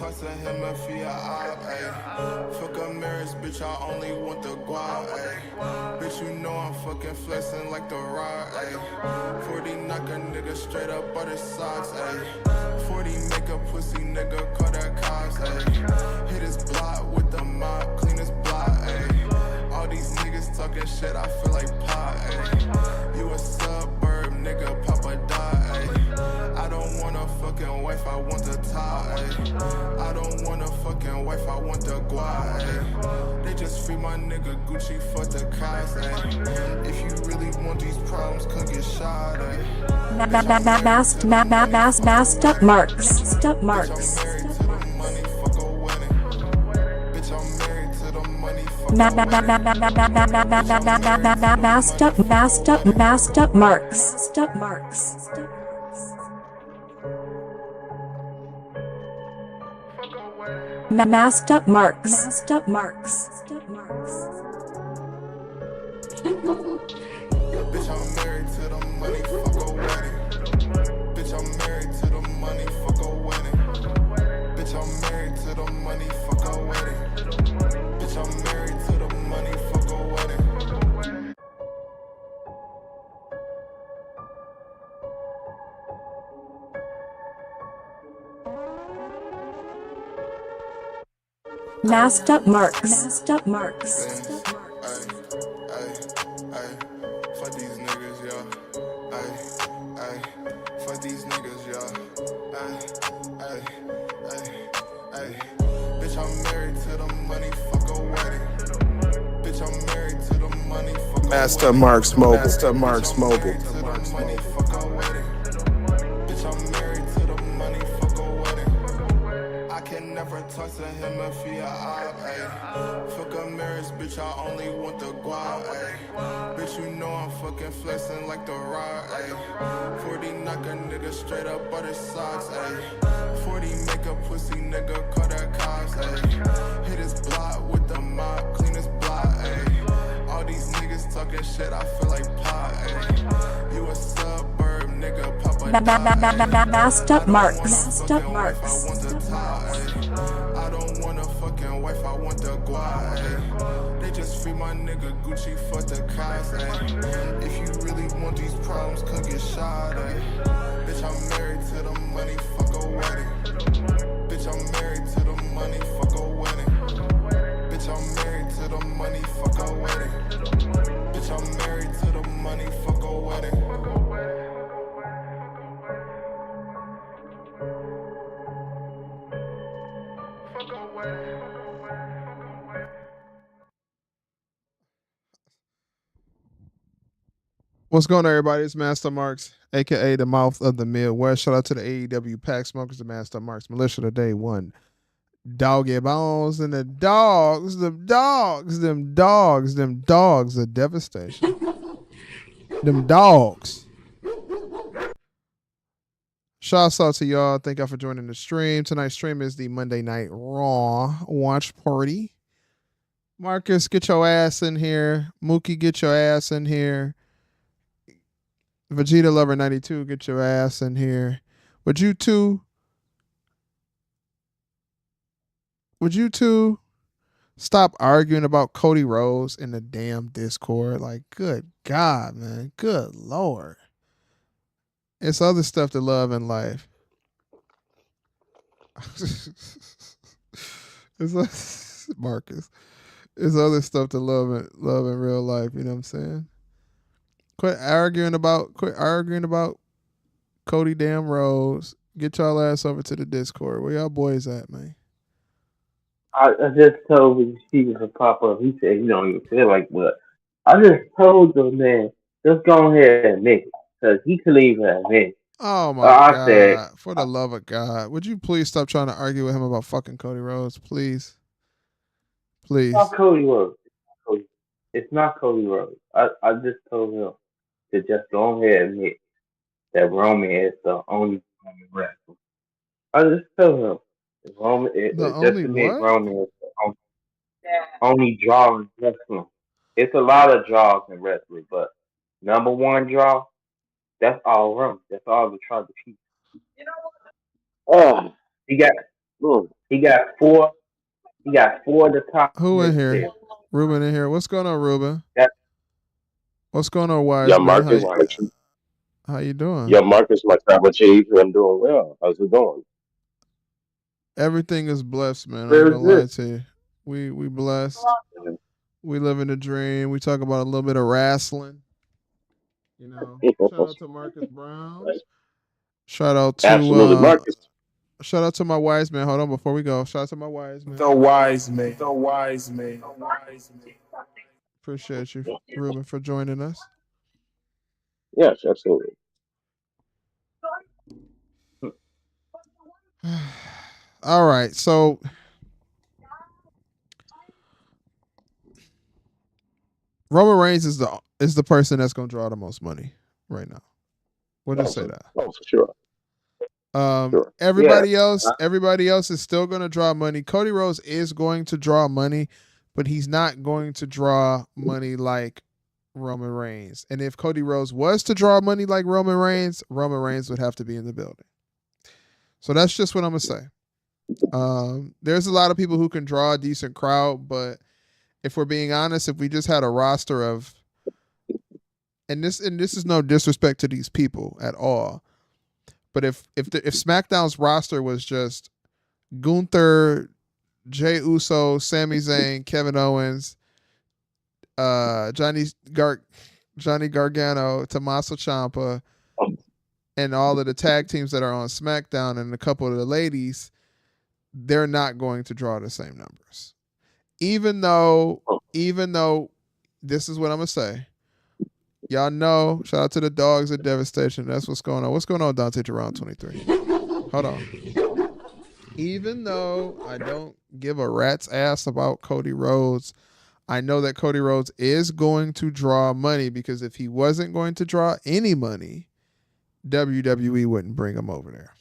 talk to him if he a op, ayy. Fuck a marriage, bitch, I only want the guap, ayy. Bitch, you know I'm fucking flexing like the rock, ayy. 40 knock a nigga straight up out his socks, ayy. 40 make a pussy nigga call that cops, ayy. Hit his block with the mop, clean his block, ayy. All these niggas talking shit, I feel like pot, ayy. You a suburb nigga, Papa die, ayy. I don't want a fucking wife, I want the top, ayy. I don't want a fucking wife, I want the guap, ayy. They just free my nigga Gucci, fuck the cops, ayy. If you really want these problems, come get shot, ayy. Masked up marks. Stop marks. Masked up marks. Stop marks. Masked up marks. Stop marks. Bitch, I'm married to the money, fuck a wedding. Bitch, I'm married to the money, fuck a wedding. Bitch, I'm married to the money, fuck a wedding. Bitch, I'm married to the money, fuck a wedding. Masked up marks. Fuck these niggas, y'all. Fuck these niggas, y'all. Bitch, I'm married to the money, fuck a wedding. Bitch, I'm married to the money, fuck a Master Marks Mobile. Master Marks Mobile. money, fuck a wedding. Bitch, I'm married to the money, fuck a wedding. I can never talk to him if he a op, ayy. Fuck a marriage, bitch, I only want the guap, ayy. Bitch, you know I'm fucking flexing like the rock, ayy. 40 knock a nigga straight up out his socks, ayy. 40 make a pussy nigga call that cops, ayy. Hit his block with the mop, clean his block, ayy. All these niggas talking shit, I feel like pot, ayy. You a suburb nigga, Papa die. Masked up marks. I want the top, ayy. I don't want a fucking wife, I want the guap, ayy. They just free my nigga Gucci, fuck the cops, ayy. If you really want these problems, come get shot, ayy. Bitch, I'm married to the money, fuck a wedding. Bitch, I'm married to the money, fuck a wedding. Bitch, I'm married to the money, fuck a wedding. Bitch, I'm married to the money, fuck a wedding. What's going on, everybody? It's Master Marks, aka the mouth of the Midwest. Shout out to the AEW Pack Smokers, the Master Marks Militia today. One doggy bones and the dogs, them dogs of devastation. Them dogs. Shouts out to y'all. Thank y'all for joining the stream. Tonight's stream is the Monday Night Raw watch party. Marcus, get your ass in here. Mookie, get your ass in here. Vegeta Lover 92, get your ass in here. Would you two stop arguing about Cody Rhodes in the damn Discord? Like, good God, man. Good Lord. It's other stuff to love in life. Marcus. It's other stuff to love in real life, you know what I'm saying? Quit arguing about Cody damn Rhodes. Get y'all ass over to the Discord. Where y'all boys at, man? I just told Steven to pop up. He said he don't even feel like what. I just told the man, just go ahead and admit it. Because he could leave and admit it. Oh my God. Said, for the love of God. Would you please stop trying to argue with him about fucking Cody Rhodes? Please. Please. It's not Cody Rhodes. It's not Cody Rhodes. I just told him to just go ahead and admit that Roman is the only wrestler. I just told him. Roman, Roman is the only draw in wrestling. It's a lot of draws in wrestling, but number one draw, that's all Roman. That's all the try to keep. Oh, he got look. He got four. He got four of the top Who in here? there. Ruben in here. What's going on, Ruben? That What's going on, Yeah, wise man? Marcus, How you doing? yeah, Marcus, my travel chief. I'm doing well. How's it going? Everything is blessed, man. I ain't very gonna lie good. to you. We blessed. We live in a dream. We talk about a little bit of wrestling. You know. Shout out to Marcus Brown. Shout out to Absolutely, Marcus. shout out to my wise man. Hold on before we go. Shout out to my wise man. The wise man. The wise man. The wise man. Appreciate you, Ruben, for joining us. Yes, absolutely. All right. So Roman Reigns is the person that's gonna draw the most money right now. We'll just say that. Oh, for sure. Sure. Yeah. Everybody else is still going to draw money. Cody Rhodes is going to draw money, but he's not going to draw money like Roman Reigns. And if Cody Rhodes was to draw money like Roman Reigns would have to be in the building. So that's just what I'm gonna say. There's a lot of people who can draw a decent crowd, but if we're being honest, if we just had a roster of, and this is no disrespect to these people at all, but if SmackDown's roster was just Gunther, Jey Uso, Sami Zayn, Kevin Owens, Johnny Gargano, Tommaso Ciampa, and all of the tag teams that are on SmackDown and a couple of the ladies, they're not going to draw the same numbers. Even though this is what I'm gonna say. Y'all know, shout out to the dogs at Devastation. That's what's going on. What's going on, Dante Toronto 23? Hold on. Even though I don't give a rat's ass about Cody Rhodes, I know that Cody Rhodes is going to draw money, because if he wasn't going to draw any money, WWE wouldn't bring him over there.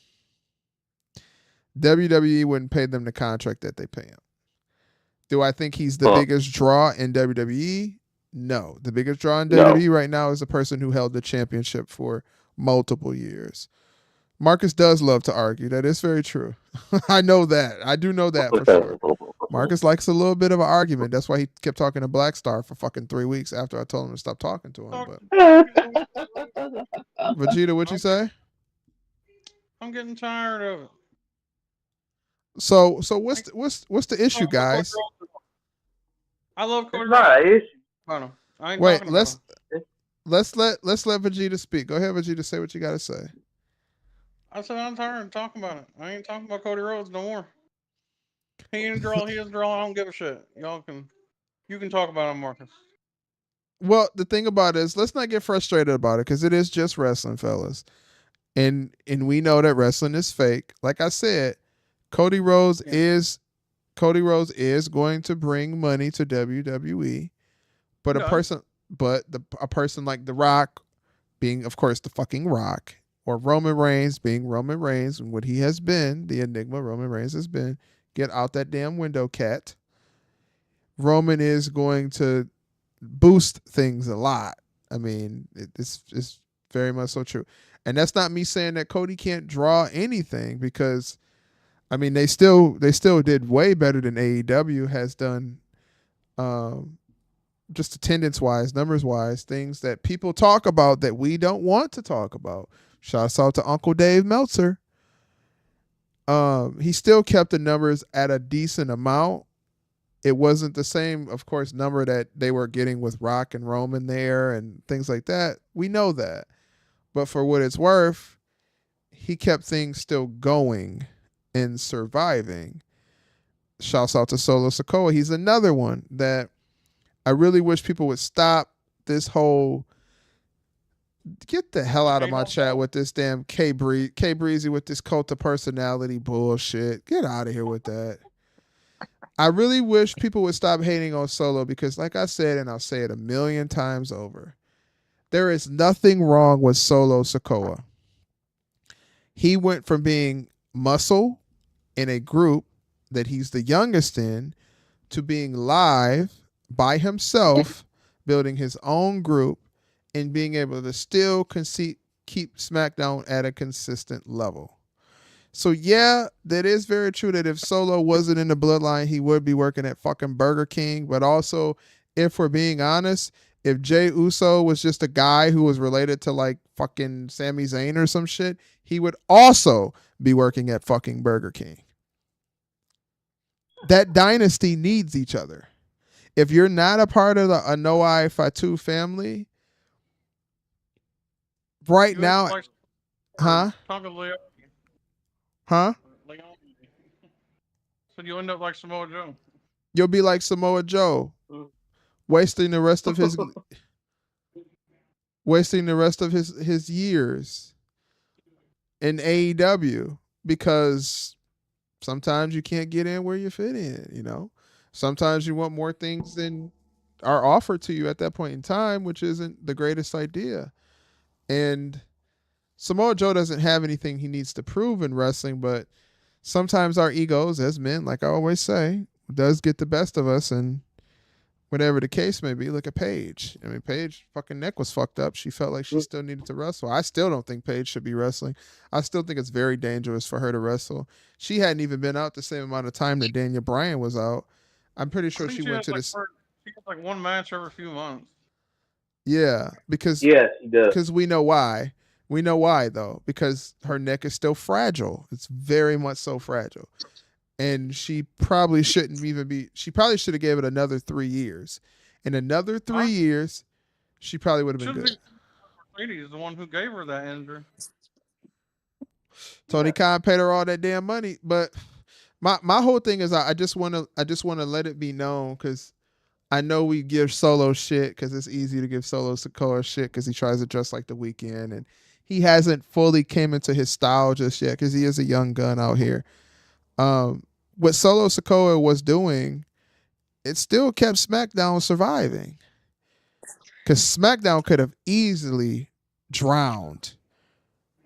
WWE wouldn't pay them the contract that they pay him. Do I think he's the biggest draw in WWE? No. The biggest draw in WWE right now is the person who held the championship for multiple years. Marcus does love to argue. That is very true. I know that. I do know that for sure. Marcus likes a little bit of an argument. That's why he kept talking to Black Star for fucking 3 weeks after I told him to stop talking to him. But Vegeta, what'd you say? I'm getting tired of it. So what's the issue, guys? I love Cody It's not an issue. Rhodes. I ain't Wait, talking let's about let Vegeta speak. Go ahead, Vegeta, say what you gotta say. I said I'm tired of talking about it. I ain't talking about Cody Rhodes no more. He ain't a draw. He is a draw. I don't give a shit. You can talk about him, Marcus. Well, the thing about it is, let's not get frustrated about it, because it is just wrestling, fellas. And we know that wrestling is fake. Like I said, Cody Rhodes is going to bring money to WWE, but a person like The Rock, being of course the fucking Rock, or Roman Reigns being Roman Reigns and what he has been, the enigma Roman Reigns has been, get out that damn window, cat. Roman is going to boost things a lot. I mean, it's very much so true. And that's not me saying that Cody can't draw anything, because I mean, they still did way better than AEW has done, just attendance wise, numbers wise, things that people talk about that we don't want to talk about. Shouts out to Uncle Dave Meltzer. He still kept the numbers at a decent amount. It wasn't the same, of course, number that they were getting with Rock and Roman there and things like that. We know that. But for what it's worth, he kept things still going and surviving. Shouts out to Solo Sikoa. He's another one that I really wish people would stop this whole get the hell out of my chat with this damn K Breezy with this cult of personality bullshit. Get out of here with that. I really wish people would stop hating on Solo, because like I said, and I'll say it a million times over, there is nothing wrong with Solo Sikoa. He went from being muscle in a group that he's the youngest in to being live by himself, building his own group, and being able to still keep SmackDown at a consistent level. So yeah, that is very true that if Solo wasn't in the bloodline, he would be working at fucking Burger King. But also, if we're being honest, if Jay Uso was just a guy who was related to like fucking Sami Zayn or some shit, he would also be working at fucking Burger King. That dynasty needs each other. If you're not a part of the Anoa'i Fatu family, right You end up now, like huh? Tonga Leon. Huh? So you end up like Samoa Joe. You'll be like Samoa Joe, wasting the rest of his his years in AEW because sometimes you can't get in where you fit in, you know. Sometimes you want more things than are offered to you at that point in time, which isn't the greatest idea. And Samoa Joe doesn't have anything he needs to prove in wrestling, but sometimes our egos as men, like I always say, does get the best of us, and whatever the case may be, look at Paige. I mean, Paige fucking neck was fucked up. She felt like she still needed to wrestle. I still don't think Paige should be wrestling. I still think it's very dangerous for her to wrestle. She hadn't even been out the same amount of time that Daniel Bryan was out. I'm pretty sure she went to this. She has like one match every few months. Yeah, because Yes, he does. we know why. We know why though, because her neck is still fragile. It's very much so fragile. And she probably shouldn't even be. She probably should have gave it another 3 years. In another 3 years, she probably would have been good. Lady is the one who gave her that injury. Tony Khan paid her all that damn money, but my whole thing is I just want to let it be known because I know we give Solo shit because it's easy to give Solo Sikoa shit because he tries to dress like the Weeknd and he hasn't fully came into his style just yet because he is a young gun out here. What Solo Sikoa was doing, it still kept SmackDown surviving. Because SmackDown could have easily drowned.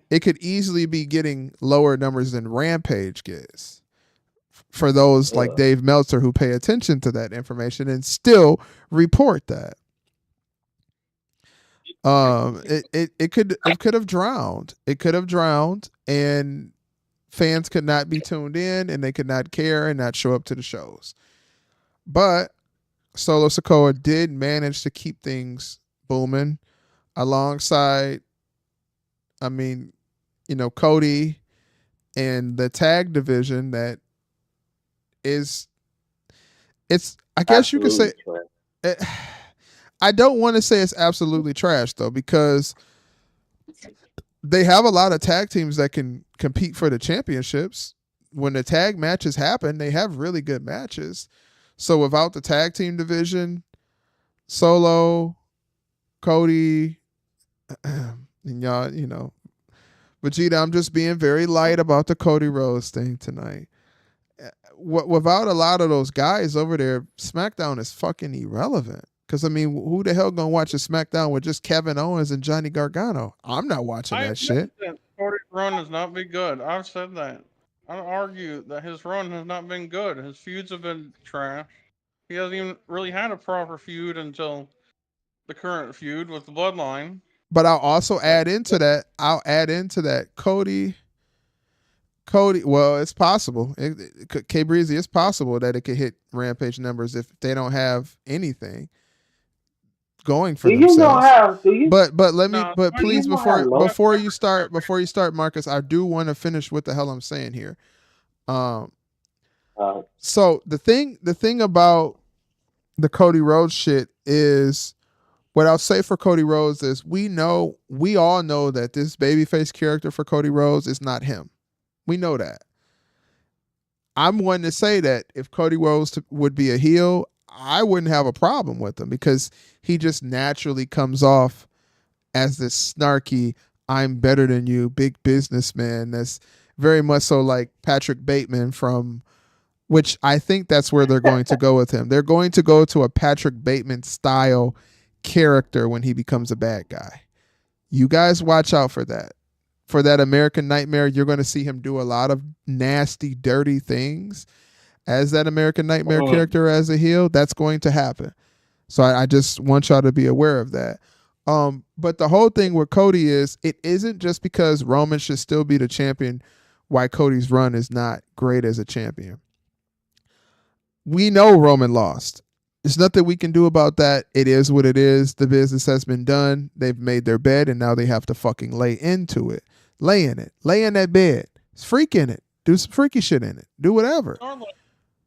It could easily be getting lower numbers than Rampage gets. For those like Dave Meltzer who pay attention to that information and still report that. It could have drowned. It could have drowned and fans could not be tuned in and they could not care and not show up to the shows. But Solo Sikoa did manage to keep things booming alongside, I mean, you know, Cody and the tag division that is, it's, I guess absolutely you could say, I don't want to say it's absolutely trash though, because they have a lot of tag teams that can compete for the championships. When the tag matches happen, they have really good matches. So without the tag team division, Solo, Cody, and y'all, you know, Vegeta, I'm just being very light about the Cody Rhodes thing tonight. Without a lot of those guys over there, SmackDown is fucking irrelevant. Because, I mean, who the hell gonna watch a SmackDown with just Kevin Owens and Johnny Gargano? I'm not watching that shit. Cody's run has not been good. I've said that. I don't argue that his run has not been good. His feuds have been trash. He hasn't even really had a proper feud until the current feud with the Bloodline. But I'll also add into that. Cody, well, it's possible. K Breezy, it's possible that it could hit Rampage numbers if they don't have anything going for themselves. But please, before you start, Marcus, I do want to finish what the hell I'm saying here. So the thing about the Cody Rhodes shit is, what I'll say for Cody Rhodes is we all know that this babyface character for Cody Rhodes is not him. We know that. I'm one to say that if Cody Rhodes would be a heel, I wouldn't have a problem with him because he just naturally comes off as this snarky, I'm better than you, big businessman. That's very much so like Patrick Bateman from, which I think that's where they're going to go with him. They're going to go to a Patrick Bateman style character when he becomes a bad guy. You guys watch out for that. For that American Nightmare, you're going to see him do a lot of nasty, dirty things as that American Nightmare character as a heel. That's going to happen. So I just want y'all to be aware of that. But the whole thing with Cody is, it isn't just because Roman should still be the champion why Cody's run is not great as a champion. We know Roman lost. There's nothing we can do about that. It is what it is. The business has been done. They've made their bed, and now they have to fucking lay into it. Lay in it. Lay in that bed. Freak in it. Do some freaky shit in it. Do whatever.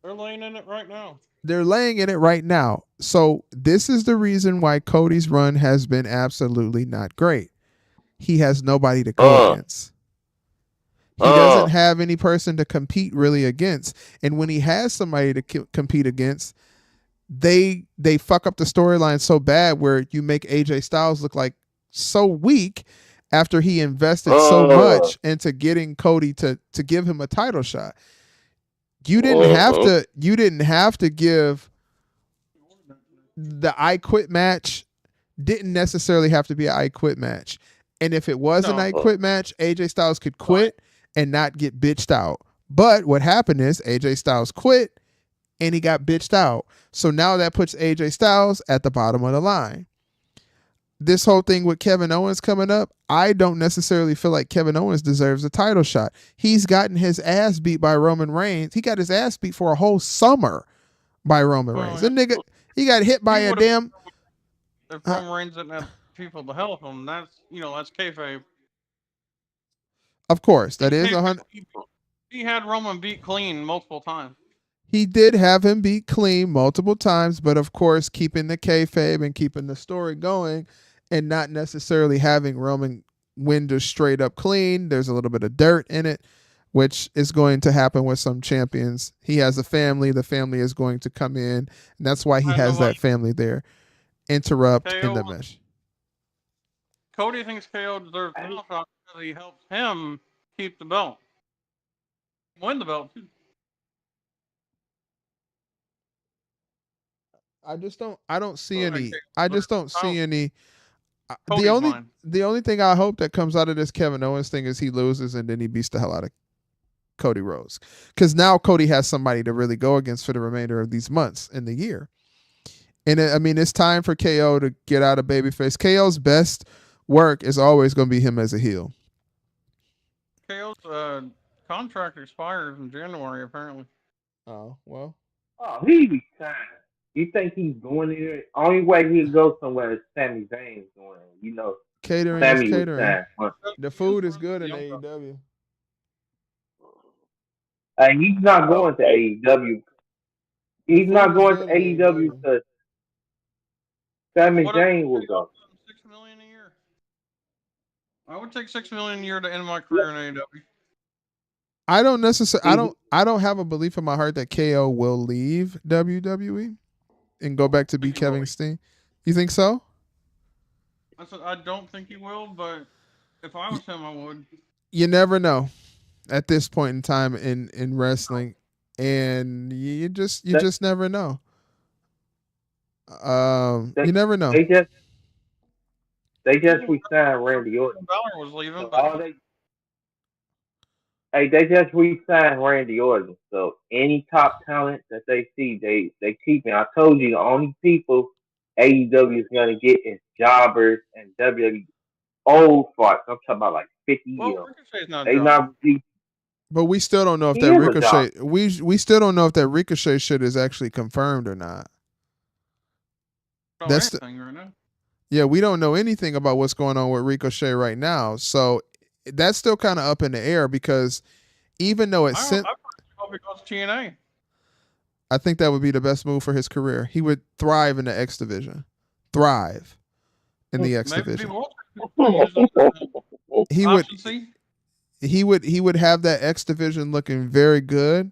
They're laying in it right now. They're laying in it right now. So this is the reason why Cody's run has been absolutely not great. He has nobody to go against. He doesn't have any person to compete really against. And when he has somebody to compete against, they fuck up the storyline so bad where you make AJ Styles look like so weak after he invested so much into getting Cody to give him a title shot. You didn't have to give the I Quit match. Didn't necessarily have to be an I Quit match. And if it was an I Quit match, AJ Styles could quit and not get bitched out. But what happened is AJ Styles quit and he got bitched out. So now that puts AJ Styles at the bottom of the line. This whole thing with Kevin Owens coming up, I don't necessarily feel like Kevin Owens deserves a title shot. He's gotten his ass beat by Roman Reigns. He got his ass beat for a whole summer by Roman Reigns. The nigga, he got hit by a damn... If Roman Reigns didn't have people to help him, that's kayfabe. Of course, that is 100. He had Roman beat clean multiple times. He did have him beat clean multiple times, but of course, keeping the kayfabe and keeping the story going, and not necessarily having Roman win just straight up clean. There's a little bit of dirt in it, which is going to happen with some champions. He has a family. The family is going to come in, and that's why he has that family there. Interrupt in the match. Cody thinks KO deserves the title shot because he helped him keep the belt. Win the belt, too. I don't see any. Cody's The only thing I hope that comes out of this Kevin Owens thing is he loses and then he beats the hell out of Cody Rhodes. Because now Cody has somebody to really go against for the remainder of these months in the year. And it's time for KO to get out of babyface. KO's best work is always going to be him as a heel. KO's contract expires in January, apparently. Oh, well. Oh, he be signed. You think he's going there? Only way he'll go somewhere is Sami Zayn's going. Catering Sammy is catering. Was the food is good in AEW. He's not going to AEW. He's not going to AEW because Sami Zayn will go. $6 million a year. I would take $6 million a year to end my career in AEW. I don't necessarily. I don't have a belief in my heart that KO will leave WWE and go back to be Kevin Steen. You think so? I said I don't think he will, but if I was him, I would. You never know at this point in time in wrestling, and you just never know. You never know. They just re-signed Randy Orton. Balor was leaving, So but they just re-signed Randy Orton. So any top talent that they see, they keep it. I told you the only people AEW is gonna get is jobbers and WWE old farts. I'm talking about like 50 years. Ricochet's not They not. But we still don't know if that Ricochet. We still don't know if that Ricochet shit is actually confirmed or not. That's anything right now. Yeah, we don't know anything about what's going on with Ricochet right now. So that's still kind of up in the air because even though it's I hope it goes TNA. I think that would be the best move for his career. He would thrive in the X division. Thrive in the X division. He would have that X division looking very good.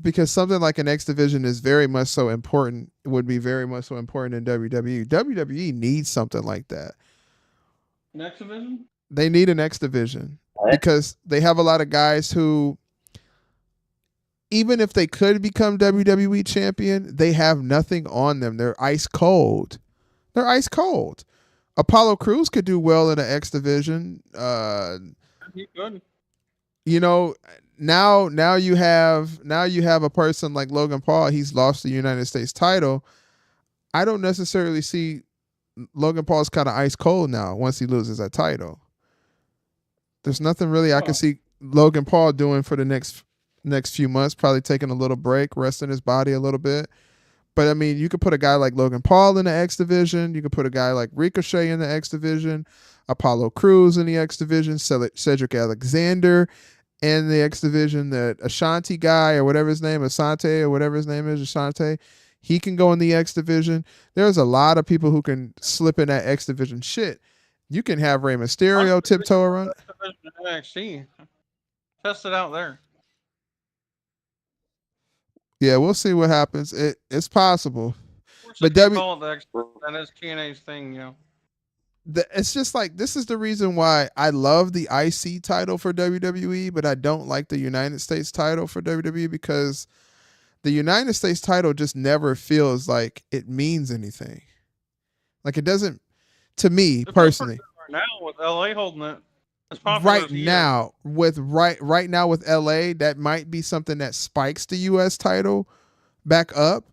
Because something like an X division is very much so important. It would be very much so important in WWE. WWE needs something like that. An X division? They need an X division because they have a lot of guys who, even if they could become WWE champion, they have nothing on them. They're ice cold. Apollo Crews could do well in an X division. He could. Now you have a person like Logan Paul. He's lost the United States title. I don't necessarily see Logan Paul's kind of ice cold now once he loses that title. There's nothing really I can see Logan Paul doing for the next few months, probably taking a little break, resting his body a little bit. But I mean, you could put a guy like Logan Paul in the X division. You could put a guy like Ricochet in the X division, Apollo Crews in the X division, Cedric Alexander in the X division. That Ashanti guy or whatever his name, Asante or whatever his name is, Asante, he can go in the X division. There's a lot of people who can slip in that X division. Shit, you can have Rey Mysterio tiptoe around. NXT. Test it out there. Yeah, we'll see what happens. It's possible. But call it that is TNA's thing, you know. It's just like, this is the reason why I love the IC title for WWE, but I don't like the United States title for WWE, because the United States title just never feels like it means anything. Like, it doesn't, to me personally. Right now with LA holding it, right now with LA, that might be something that spikes the US title back up,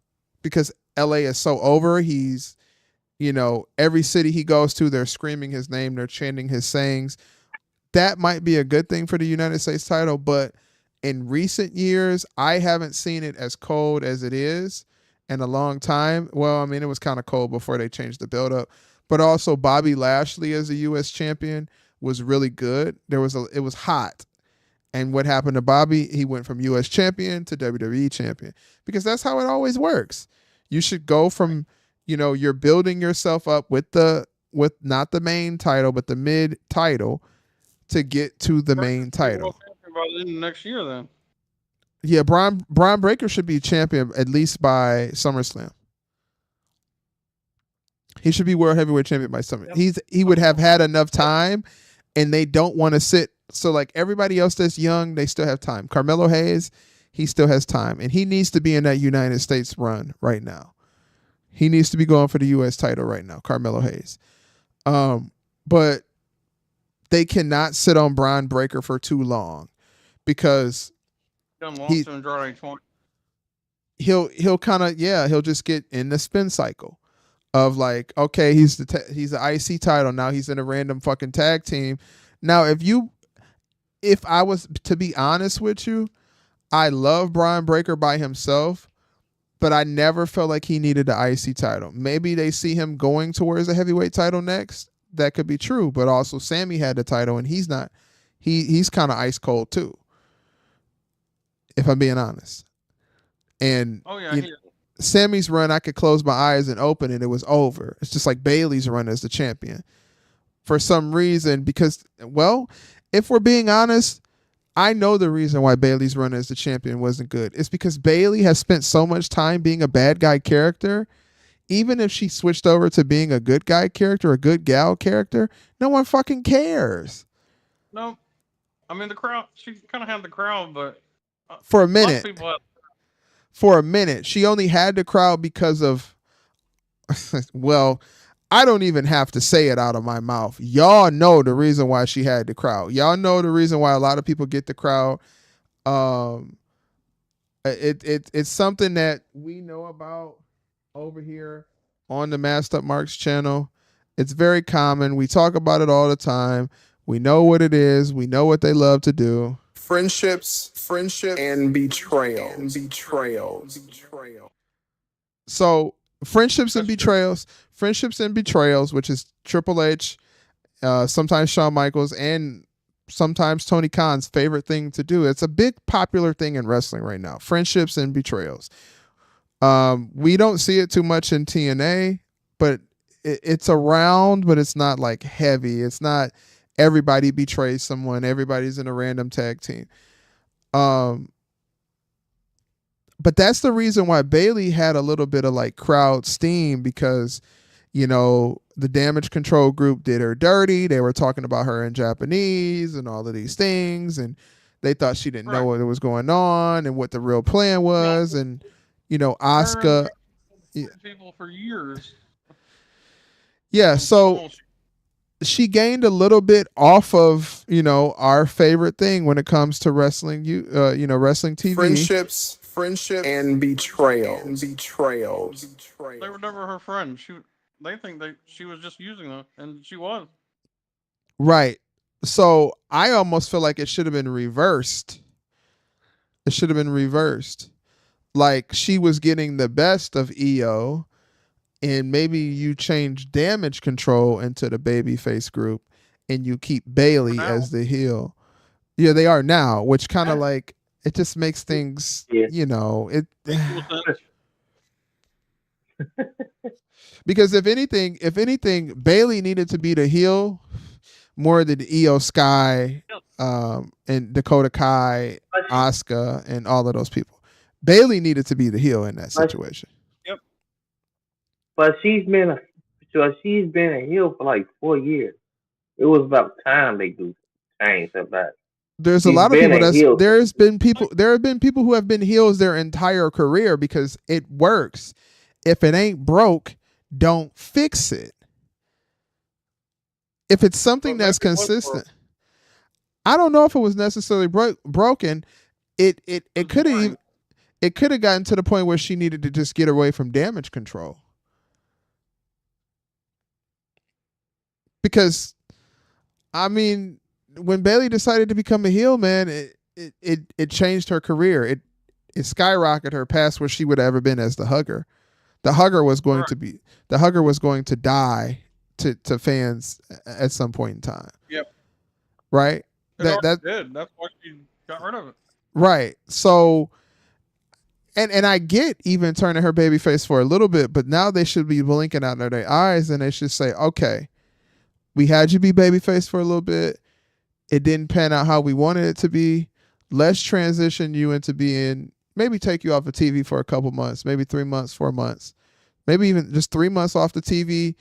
because LA is so over. He's, every city he goes to, they're screaming his name, they're chanting his sayings. That might be a good thing for the United States title, but in recent years, I haven't seen it as cold as it is in a long time. Well, I mean, it was kind of cold before they changed the build-up, but also Bobby Lashley as a U.S. champion was really good. It was hot. And what happened to Bobby? He went from U.S. champion to WWE champion, because that's how it always works. You should go from, you're building yourself up with not the main title, but the mid title to get to the main title. Next year, then. Yeah, Brian Breakker should be champion at least by SummerSlam. He should be world heavyweight champion by SummerSlam. He would have had enough time, and they don't want to sit. So like everybody else that's young, they still have time. Carmelo Hayes, he still has time, and he needs to be in that United States run right now. He needs to be going for the U.S. title right now, Carmelo Hayes. But they cannot sit on Brian Breakker for too long, because he'll kind of, he'll just get in the spin cycle of like, okay, he's the IC title, now he's in a random fucking tag team. Now, if I was to be honest with you, I love Brian Breakker by himself, but I never felt like he needed the IC title. Maybe they see him going towards a heavyweight title next. That could be true, but also Sammy had the title, and he's not. He's kind of ice cold too, if I'm being honest. And Sammy's run, I could close my eyes and open and it was over. It's just like Bayley's run as the champion. For some reason, because, well, if we're being honest, I know the reason why Bayley's run as the champion wasn't good. It's because Bayley has spent so much time being a bad guy character. Even if she switched over to being a good guy character, a good gal character, no one fucking cares. No, I mean, the crowd, she kind of had the crowd, but for a minute, she only had the crowd because of, well, I don't even have to say it out of my mouth. Y'all know the reason why she had the crowd. Y'all know the reason why a lot of people get the crowd. It's something that we know about over here on the Masked Up Marks channel. It's very common. We talk about it all the time. We know what it is. We know what they love to do. Friendships, and betrayal. So friendships and betrayals, which is Triple H, sometimes Shawn Michaels, and sometimes Tony Khan's favorite thing to do. It's a big popular thing in wrestling right now. Friendships and betrayals. We don't see it too much in TNA, but it's around, but it's not like heavy. It's not everybody betrays someone. Everybody's in a random tag team. But that's the reason why Bayley had a little bit of like crowd steam, because, the Damage Control group did her dirty. They were talking about her in Japanese and all of these things, and they thought she didn't know what was going on and what the real plan was. And Asuka, people for years. Yeah, so she gained a little bit off of, our favorite thing when it comes to wrestling, wrestling TV. Friendships and betrayals. They were never her friend. They think she was just using them, and she was. Right. So I almost feel like it should have been reversed. It should have been reversed. Like she was getting the best of EO, and maybe you change damage control into the babyface group, and you keep Bailey now. as the heel. Yeah, they are now, which kind of Yeah. like it just makes things, Yeah. you know, it Equal sense. because if anything, Bailey needed to be the heel more than Io Sky, and Dakota Kai, But, Asuka, and all of those people. Bailey needed to be the heel in that But- situation. but she's been a heel for like 4 years. It was about time they do change her back. There's a She's lot of been people a heel. there have been people who have been heels their entire career because it works. If it ain't broke, don't fix it. If it's something But that's maybe it was consistent, I don't know if it was necessarily broken. It could have boring. it could have gotten to the point where she needed to just get away from damage control. Because I mean, when Bailey decided to become a heel, man, it changed her career. It skyrocketed her past where she would have ever been as the hugger. The hugger was going to die to fans at some point in time. Yep. Right? It already did. That's why she got rid of it. Right. So and I get even turning her babyface for a little bit, but now they should be blinking out of their eyes and they should say, okay, we had you be babyface for a little bit. It didn't pan out how we wanted it to be. Let's transition you into being, maybe take you off of TV for a couple months, maybe 3 months, 4 months, maybe even just 3 months off the TV.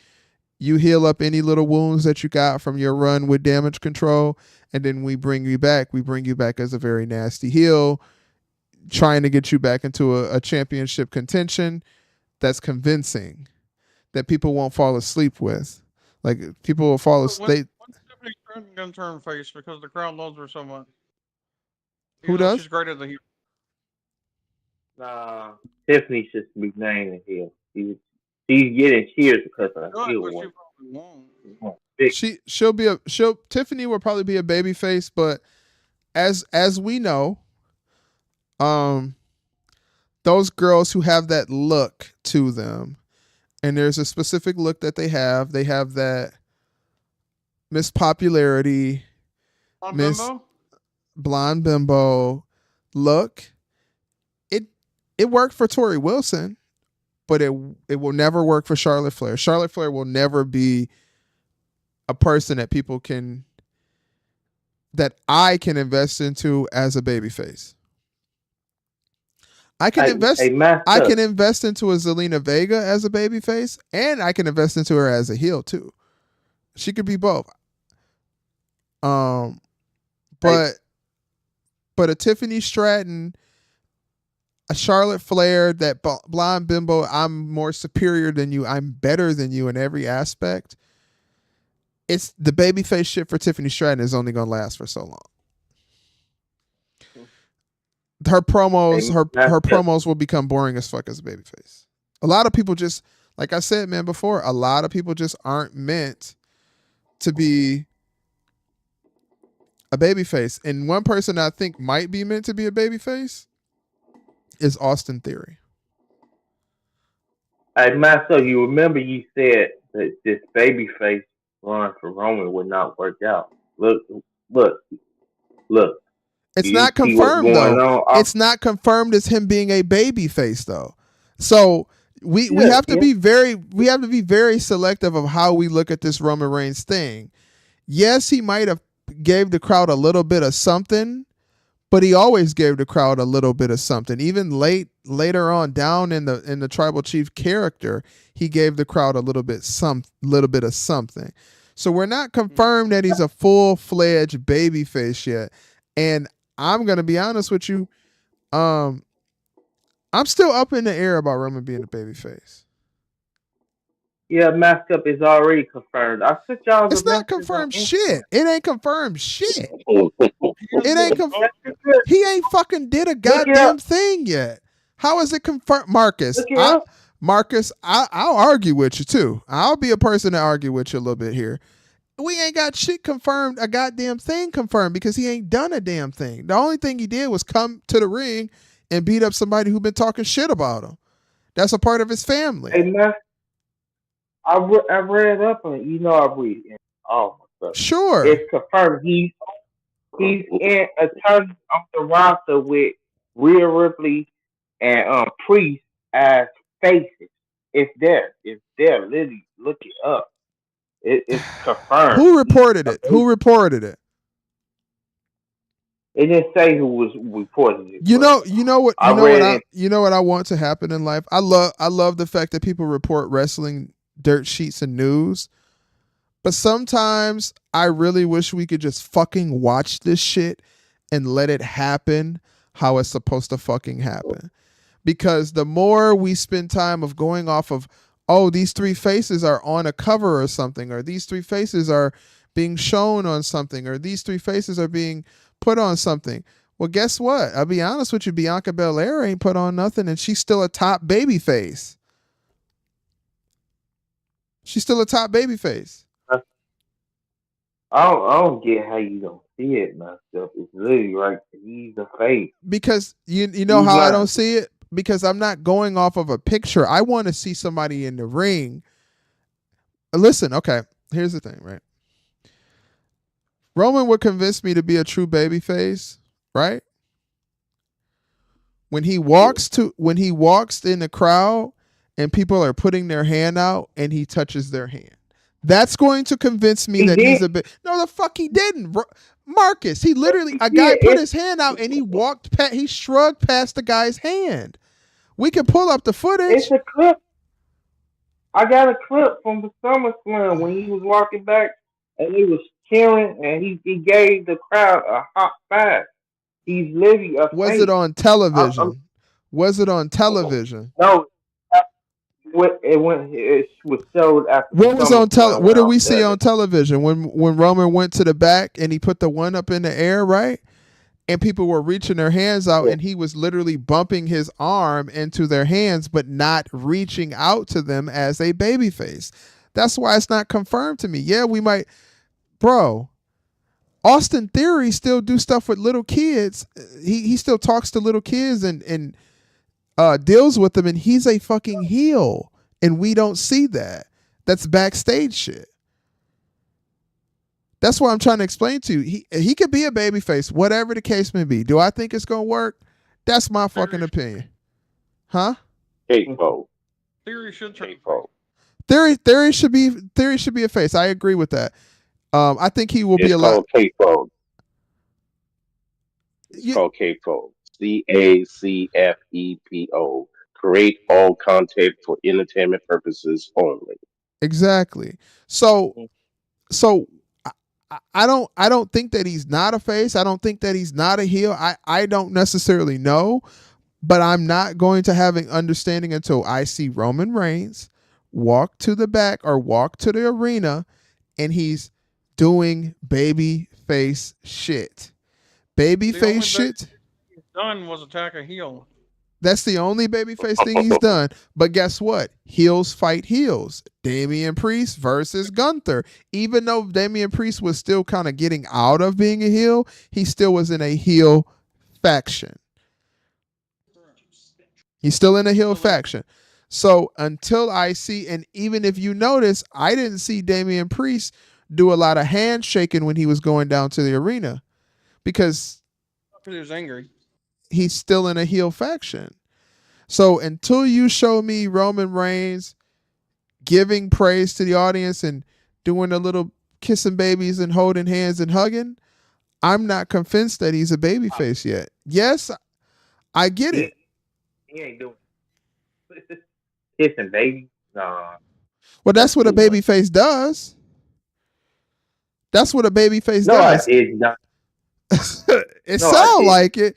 You heal up any little wounds that you got from your run with damage control, and then we bring you back. We bring you back as a very nasty heel, trying to get you back into a championship contention that's convincing, that people won't fall asleep with. Like people will fall asleep. When's Tiffany Stratton gonna turn face because the crowd loves her so much? Who Even though does? She's great as a heel. Nah, Tiffany should be named a heel. She's getting cheers because of Good, heel but she one. probably won't. Big. Tiffany will probably be a baby face, but as we know, those girls who have that look to them, and there's a specific look that they have that Miss Popularity, On Miss Bimbo? Blonde Bimbo look. It worked for Tori Wilson, but it will never work for Charlotte Flair. Charlotte Flair will never be a person that I can invest into as a babyface. I can invest into a Zelina Vega as a babyface, and I can invest into her as a heel too. She could be both. But a Tiffany Stratton, a Charlotte Flair, that Blonde Bimbo, I'm more superior than you, I'm better than you in every aspect. It's the babyface shit for Tiffany Stratton is only gonna last for so long. Her promos will become boring as fuck as a babyface. A lot of people just, like I said, man, before, a lot of people just aren't meant to be a babyface. And one person I think might be meant to be a babyface is Austin Theory. Hey, Master, you remember you said that this babyface run for Roman would not work out. Look. It's not confirmed though. It's not confirmed as him being a babyface though. So we have to be very selective of how we look at this Roman Reigns thing. Yes, he might have gave the crowd a little bit of something, but he always gave the crowd a little bit of something. Even later on down in the Tribal Chief character, he gave the crowd a little bit of something. So we're not confirmed that he's a full-fledged babyface yet. And I'm gonna be honest with you, I'm still up in the air about Roman being a babyface. Yeah, Mascot is already confirmed. I sent y'all. It's not confirmed shit. It ain't confirmed shit. It ain't confirmed. He ain't fucking did a goddamn thing yet. How is it confirmed, Marcus? I'll argue with you too. I'll be a person to argue with you a little bit here. We ain't got shit confirmed, a goddamn thing confirmed, because he ain't done a damn thing. The only thing he did was come to the ring and beat up somebody who been talking shit about him. That's a part of his family. Hey man, I read up on it. You know I read and all my stuff. Sure. It's confirmed he's in attorney on the roster with Rhea Ripley and Priest as faces. It's there. It's there. Literally, look it up. It's confirmed. Who reported it? Who reported it? It didn't say who was reporting it. You know what I want to happen in life. I love the fact that people report wrestling dirt sheets and news. But sometimes I really wish we could just fucking watch this shit and let it happen how it's supposed to fucking happen. Because the more we spend time of going off of, oh, these three faces are on a cover or something, or these three faces are being shown on something, or these three faces are being put on something. Well, guess what? I'll be honest with you, Bianca Belair ain't put on nothing, and she's still a top baby face. She's still a top baby face. I don't get how you don't see it myself. It's literally right. He's a face. Because you know how I don't see it? Because I'm not going off of a picture. I want to see somebody in the ring. Listen, okay, here's the thing, right? Roman would convince me to be a true baby face, right? When he walks in the crowd and people are putting their hand out and he touches their hand. That's going to convince me he's a bit. No, the fuck he didn't. Marcus, he literally, a guy put his hand out and he shrugged past the guy's hand. We can pull up the footage. It's a clip. I got a clip from the SummerSlam when he was walking back and he was cheering and he gave the crowd a hot five. He's literally a Was face. it on television? Was it on television? No. It was showed after. What was on television? What did we see on television when Roman went to the back and he put the one up in the air, right? And people were reaching their hands out, and he was literally bumping his arm into their hands, but not reaching out to them as a babyface. That's why it's not confirmed to me. Yeah, we might, bro. Austin Theory still do stuff with little kids. He still talks to little kids and deals with them, and he's a fucking heel, and we don't see that. That's backstage shit. That's what I'm trying to explain to you. He could be a babyface, whatever the case may be. Do I think it's gonna work? That's my fucking opinion. Huh? Theory should turn. Theory should be a face. I agree with that. I think he will be a lot. It's called CAFO. CACFEPO. Create all content for entertainment purposes only. Exactly. So I don't think that he's not a face. I don't think that he's not a heel. I don't necessarily know, but I'm not going to have an understanding until I see Roman Reigns walk to the back or walk to the arena and he's doing baby face shit. Baby face shit. He's done was attack a heel. That's the only babyface thing he's done. But guess what? Heels fight heels. Damian Priest versus Gunther. Even though Damian Priest was still kind of getting out of being a heel, he still was in a heel faction. He's still in a heel faction. So until I see, and even if you notice, I didn't see Damian Priest do a lot of handshaking when he was going down to the arena because he was angry. He's still in a heel faction. So until you show me Roman Reigns giving praise to the audience and doing a little kissing babies and holding hands and hugging, I'm not convinced that he's a babyface yet. Yes, I get it. He ain't doing kissing babies. Nah. Well, that's what a babyface does. That's what a babyface does. No, it's not. It sounds like it.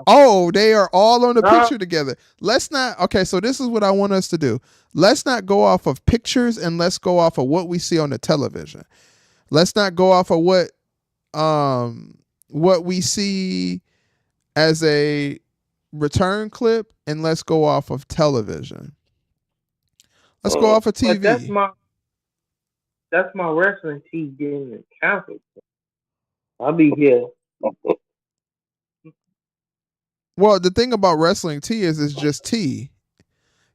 Oh, they are all on the picture together. Let's not. Okay, so this is what I want us to do. Let's not go off of pictures and let's go off of what we see on the television. Let's not go off of what we see as a return clip, and let's go off of television. Let's go off of TV. that's my wrestling team getting canceled. I'll be here. Well, the thing about wrestling T is it's just T.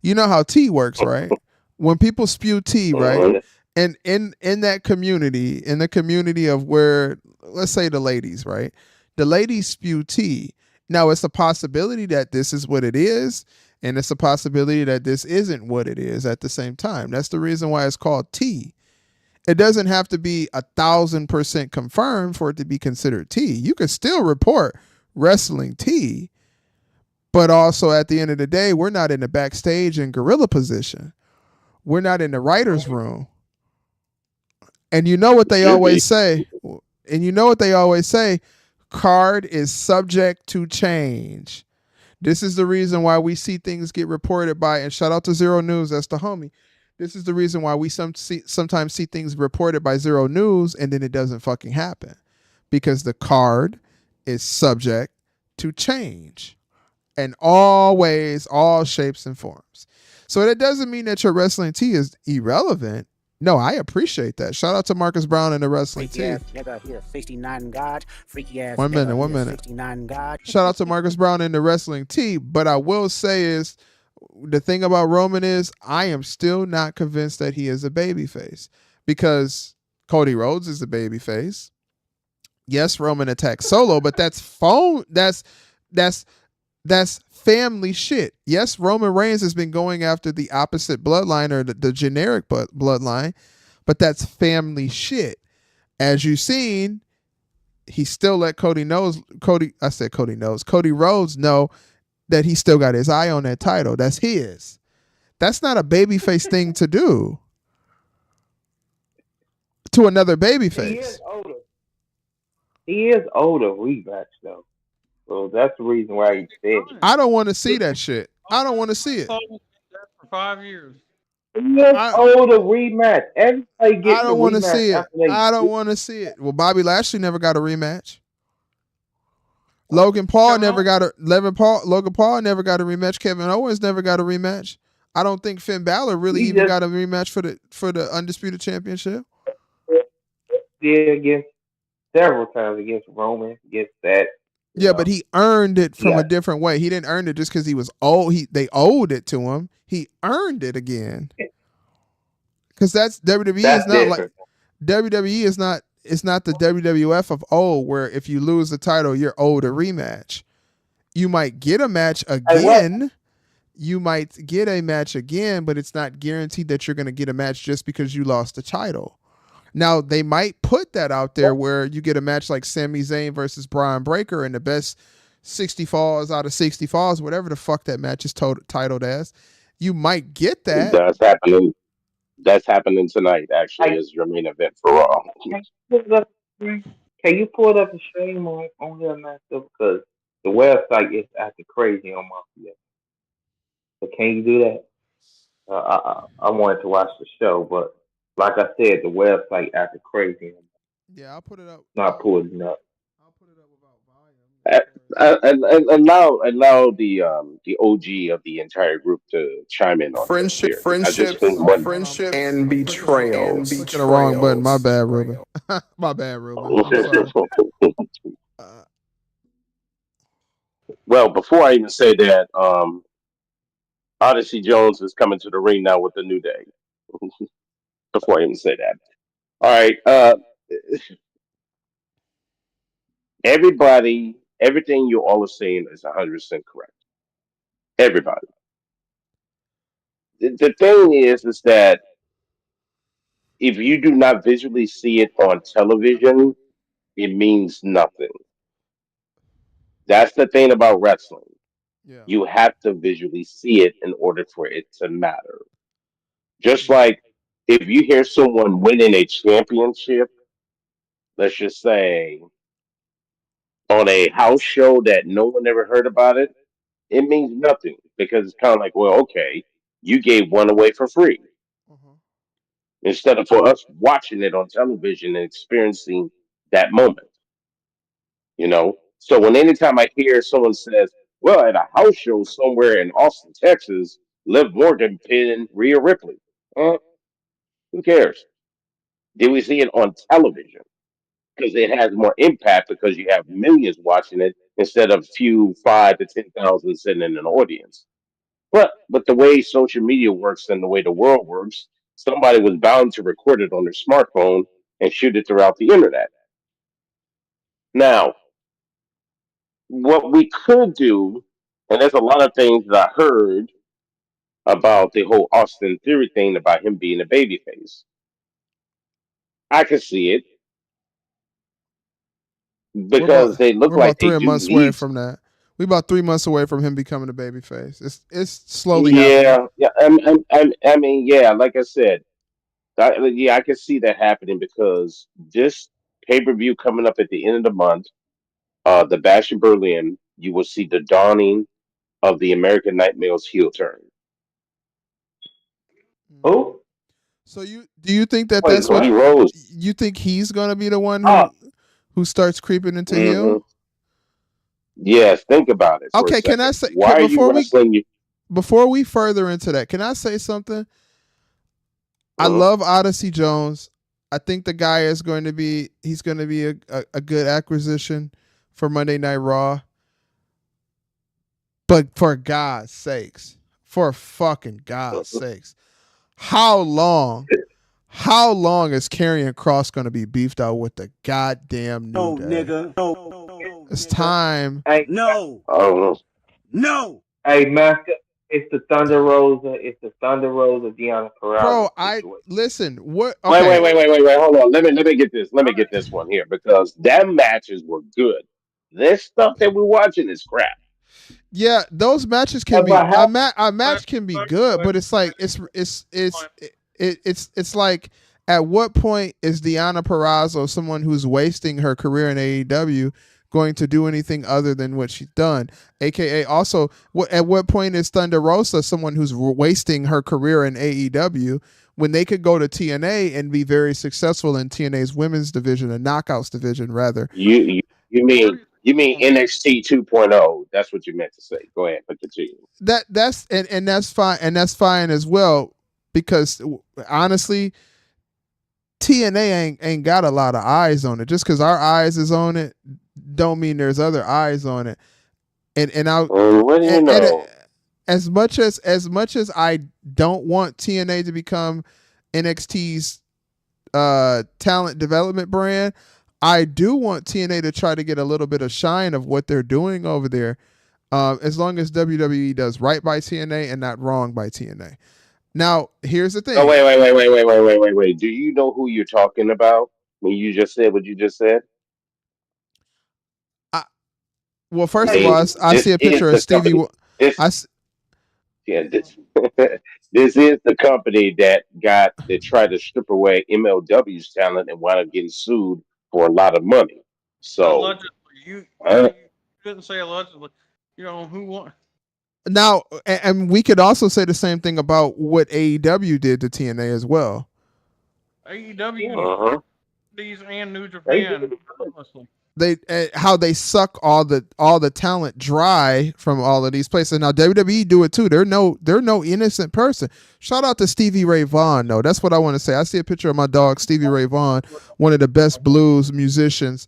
You know how tea works, right? When people spew tea, right? Mhm. And in that community, in the community of where, let's say, the ladies, right? The ladies spew tea. Now it's a possibility that this is what it is, and it's a possibility that this isn't what it is at the same time. That's the reason why it's called tea. It doesn't have to be 1,000% confirmed for it to be considered tea. You can still report wrestling tea, but also at the end of the day, we're not in the backstage in gorilla position. We're not in the writer's room. And you know what they Should always be. say? And you know what they always say? Card is subject to change. This is the reason why we see things get reported by, and shout out to Zero News, that's the homie. This is the reason why we sometimes see things reported by Zero News and then it doesn't fucking happen. Because the card is subject to change in all ways, all shapes and forms. So that doesn't mean that your wrestling tee is irrelevant. No, I appreciate that. Shout out to Marcus Brown and the wrestling Freaky tee. ass nigga here, 69 God. Freaky ass 1 minute. 69 God. Shout out to Marcus Brown and the wrestling tee. But I will say is the thing about Roman is I am still not convinced that he is a babyface because Cody Rhodes is a babyface. Yes, Roman attacks Solo, but that's that's family shit. Yes, Roman Reigns has been going after the opposite bloodline or the generic bloodline, but that's family shit. As you've seen, he still let Cody Rhodes know that he still got his eye on that title. That's his. That's not a babyface thing to do to another He babyface. is older. He is older rematch though. So that's the reason why he said it. I don't want to see that shit. I don't want to see it. Soul's been dead for 5 years. He is I older rematch. Everybody I getting a don't want to rematch see it. after they I don't want to see it. Well, Bobby Lashley never got a rematch. Logan Paul never got a Logan Paul never got a rematch. Kevin Owens never got a rematch. I don't think Finn Balor really he even just got a rematch for the undisputed championship. did against several times against Roman, against that. You Yeah, but know, he earned it he from a got different way. He didn't earn it just because he was old. They owed it to him. He earned it again. Because that's WWE is that's not like different. WWE is not it's not the WWF of old where if you lose the title you're owed a rematch. You might get a match Hey, what? again. You might get a match again, but it's not guaranteed that you're going to get a match just because you lost the title. Now they might put that out there where you get a match like Sami Zayn versus Brian Breaker and the best 60 falls out of 60 falls, whatever the fuck that match is titled as. You might get that. That's happening. That's happening tonight, actually, Hey, as your main event for Raw. can you pull it up the stream? Can you pull it up the stream on your master because the website is acting crazy on my phone. So can you do that? I wanted to watch the show, but like I said, the website acted crazy. I'm Yeah, I'll put it up. not pulling it up. I'll put it up without volume. Uh, allow the OG of the entire group to chime in on this here. I just think one. And betrayals. Clicking the wrong button. My bad, Ruben. My bad, Ruben. I'm sorry. Uh, Well, before I even say that, Odyssey Jones is coming to the ring now with a new day. Before I even say that, all right. Everybody, everything you all are saying is 100% correct. Everybody. The thing is that if you do not visually see it on television, it means nothing. That's the thing about wrestling. yeah. You have to visually see it in order for it to matter. Just Yeah. like if you hear someone winning a championship, let's just say on a house show that no one ever heard about it, it means nothing because it's kind of like, well, okay, you gave one away for free Uh-huh. instead of for us watching it on television and experiencing that moment, you know? So when anytime I hear someone says, well, at a house show somewhere in Austin, Texas, Liv Morgan pinned Rhea Ripley. Who cares? Did we see it on television? Because it has more impact because you have millions watching it instead of few 5 to 10,000 sitting in an audience. But the way social media works and the way the world works, somebody was bound to record it on their smartphone and shoot it throughout the internet. Now, what we could do, and there's a lot of things that I heard about the whole Austin Theory thing about him being a babyface. I could see it We're about because they we're look like about they three do months away need. from that. We about 3 months away from him becoming a babyface. It's slowly happening. Yeah, yeah. I mean, yeah. Like I said, yeah, I can see that happening because this pay-per-view coming up at the end of the month, the Bash in Berlin, you will see the dawning of the American Nightmare's heel turn. Mhm. Who? So do you think that Wait, that's what Cody what? Rhodes. you think he's gonna be the one Oh, who starts creeping into Hmm. heel? Yes, think about it for a Okay, can I second. say Why are you before we wrestling? You. further into that? Can I say something? I Mhm. love Odyssey Jones. I think the guy is going to be he's going to be a good acquisition for Monday Night Raw. But for God's sakes, for fucking God's sakes, how long, how long is Karrion Cross going to be beefed out with the goddamn New No, Day? nigga. No, It's nigga. time, hey, No. I don't know. No. hey, Master, it's the Thunder Rosa. It's the Thunder Rosa Deanna bro. Purrazzo I situation. listen. What? Wait, wait, Okay, wait, wait, wait, wait. Hold on. Let me get this. Let me get this one here because that matches were good. This stuff that we're watching is crap. yeah, those matches can But be how? a match can be good, but it's like it's like at what point is Deanna Purrazzo someone who's wasting her career in AEW going to do anything other than what she's done? AKA also, at what point is Thunder Rosa someone who's wasting her career in AEW when they could go to TNA and be very successful in TNA's women's division, a knockouts division rather? You mean NXT 2.0? That's what you meant to say. Go ahead, but continue. And that's fine, and that's fine as well because honestly TNA ain't got a lot of eyes on it. Just because our eyes is on it don't mean there's other eyes on it. And I What do you and know? as much as I don't want TNA to become NXT's talent development brand, I do want TNA to try to get a little bit of shine of what they're doing over there. As long as WWE does right by TNA and not wrong by TNA. Now, here's the Oh, thing. wait. Do you know who you're talking about when you just said what you just said? I, well, I first of all, mean, I this see a is picture of the Stevie. company. This, I yeah, this, this is the company that tried to strip away MLW's talent and wound up getting sued for a lot of money. So, Allegedly, uh, you didn't say allegedly. You know who won? now, and we could also say the same thing about what AEW did to TNA as well. AEW, uh-huh. Indies, and New They did Japan. it. Relentlessly. They how they suck all the talent dry from all of these places. Now WWE do it too. They're no innocent person. Shout out to Stevie Ray Vaughan though. That's what I want to say. I see a picture of my dog Stevie Ray Vaughan, one of the best blues musicians.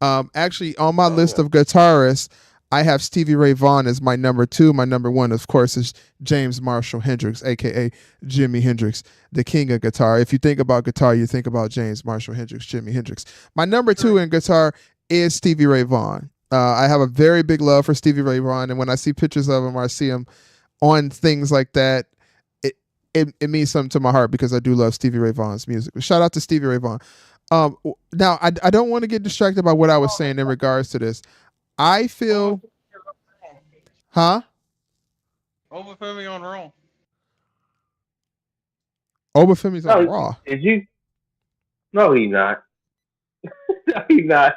Actually on my Oh list yeah. of guitarists, I have Stevie Ray Vaughan as my number two. My number one, of course, is James Marshall Hendrix, aka Jimi Hendrix, the king of guitar. If you think about guitar, you think about James Marshall Hendrix, Jimi Hendrix. My number two in guitar is Stevie Ray Vaughan. I have a very big love for Stevie Ray Vaughan, and when I see pictures of him or I see him on things like that, it means something to my heart because I do love Stevie Ray Vaughan's music. Shout out to Stevie Ray Vaughan. Now I don't want to get distracted by what I was saying in regards to this. I Over, feel, huh? Over on Raw. Obafemi's on No, Raw. did you? No, he's not. No, he's not.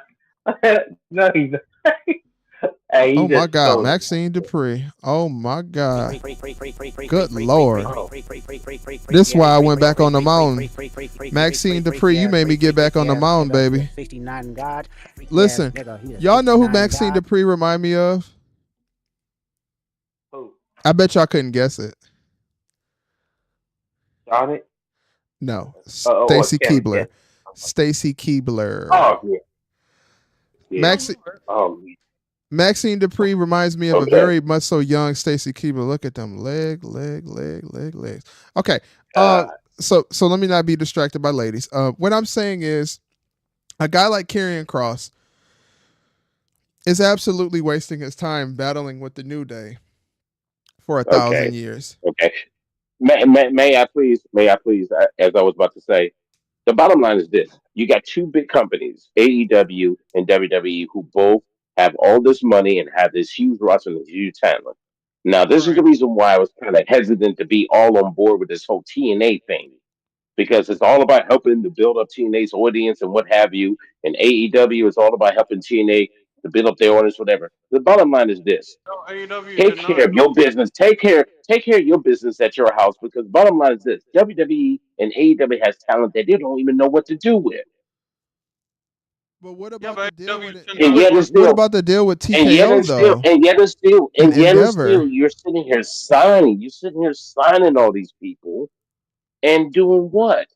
No, he's not. Hey, Oh he my just God, trolling. Maxine Dupree. Oh my God. Good Lord. Lord. This is why I went back on the mountain. Maxine Dupree, you made me get back on the mountain, baby. 69 God. Freaky ass Listen, nigga. He a y'all know who 69 Maxine God. Dupree remind me of? Who? I bet y'all couldn't guess it. Got it? No, Or Stacy Kevin? Keebler. Yes. Stacy Keebler. Oh yeah, yeah. I Maxi- knew it. Yeah. Maxine Dupree reminds me of a Okay. very much so young Stacy Keebler. Look at them legs. Okay. Uh, Uh, so let me not be distracted by ladies. What I'm saying is a guy like Karrion Cross is absolutely wasting his time battling with the New Day for a Okay. thousand years. Okay. May I please, as I was about to say, the bottom line is this: you got two big companies, AEW and WWE, who both have all this money and have this huge roster and this huge talent. Now, this is Right. the reason why I was kind of hesitant to be all on board with this whole TNA thing, because it's all about helping to build up TNA's audience and what have you, and AEW is all about helping TNA to build up their audience, whatever. The bottom line is this: No, AEW take did care not of help. your business. Take care of your business at your house. Because bottom line is this: WWE and AEW has talent that they don't even know what to do with, But what Yeah, about the but deal AEW with it? sent and out yet and work. What still, about the deal with and yet TKO and still, though and yet and still, and and yet and still, Endeavor? you're sitting here signing. You're sitting here signing all these people and doing what?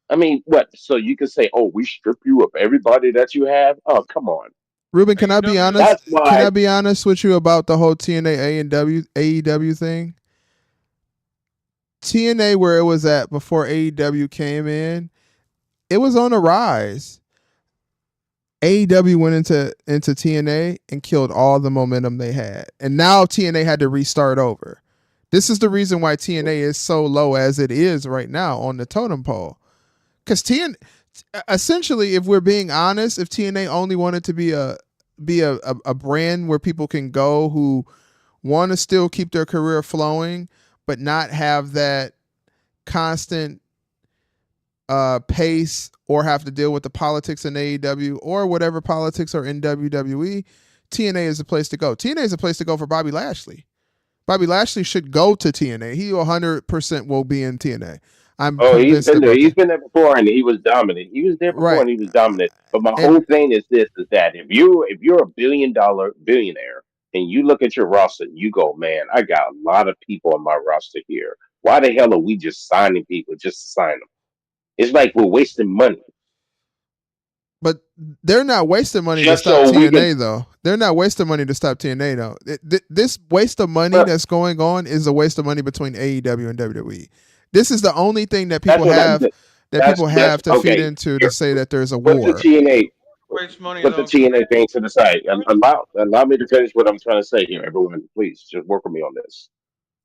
I mean, what? So you can say, "Oh, we strip you of everybody that you have." Oh, come on. Ruben, can I be AEW honest? That's Can why. I be honest with you about the whole TNA and AEW thing? TNA where it was at before AEW came in, it was on a rise. AEW went into TNA and killed all the momentum they had. And now TNA had to restart over. This is the reason why TNA is so low as it is right now on the totem pole. Cuz TNA essentially, if we're being honest, if TNA only wanted to be a brand where people can go who want to still keep their career flowing but not have that constant pace or have to deal with the politics in AEW or whatever politics are in WWE, TNA is a place to go. TNA is a place to go for Bobby Lashley. Bobby Lashley should go to TNA. He 100% will be in TNA. I'm Oh, he's convinced been there. about He's that. been there before, and he was dominant. He was there before, Right. and he was dominant. But my And whole thing is this: is that if you're a billion-dollar billionaire and you look at your roster and you go, man, I got a lot of people on my roster here. Why the hell are we just signing people just to sign them? It's like we're wasting money but they're not wasting money to just stop so we can. TNA though. They're not wasting money to stop TNA though. This waste of money But that's going on is a waste of money between AEW and WWE. This is the only thing that that's people what I. have That's to feed okay. into to Here, say that there's a put the war. TNA. Waste money Put the though, because TNA thing to the side. Allow me to finish what I'm trying to say here, everyone. Please just work with me on this.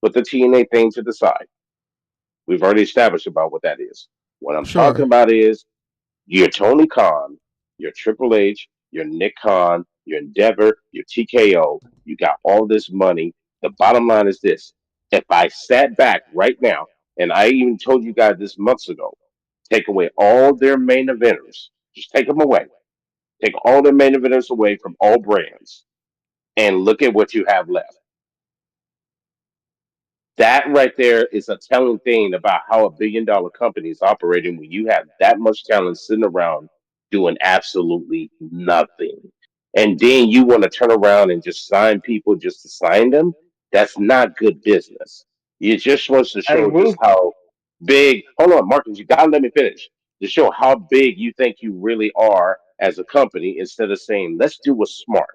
Put the TNA thing to the side. We've already established about what that is. What I'm talking Sure. about is your Tony Khan, your Triple H, your Nick Khan, your Endeavor, your TKO. You got all this money. The bottom line is this: if I sat back right now, and I even told you guys this months ago, take away all their main eventers, just take them away. Take all their main eventers away from all brands, and look at what you have left. That right there is a telling thing about how a $1 billion company is operating when you have that much talent sitting around doing absolutely nothing. And then you want to turn around and just sign people just to sign them. That's not good business. It just wants to hey, show just Ruth. how big. Hold on, Marcus, you gotta let me finish. To show how big you think you really are as a company, instead of saying, let's do what's smart.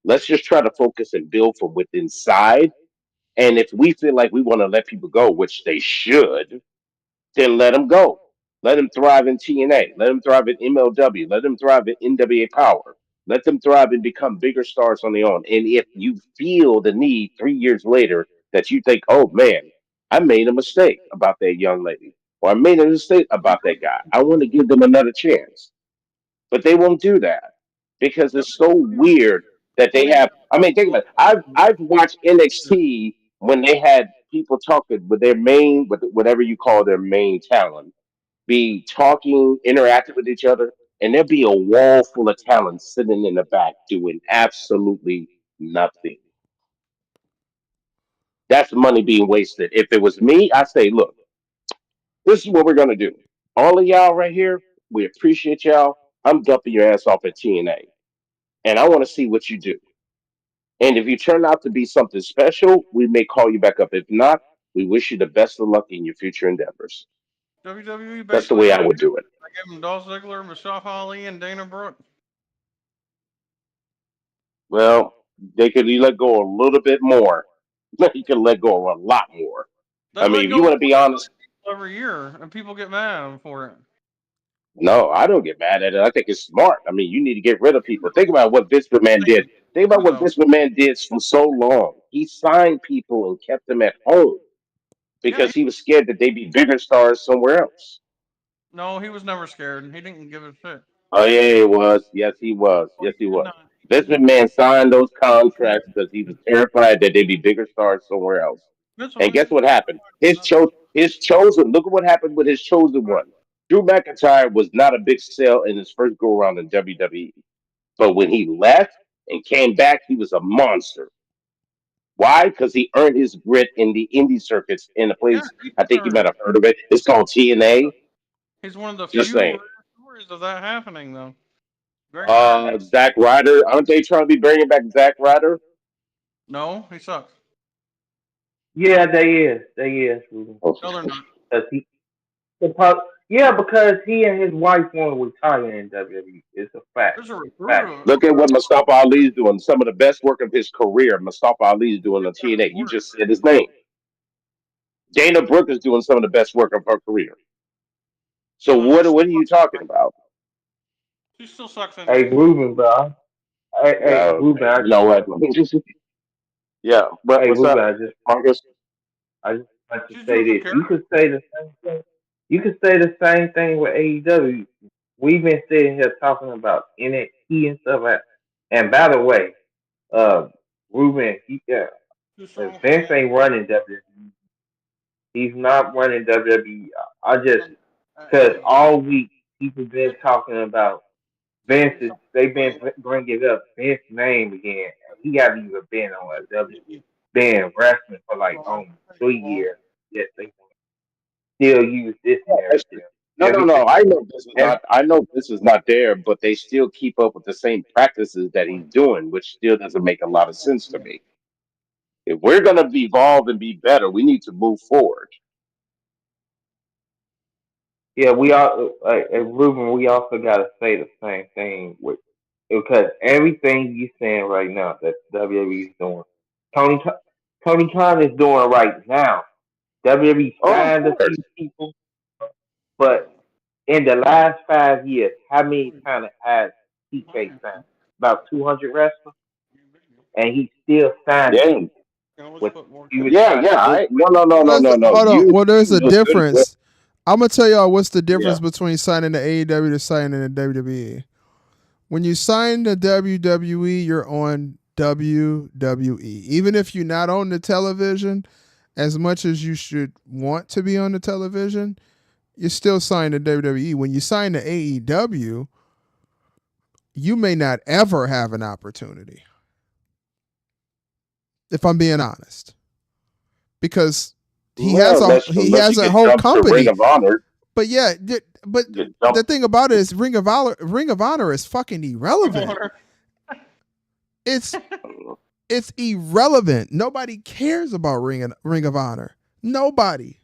Let's just try to focus and build from within inside, and if we feel like we want to let people go, which they should, then let them go. Let them thrive in TNA. Let them thrive in MLW. Let them thrive in NWA Power. Let them thrive and become bigger stars on their own. And if you feel the need 3 years later that you think, oh man, I made a mistake about that young lady, or I made a mistake about that guy, I want to give them another chance, but they won't do that because it's so WWE weird that they only have. I mean, think about it. I've watched NXT when they had people talking with their main, with whatever you call their main talent, be talking, interacting with each other, and there'd be a wall full of talent sitting in the back doing absolutely nothing. That's money being wasted. If it was me, I say, look, this is what we're gonna do. All of y'all right here, we appreciate y'all. I'm dumping your ass off at TNA, and I want to see what you do. And if you turn out to be something special, we may call you back up. If not, we wish you the best of luck in your future endeavors. WWE That's the basically way I let would do it. they gave him Dolph Ziggler, Mustafa Ali, and Dana Brooke. Well, they could let go a little bit more. You could let go of a lot more. They I mean, let if you go want to be honest, every year, and people get mad at him for it. no, I don't get mad at it. I think it's smart. I mean, you need to get rid of people. Think about what Vince McMahon did. Think about what Though. Vince McMahon did for so long. He signed people and kept them at home Yeah, because he was scared that they'd be bigger stars somewhere else. no, he was never scared. He didn't give a shit. Oh yeah, he was. Yes, he was. Oh, Yes, he he did was. not. He Vince did not. McMahon signed those contracts because he was terrified that they'd be bigger stars somewhere else. Vince And guess McMahon. what happened? His chosen. Look at what happened with his chosen one. Drew McIntyre was not a big sell in his first go around in WWE, but when he left and came back, he was a monster. Why? Because he earned his grit in the indie circuits in a Yeah, place he I think you deserved might it. have heard of it. It's called TNA. He's one of the Just few saying. rare stories of that happening, though. Very rare. Zack Ryder. Aren't they trying to be bringing back Zack Ryder? No, he sucks. Yeah, they is. They is. Ruben. No, they're not. 'Cause yeah, because he and his wife want to retire in WWE. It's a fact. There's a Fact. recruiter. Look at what Mustafa Ali's doing. Some of the best work of his career. Mustafa Ali's doing on TNA. You just said his name. Dana Brooke is doing some of the best work of her career. So No, she what are you talking about? she still sucks Hey, NXT. Ruben, bro. Hey, Ruben. You know what? Yeah. But Hey, what's up, Ruben. Marcus? I just like to She's say doing some this. You character. could say the same thing. You could say the same thing with AEW. We've been sitting here talking about NXT and stuff. And by the way, uh, Ruben, Too strong for Vince me. ain't running WWE. He's not running WWE. I just because Hey, all week people been hey, talking about give me Vince's. something They've been funny. bringing up Vince's name again. He haven't even been on a W. Give me Been wrestling for like wrong. almost Hey, 3 wrong. years. Yes, they still use this narrative. No, no, Everything. no. I know this is Every, not. I know this is not there, but they still keep up with the same practices that he's doing, which still doesn't make a lot of sense to me. If we're gonna evolve and be better, we need to move forward. yeah, we all. Ruben, we also got to say the same thing with because everything you saying right now that WWE is doing, Tony Tony Khan is doing right now. WWE Oh, of signed a course. few people, but in the last 5 years, how many times has TK signed? About 200 wrestlers, and he's still signing Yeah, people You can always with put more you yeah, trying to yeah. look. I no, no, no, no, no, no. Hold on. Well, there's You a do a good job. difference. I'm gonna tell y'all what's the Yeah. difference between signing the AEW to signing the WWE. When you sign the WWE, you're on WWE. Even if you're not on the television, as much as you should want to be on the television, you're still signed to WWE. When you sign to AEW, you may not ever have an opportunity. If I'm being honest, because Well, he unless has you a get whole jumped to Ring company. of Honor, But yeah, but you get the jumped. thing about it is Ring of Honor is fucking irrelevant. It's it's irrelevant. Nobody cares about Ring of Honor. Nobody.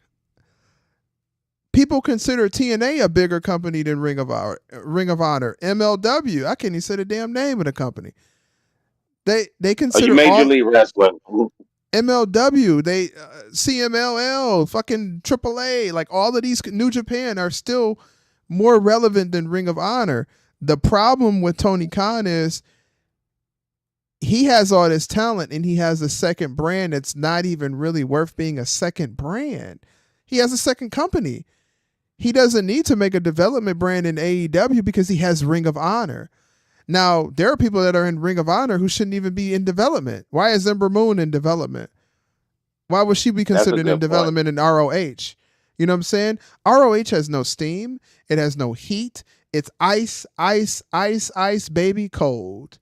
People consider TNA a bigger company than Ring of Honor. MLW. I can't even say the damn name of the company. They Are you consider Major all League Wrestling? MLW. They CMLL, fucking AAA, like all of these New Japan are still more relevant than Ring of Honor. The problem with Tony Khan is he has all this talent and he has a second brand that's not even really worth being a second brand. He has a second company. He doesn't need to make a development brand in AEW because he has Ring of Honor. Now, there are people that are in Ring of Honor who shouldn't even be in development. Why is Ember Moon in development? Why would she be That's a considered in good point. development in ROH? You know what I'm saying? ROH has no steam. It has no heat. It's ice, ice, ice, ice, baby, cold.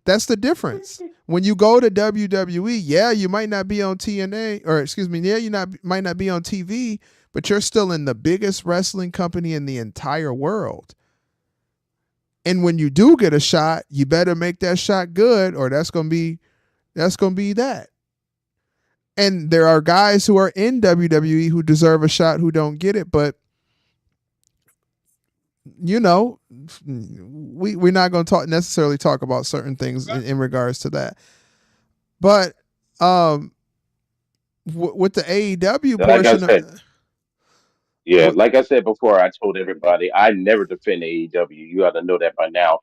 That's the difference. When you go to WWE, yeah, you might not be on TNA, or excuse me, yeah, might not be on TV, but you're still in the biggest wrestling company in the entire world. And when you do get a shot, you better make that shot good, or that's gonna be that. And there are guys who are in WWE who deserve a shot who don't get it, but you know, we're not going to necessarily talk about certain things in regards to that. But with the AEW Like I portion said, like I said before, I told everybody I never defend AEW. You ought to know that by now.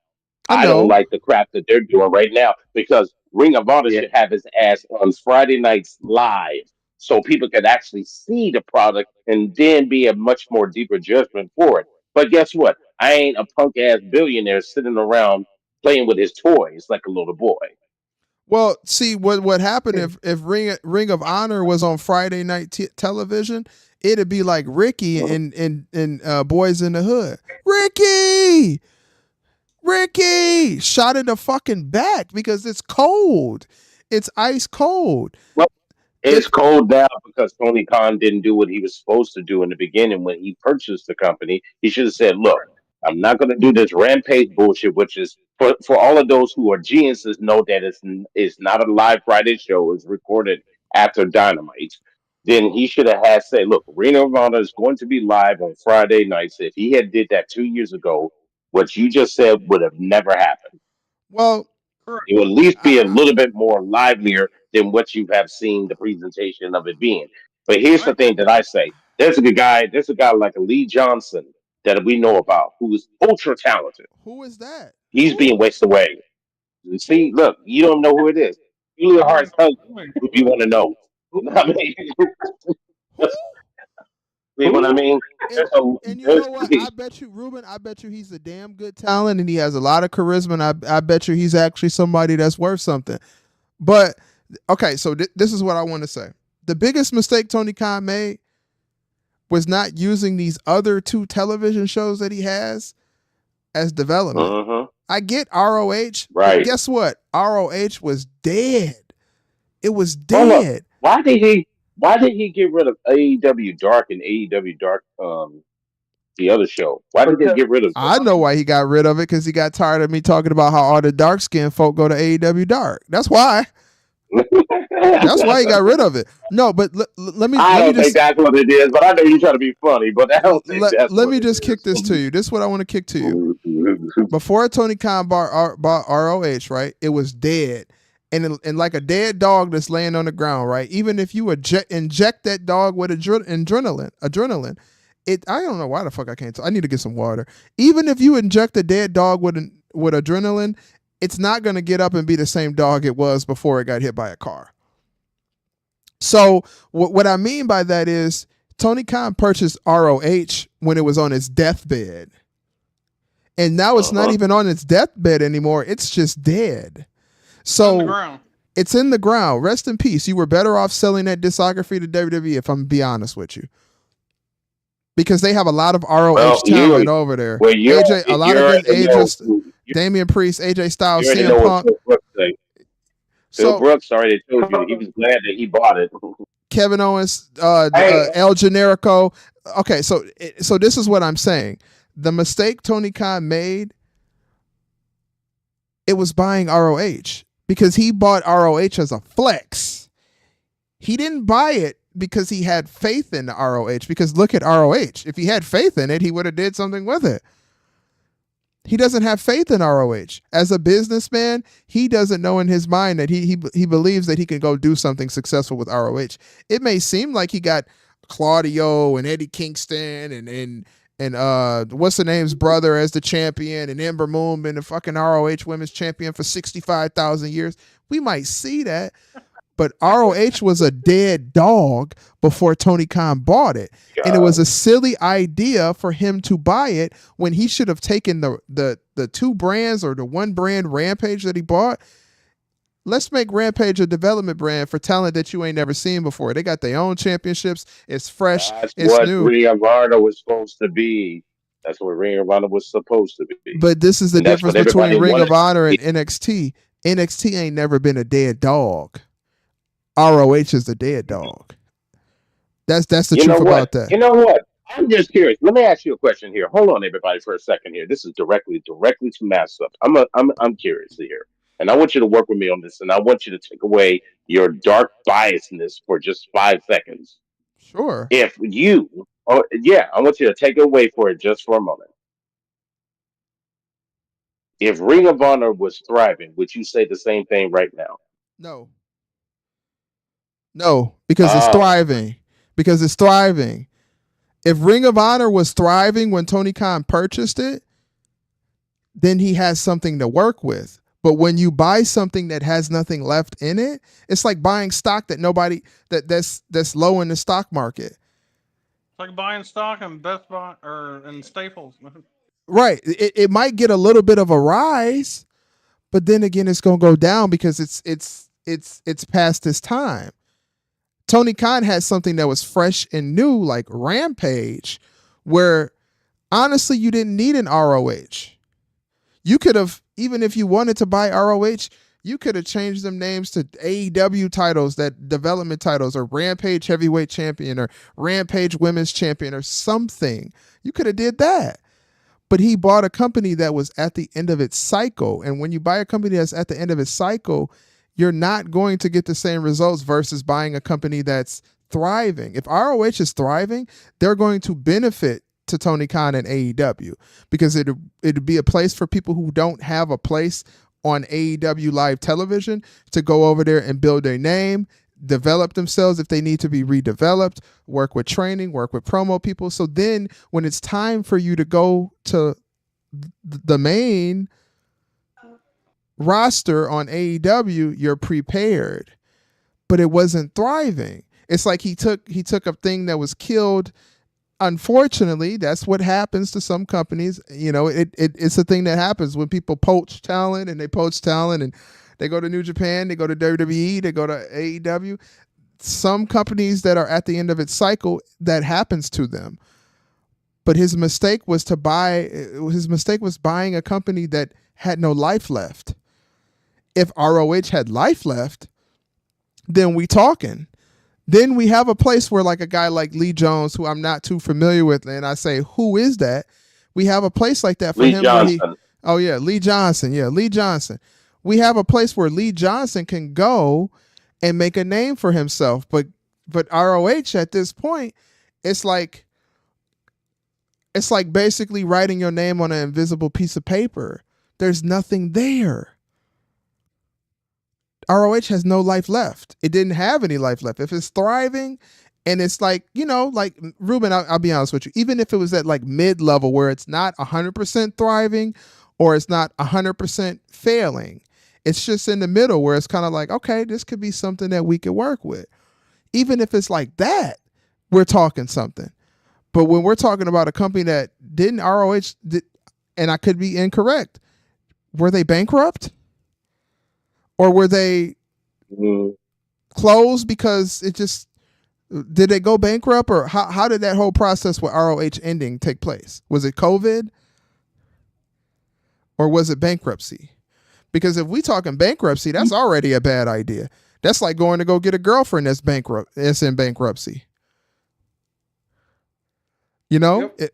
I I don't know. like the crap that they're doing right now because Ring of Honor should have his ass on Friday nights live so people can actually see the product and then be a much more deeper judgment for it. But guess what? I ain't a punk ass billionaire sitting around playing with his toys like a little boy. Well, see what happened if Ring of Honor was on Friday night television, it'd be like Ricky and Boys in the Hood. Ricky, shot in the fucking back because it's cold. It's ice cold. Well, it's cold now because Tony Khan didn't do what he was supposed to do in the beginning when he purchased the company. He should have said, "Look, I'm not going to do this rampage bullshit," which is for all of those who are geniuses know that it's not a live Friday show. It's recorded after Dynamite. Then he should have had said, "Look, Reno of Honor is going to be live on Friday nights." If he had did that 2 years ago, what you just said would have never happened. Well, It will at least be a little bit more livelier than what you have seen the presentation of it being. But here's the thing that I say: there's a guy like a Lee Johnson that we know about who is ultra talented. who is that? He's Who? being wasted away. You see, look, you don't know who it is. Julia Hart's husband, if you want to know. I mean, Who? see what I mean? And you know what? I bet you, Ruben. I bet you he's a damn good talent, and he has a lot of charisma. And I bet you he's actually somebody that's worth something. But okay, so this is what I want to say. The biggest mistake Tony Khan made was not using these other two television shows that he has as development. I get ROH, but guess what? ROH was dead. It was dead. Why did he get rid of AEW Dark and AEW Dark the other show? Why did they get rid of it? I know why he got rid of it, because he got tired of me talking about how all the dark skinned folk go to AEW Dark. That's why. That's why he got rid of it. No, but let me. I don't think that's what it is, but I know you're trying to be funny. But I don't think that's. Let me just kick this to you. This is what I want to kick to you. Before Tony Khan bought ROH, right? It was dead, and like a dead dog that's laying on the ground, right? Even if you inject that dog with adrenaline, I don't know why the fuck I can't. I need to get some water. Even if you inject a dead dog with adrenaline, it's not going to get up and be the same dog it was before it got hit by a car. So what I mean by that is Tony Khan purchased ROH when it was on its deathbed. And now it's not even on its deathbed anymore. It's just dead. So it's in the ground. Rest in peace. You were better off selling that discography to WWE, if I'm going to be honest with you. Because they have a lot of ROH talent over there. Well, AJ, a lot of AJ, Damian Priest, AJ Styles, CM Punk. Phil Brooks already told you he was glad that he bought it. Kevin Owens, El Generico. Okay, so this is what I'm saying. The mistake Tony Khan made, it was buying ROH, because he bought ROH as a flex. He didn't buy it because he had faith in the ROH, because look at ROH. If he had faith in it, he would have did something with it. He doesn't have faith in ROH. As a businessman, he doesn't know in his mind that he believes that he can go do something successful with ROH. It may seem like he got Claudio and Eddie Kingston and what's the name's brother as the champion, and Ember Moon been the fucking ROH women's champion for 65,000 years. We might see that. But ROH was a dead dog before Tony Khan bought it. God. And it was a silly idea for him to buy it when he should have taken the two brands or the one brand Rampage that he bought. Let's make Rampage a development brand for talent that you ain't never seen before. They got their own championships. It's fresh. That's it's what new. Ring of Honor was supposed to be. That's what Ring of Honor was supposed to be. But this is the difference between Ring of Honor and NXT. NXT ain't never been a dead dog. ROH is the dead dog. That's the truth about that. You know what? I'm just curious. Let me ask you a question here. Hold on, everybody, for a second here. This is directly to Mass Up. I'm curious here. And I want you to work with me on this, and I want you to take away your dark biasness for just 5 seconds. Sure. If you, oh, yeah, I want you to take it away for it just for a moment. If Ring of Honor was thriving, would you say the same thing right now? No. No, because it's Oh, thriving. Because it's thriving. If Ring of Honor was thriving when Tony Khan purchased it, then he has something to work with. But when you buy something that has nothing left in it, it's like buying stock that nobody that's low in the stock market. It's like buying stock in Best Buy or in Staples. Right. It might get a little bit of a rise, but then again it's gonna go down because it's past its time. Tony Khan had something that was fresh and new, like Rampage, where honestly you didn't need an ROH. You could have, even if you wanted to buy ROH, you could have changed them names to AEW titles, that development titles, or Rampage Heavyweight Champion, or Rampage Women's Champion, or something. You could have did that. But he bought a company that was at the end of its cycle. And when you buy a company that's at the end of its cycle, you're not going to get the same results versus buying a company that's thriving. If ROH is thriving, they're going to benefit to Tony Khan and AEW because it'd be a place for people who don't have a place on AEW live television to go over there and build their name, develop themselves if they need to be redeveloped, work with training, work with promo people. So then when it's time for you to go to the main roster on AEW, you're prepared. But it wasn't thriving. It's like he took a thing that was killed. Unfortunately, that's what happens to some companies. You know, it's a thing that happens when people poach talent and they go to New Japan, they go to WWE, they go to AEW. Some companies that are at the end of its cycle, that happens to them. But his mistake was buying a company that had no life left. If ROH had life left, then we talking. Then we have a place where like a guy like Lee Jones, who I'm not too familiar with, and I say, who is that? We have a place like that for Lee him where he, Johnson. oh yeah, Lee Johnson. Yeah, Lee Johnson. We have a place where Lee Johnson can go and make a name for himself. But ROH at this point, it's like basically writing your name on an invisible piece of paper. There's nothing there. ROH has no life left. It didn't have any life left. If it's thriving and it's like, you know, like Ruben, I'll be honest with you, even if it was at like mid-level where it's not 100% thriving or it's not 100% failing, it's just in the middle where it's kind of like, okay, this could be something that we could work with. Even if it's like that, we're talking something. But when we're talking about a company that didn't ROH, and I could be incorrect, were they bankrupt? Or were they closed because did they go bankrupt, or how did that whole process with ROH ending take place? Was it COVID or was it bankruptcy? Because if we talking bankruptcy, that's already a bad idea. That's like going to go get a girlfriend that's in bankruptcy. You know, Yep.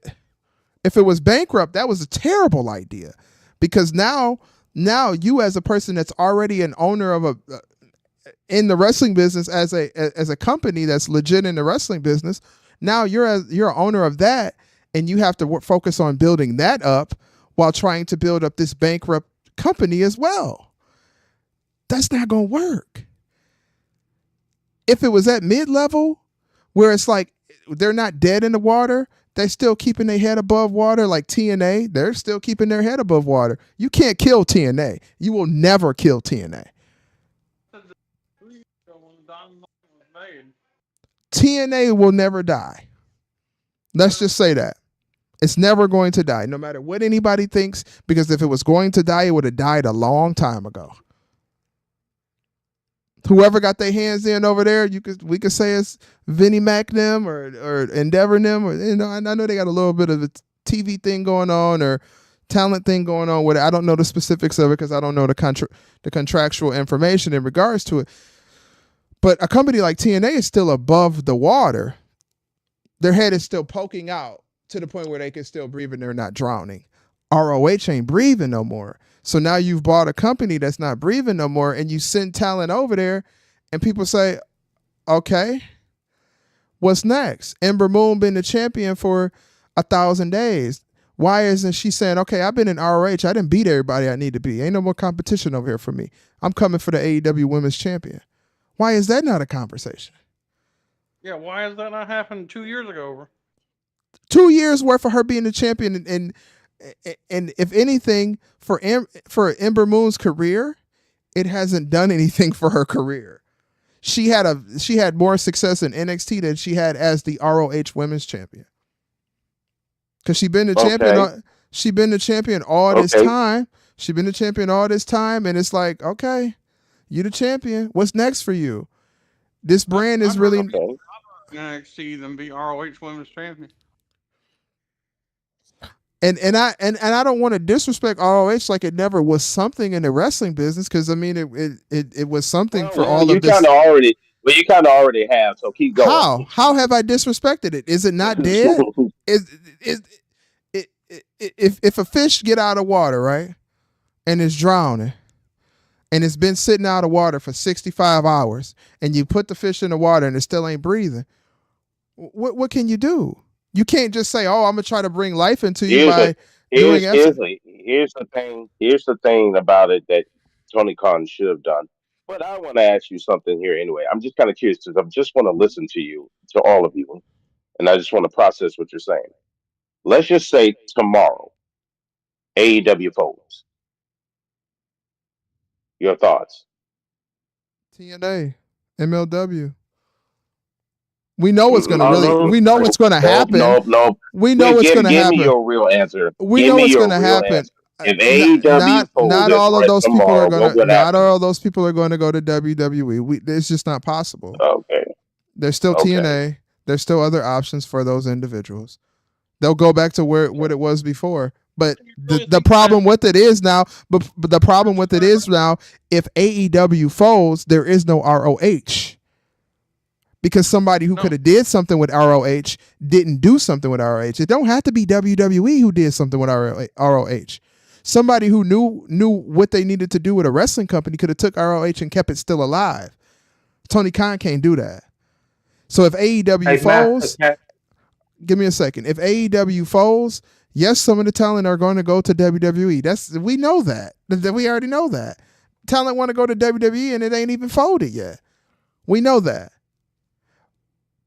If it was bankrupt, that was a terrible idea because now you as a person that's already an owner of in the wrestling business as a company that's legit in the wrestling business, now you're an owner of that and you have to focus on building that up while trying to build up this bankrupt company as well. That's not going to work. If it was at mid-level where it's like they're not dead in the water, they're still keeping their head above water, like TNA. They're still keeping their head above water. You can't kill TNA. You will never kill TNA. TNA will never die. Let's just say that. It's never going to die, no matter what anybody thinks, because if it was going to die, it would have died a long time ago. Whoever got their hands in over there, we could say it's Vinnie Mac them or Endeavor them, or you know, I know they got a little bit of a TV thing going on or talent thing going on with it. I don't know the specifics of it because I don't know the contractual information in regards to it. But a company like TNA is still above the water. Their head is still poking out to the point where they can still breathe and they're not drowning. ROH ain't breathing no more. So now you've bought a company that's not breathing no more, and you send talent over there, and people say, okay, what's next? Ember Moon been the champion for 1,000 days. Why isn't she saying, okay, I've been in ROH. I didn't beat everybody I need to be. Ain't no more competition over here for me. I'm coming for the AEW Women's Champion. Why is that not a conversation? Yeah, why has that not happened 2 years ago? 2 years worth of her being the champion, and if anything, for Ember Moon's career, it hasn't done anything for her career. She had more success in NXT than she had as the ROH Women's Champion. Because she's been the champion. She been the champion all this time. She been the champion all this time, and it's like, okay, you the champion. What's next for you? This brand is really NXT than be ROH Women's Champion. And I don't want to disrespect ROH like it never was something in the wrestling business, because I mean it was something for all of this. You kind of already have, so keep going. How have I disrespected it? Is it not dead? If a fish get out of water, right, and it's drowning, and it's been sitting out of water for 65 hours, and you put the fish in the water and it still ain't breathing, what can you do? You can't just say, "Oh, I'm gonna try to bring life into you by doing." Here's the thing. Here's the thing about it that Tony Khan should have done. But I want to ask you something here anyway. I'm just kind of curious because I just want to listen to all of you, and I just want to process what you're saying. Let's just say tomorrow, AEW folds. Your thoughts? TNA, MLW. We know what's going to we know what's going to happen. No. We know what's going to happen. Give me your real answer. We know what's going to happen. If AEW not all of those people tomorrow, are going to. Not all of those people are going to go to WWE. It's just not possible. Okay. There's still TNA. There's still other options for those individuals. They'll go back to what it was before. But the problem with it is now. But the problem with it is now, if AEW folds, there is no ROH. Because somebody who could have did something with ROH didn't do something with ROH. It don't have to be WWE who did something with ROH. Somebody who knew what they needed to do with a wrestling company could have took ROH and kept it still alive. Tony Khan can't do that. So if AEW folds, give me a second. If AEW folds, yes, some of the talent are going to go to WWE. We know that. We already know that. Talent want to go to WWE and it ain't even folded yet. We know that.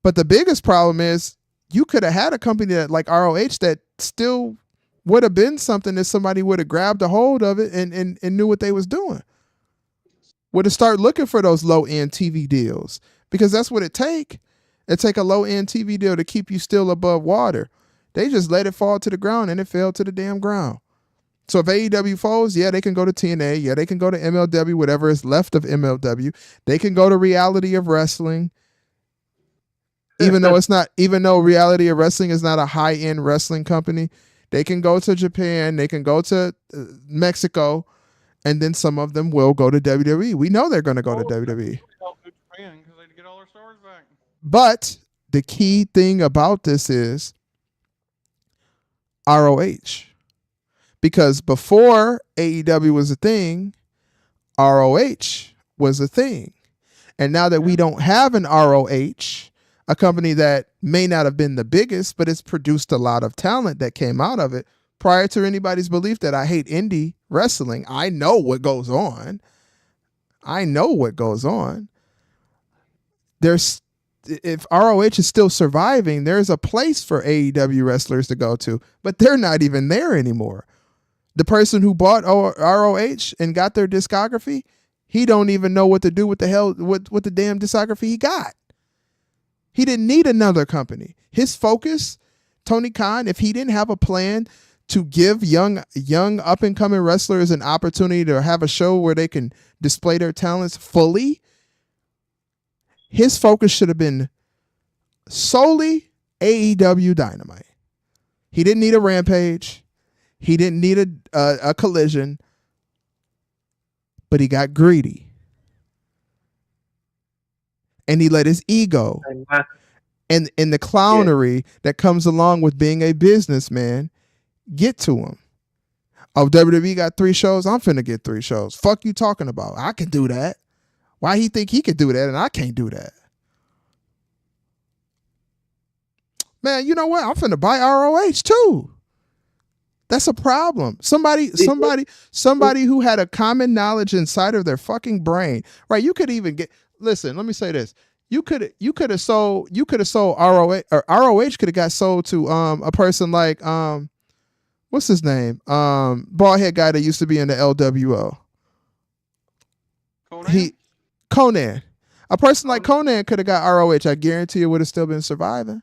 But the biggest problem is you could have had a company that like ROH that still would have been something that somebody would have grabbed a hold of it and knew what they was doing. Would have started looking for those low-end TV deals, because that's what it take. It take a low-end TV deal to keep you still above water. They just let it fall to the ground, and it fell to the damn ground. So if AEW folds, yeah, they can go to TNA. Yeah, they can go to MLW, whatever is left of MLW. They can go to Reality of Wrestling. Even though Reality of Wrestling is not a high-end wrestling company, they can go to Japan, they can go to Mexico, and then some of them will go to WWE. We know they're going to go to WWE. But the key thing about this is ROH. Because before AEW was a thing, ROH was a thing. And now that we don't have an ROH, a company that may not have been the biggest, but it's produced a lot of talent that came out of it. Prior to anybody's belief that I hate indie wrestling, I know what goes on. If ROH is still surviving, there's a place for AEW wrestlers to go to, but they're not even there anymore. The person who bought ROH and got their discography, he don't even know what to do with the damn discography he got. He didn't need another company. His focus, Tony Khan, if he didn't have a plan to give young up and coming wrestlers an opportunity to have a show where they can display their talents fully, his focus should have been solely AEW Dynamite. He didn't need a Rampage. He didn't need a Collision, but he got greedy. And he let his ego and the clownery that comes along with being a businessman get to him. Oh, WWE got 3 shows. I'm finna get 3 shows. Fuck you talking about? I can do that. Why he think he could do that and I can't do that? Man, you know what? I'm finna buy ROH too. That's a problem. Somebody who had a common knowledge inside of their fucking brain, right? You could even get. Listen, let me say this. You could have sold ROH, or ROH could have got sold to a person like what's his name, bald head guy that used to be in the LWO. Conan? Conan. A person like Conan could have got ROH. I guarantee it would have still been surviving.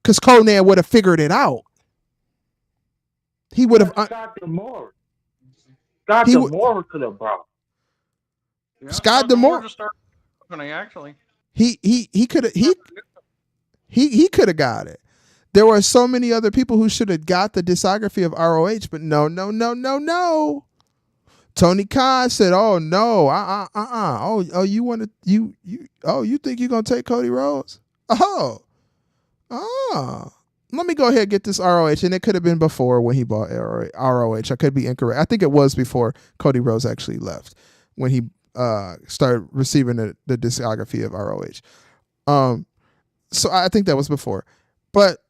Because Conan would have figured it out. He would have. Scott D'Amore. Scott D'Amore could have brought. Yeah, Scott D'Amore just started company, actually. He could have he could have got it. There were so many other people who should have got the discography of ROH, but no. Tony Khan said, "Oh no, Oh, you want to you think you're gonna take Cody Rhodes? Oh. Let me go ahead and get this ROH, and it could have been before when he bought ROH. I could be incorrect. I think it was before Cody Rhodes actually left when he started receiving the discography of ROH. So I think that was before, but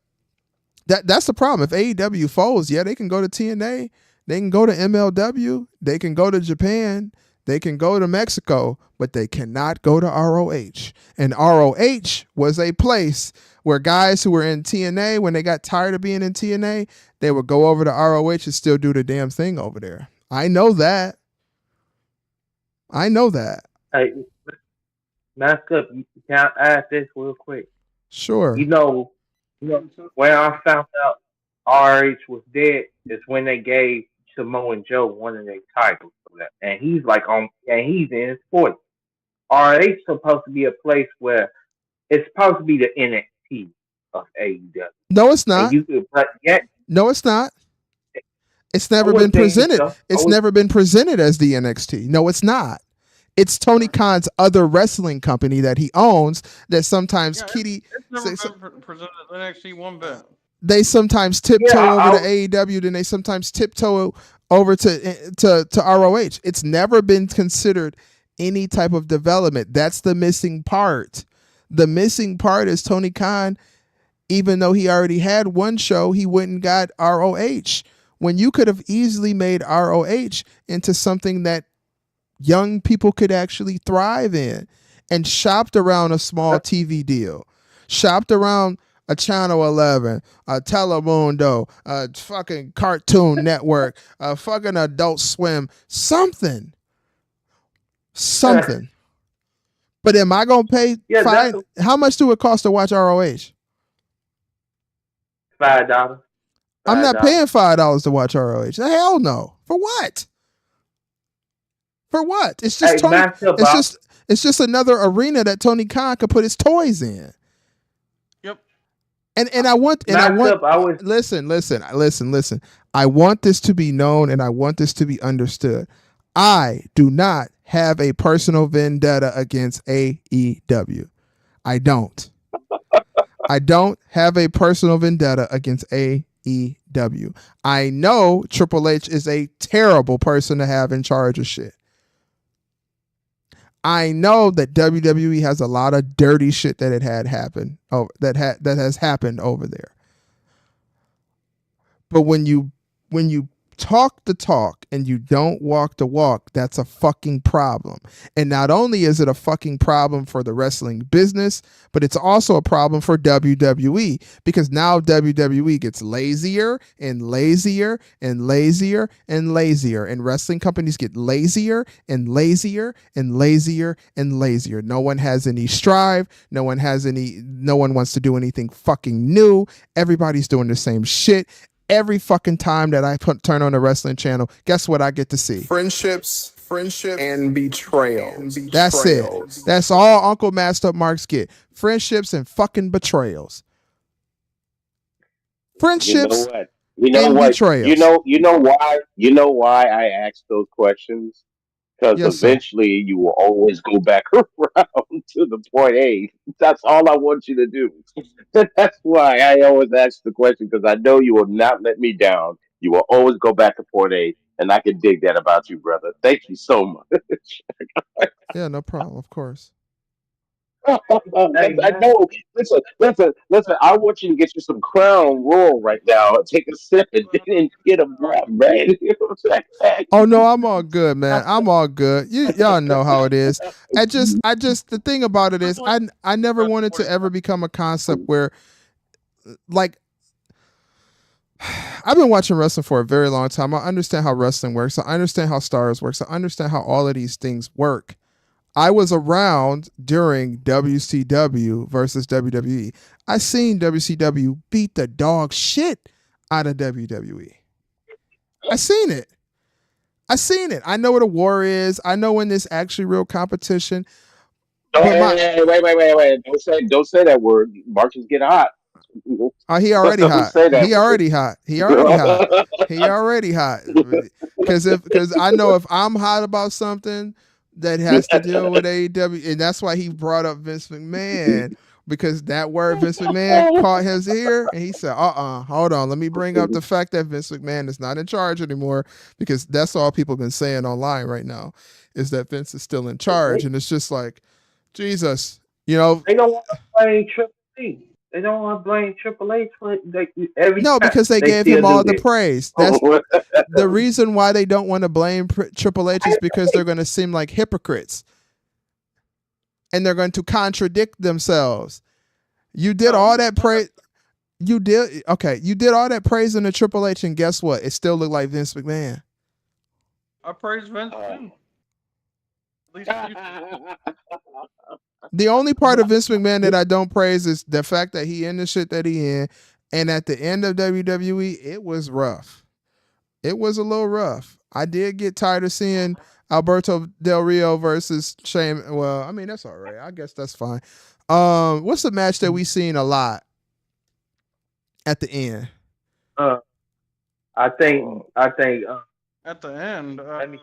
that's the problem. If AEW folds, yeah, they can go to TNA, they can go to MLW, they can go to Japan, they can go to Mexico, but they cannot go to ROH. And ROH was a place where guys who were in TNA, when they got tired of being in TNA, they would go over to ROH and still do the damn thing over there. I know that. Hey, Master, can I add this real quick? Sure. You know, when I found out RH was dead is when they gave Samoa Joe one of their titles for that, and he's he's in his 40s. RH supposed to be a place where it's supposed to be the NXT of AEW. No, it's not. No, it's not. It's never been presented. It's never been presented as the NXT. No, it's not. It's Tony Khan's other wrestling company that he owns that sometimes It's never been presented as NXT one bit. They sometimes tiptoe over to AEW, then they sometimes tiptoe over to ROH. It's never been considered any type of development. That's the missing part. The missing part is Tony Khan, even though he already had one show, he went and got ROH. When you could have easily made ROH into something that young people could actually thrive in, and shopped around a small TV deal, shopped around a Channel 11, a Telemundo, a fucking Cartoon Network, a fucking Adult Swim, something. But am I gonna pay how much do it cost to watch ROH? $5. I'm not paying $5 to watch ROH. Hell no. For what? It's just it's just another arena that Tony Khan could put his toys in. Yep. And I want listen. I want this to be known and I want this to be understood. I do not have a personal vendetta against AEW. I don't. I don't have a personal vendetta against AEW. I know Triple H is a terrible person to have in charge of shit. I know that WWE has a lot of dirty shit that that has happened over there. But when you talk the talk and you don't walk the walk, that's a fucking problem. And not only is it a fucking problem for the wrestling business, but it's also a problem for WWE, because now WWE gets lazier and lazier and lazier and lazier, and wrestling companies get lazier and lazier and lazier and lazier. No one has any strive. No one wants to do anything fucking new. Everybody's doing the same shit. Every fucking time that I turn on the wrestling channel, guess what I get to see? Friendships, and betrayal. That's it. That's all Uncle Masked Up Marks get. Friendships and fucking betrayals. Friendships and betrayals. You know why I ask those questions? Because eventually you will always go back around to the point A. That's all I want you to do. That's why I always ask the question, because I know you will not let me down You will always go back to Port A, and I can dig that about you, brother. Thank you so much. Yeah, no problem. Of course. Hey I man, know. Listen. I want you to get you some Crown Royal right now. Take a sip and get a blood, man. You know what I'm Oh no, I'm all good, man. I'm all good. Y'all know how it is. I just the thing about it is I never wanted to ever become a concept where like I've been watching wrestling for a very long time. I understand how wrestling works. I understand how stars works. I understand how all of these things work. I was around during WCW versus WWE. I seen WCW beat the dog shit out of WWE. I seen it. I seen it. I know what a war is. I know when there's actually real competition. Oh, But my wait. Don't say that word. Marches get hot. he already Don't hot. say that He word. already hot. He already hot. He already hot. Because I know if I'm hot about something that has to deal with AEW, and that's why he brought up Vince McMahon because that word Vince McMahon caught his ear, and he said, hold on, let me bring up the fact that Vince McMahon is not in charge anymore because that's all people have been saying online right now is that Vince is still in charge, and it's just like Jesus, they don't want to blame Triple H. They don't want to blame Triple H for it. Every No, time because they they gave still him do all the this. praise. That's the reason why they don't want to blame Triple H is because they're going to seem like hypocrites and they're going to contradict themselves. You did all that praise. You did okay. You did all that praising to Triple H, and guess what? It still looked like Vince McMahon. I praise Vince too. At least he used to. The only part of Vince McMahon that I don't praise is the fact that he in the shit that he in, and at the end of WWE, it was rough. It was a little rough. I did get tired of seeing Alberto Del Rio versus Shane. Well, I mean that's all right. I guess that's fine. What's the match that we seen a lot at the end? Uh, I think. At the end, Let me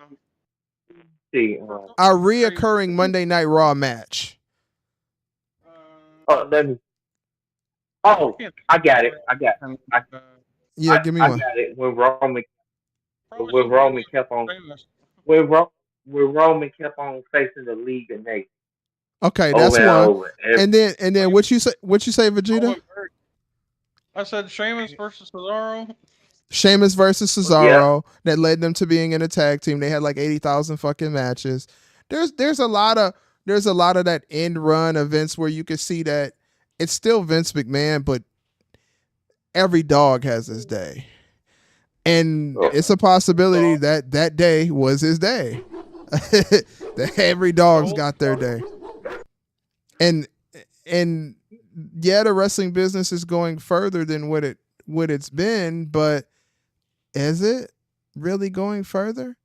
see. Our reoccurring Monday Night Raw match. Let me. Oh, I got it. Yeah, give me I one. got it. Probably When should have Roman been kept on famous. when Ro, when Roman kept on facing the League of Nations Okay, over that's and one. over. And then what you say? What you say, Vegeta? I said Sheamus versus Cesaro. Sheamus versus Yeah. Cesaro that led them to being in a tag team. They had like 80,000 fucking matches. There's a lot of that end run events where you could see that it's still Vince McMahon, but every dog has his day. And it's a possibility that that day was his day. That every dog's got their day. And and yeah, the wrestling business is going further than what it's been, but is it really going further?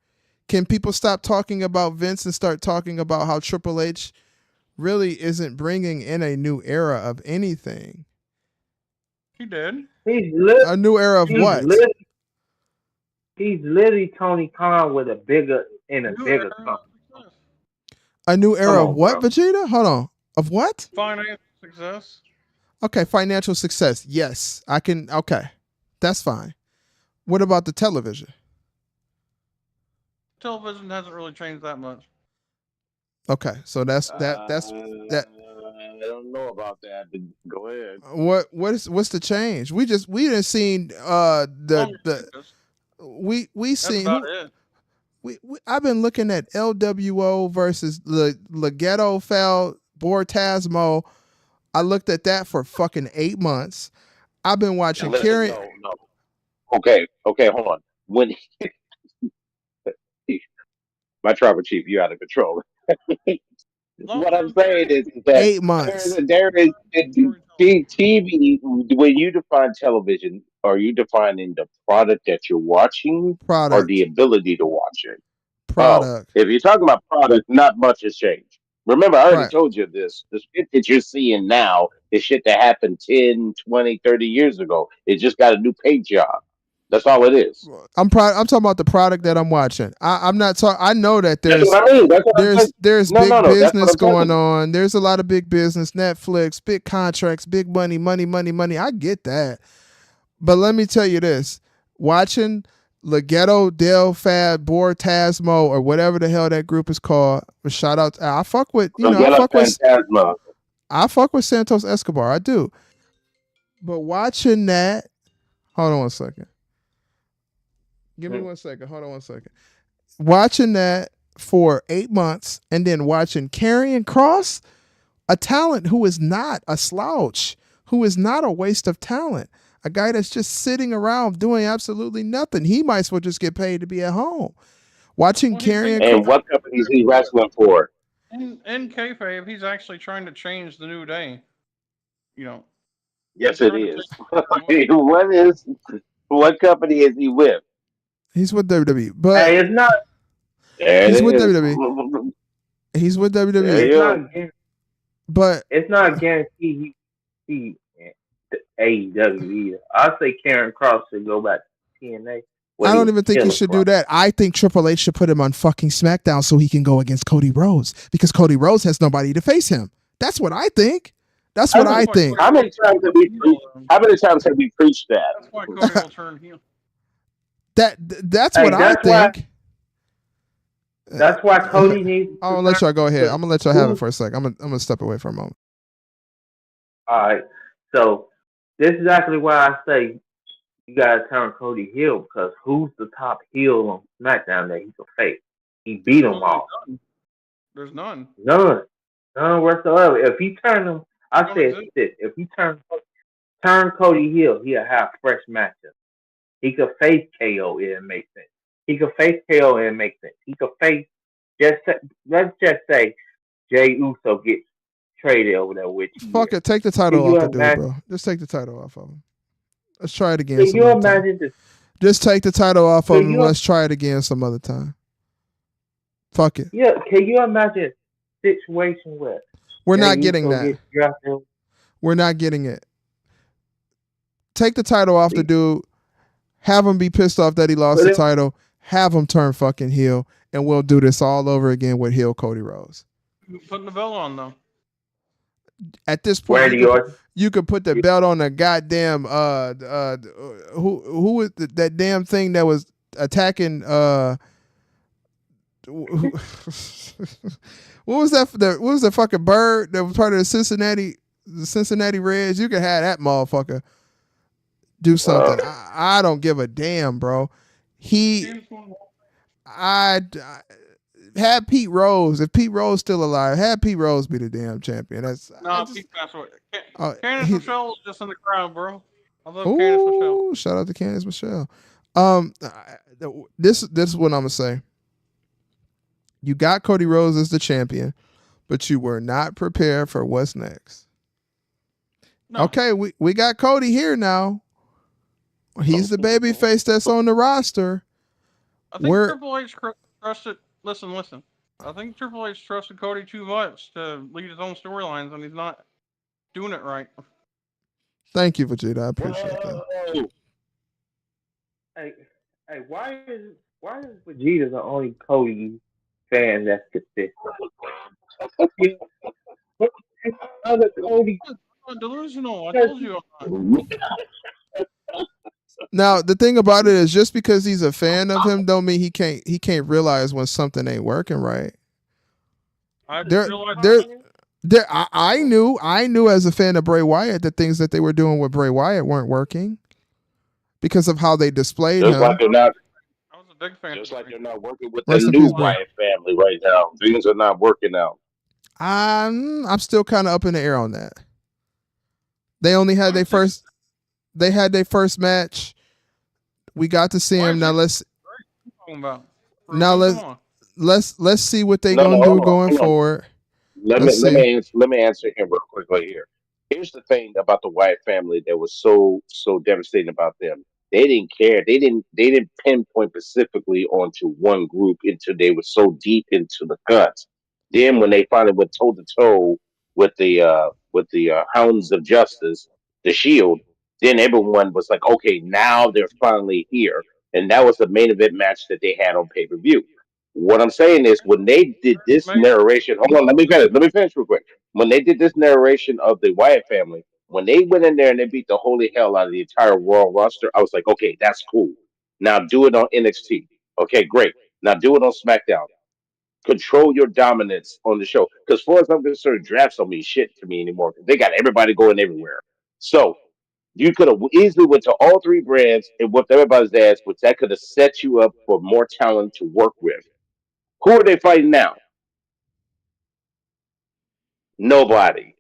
Can people stop talking about Vince and start talking about how Triple H really isn't bringing in a new era of anything? He did. He's lit. A new era of He's what? lit. He's literally Tony Khan with a New bigger era of company. success. A new Come era of on, what, bro. Vegeta? Hold on. Of what? Financial success. Okay, financial success. Yes, I can. Okay, that's fine. What about the television? Television hasn't really changed that much. Okay, so that's that. I don't know about that, but go ahead. What's the change? We didn't seen Longer the focus. we That's seen about who it. I've been looking at LWO versus Legado Fel Bortasmo. I looked at that for fucking 8 months. I've been watching Karen. No. Okay, hold on. When my tribal chief, you out of control. Long What I'm term saying booking. is that 8 months. there is Storytelling. TV. When you define television, are you defining the product that you're watching, or the Product. ability to watch it? Oh, Product. if you're talking about product, not much has changed. Remember, I already Right. told you this. The shit that you're seeing now is shit that happened 10, 20, 30 years ago. It just got a new paint job. That's all it is. I'm talking about the product that I'm watching. I'm not talking. I know that That's what I mean. That's what I'm saying. there's big No. That's what business I'm telling going you. on. There's a lot of big business, Netflix, big contracts, big money. I get that. But let me tell you this. watching Leghetto Del Fab Bortasmo or whatever the hell that group is called. Shout out, I fuck with Yellow Phantasma. I fuck with Santos Escobar. I do, but watching that. Hold on one second. Give me 1 second. Hold on 1 second. Watching that for 8 months and then watching Karrion Kross, a talent who is not a slouch, who is not a waste of talent, a guy that's just sitting around doing absolutely nothing. He might as well just get paid to be at home. Watching Karrion And what company is he wrestling for? In kayfabe, he's actually trying to change the New Day. You know. Yes, it is. What company is he with? He's with WWE, but Hey, it's not. There he's it with is. WWE. He's with There WWE, you go. but It's not guaranteed he AEW either. I say Karen Cross should go back to TNA. I don't even think he should do that. I think Triple H should put him on fucking SmackDown so he can go against Cody Rhodes because Cody Rhodes has nobody to face him. That's what I think. That's what I think. How many times have we preached that? That's why Cody will turn heel. That's what I think. That's why Cody needs. I'm gonna let y'all go ahead. I'm gonna let y'all have it for a sec. I'm gonna step away for a moment. All right. So this is exactly why I say you gotta turn Cody heel because who's the top heel on SmackDown that he can face? He beat them all. There's none. None whatsoever. If he turn them, I said this. If he turn Cody heel, he'll have fresh matchups. He could face KO, it'll make sense. He could face KO, it'll make sense. He could face let's just say Jey Uso gets traded over there with you. Fuck it, take the title off the dude, bro. Just take the title off of him. Let's try it again. Can you imagine this? Just take the title off of him. Let's try it again some other time. Fuck it. Yeah, can you imagine a situation where we're not getting that? We're not getting it. Take the title off the dude. Have him be pissed off that he lost the title. Have him turn fucking heel, and we'll do this all over again with heel Cody Rhodes. Putting the belt on though. At this point, you could put the belt on the goddamn who was that damn thing that was attacking what was that? What was the fucking bird that was part of the Cincinnati Reds? You could have that motherfucker do something. I don't give a damn, bro. I had Pete Rose. If Pete Rose still alive, had Pete Rose be the damn champion. Pete passed away. Candice Michelle was just in the crowd, bro. I love Candice Michelle. Shout out to Candice Michelle. This is what I'm gonna say. You got Cody Rhodes as the champion, but you were not prepared for what's next. No. Okay, we got Cody here now. He's the baby face that's on the roster. I think Triple H trusted. Listen. I think Triple H trusted Cody too much to lead his own storylines, and he's not doing it right. Thank you, Vegeta. I appreciate that. Hey, why is Vegeta the only Cody fan that's consistent? Other Cody. Delusional. I told you. Now the thing about it is, just because he's a fan of him, don't mean he can't realize when something ain't working right. I knew as a fan of Bray Wyatt that things that they were doing with Bray Wyatt weren't working because of how they displayed him. Like they're not. I was a big fan. Just like they're not working with the new Wyatt family right now. Things are not working out. I'm still kind of up in the air on that. They only had their first. They had their first match. We got to see him. Now let's see what they're gonna do going forward. Let me answer him real quickly here. Here's the thing about the Wyatt family that was so devastating about them. They didn't care. They didn't pinpoint specifically onto one group until they were so deep into the guts. Then when they finally went toe to toe with the Hounds of Justice, the Shield, then everyone was like, okay, now they're finally here. And that was the main event match that they had on pay-per-view. What I'm saying is when they did this narration, hold on, let me finish real quick. When they did this narration of the Wyatt family, when they went in there and they beat the holy hell out of the entire Royal roster, I was like, okay, that's cool. Now do it on NXT. Okay, great. Now do it on SmackDown. Control your dominance on the show. Because, far as I'm concerned, drafts don't mean shit to me anymore. They got everybody going everywhere. So you could have easily went to all three brands and whipped everybody's ass, which that could have set you up for more talent to work with. Who are they fighting now? Nobody.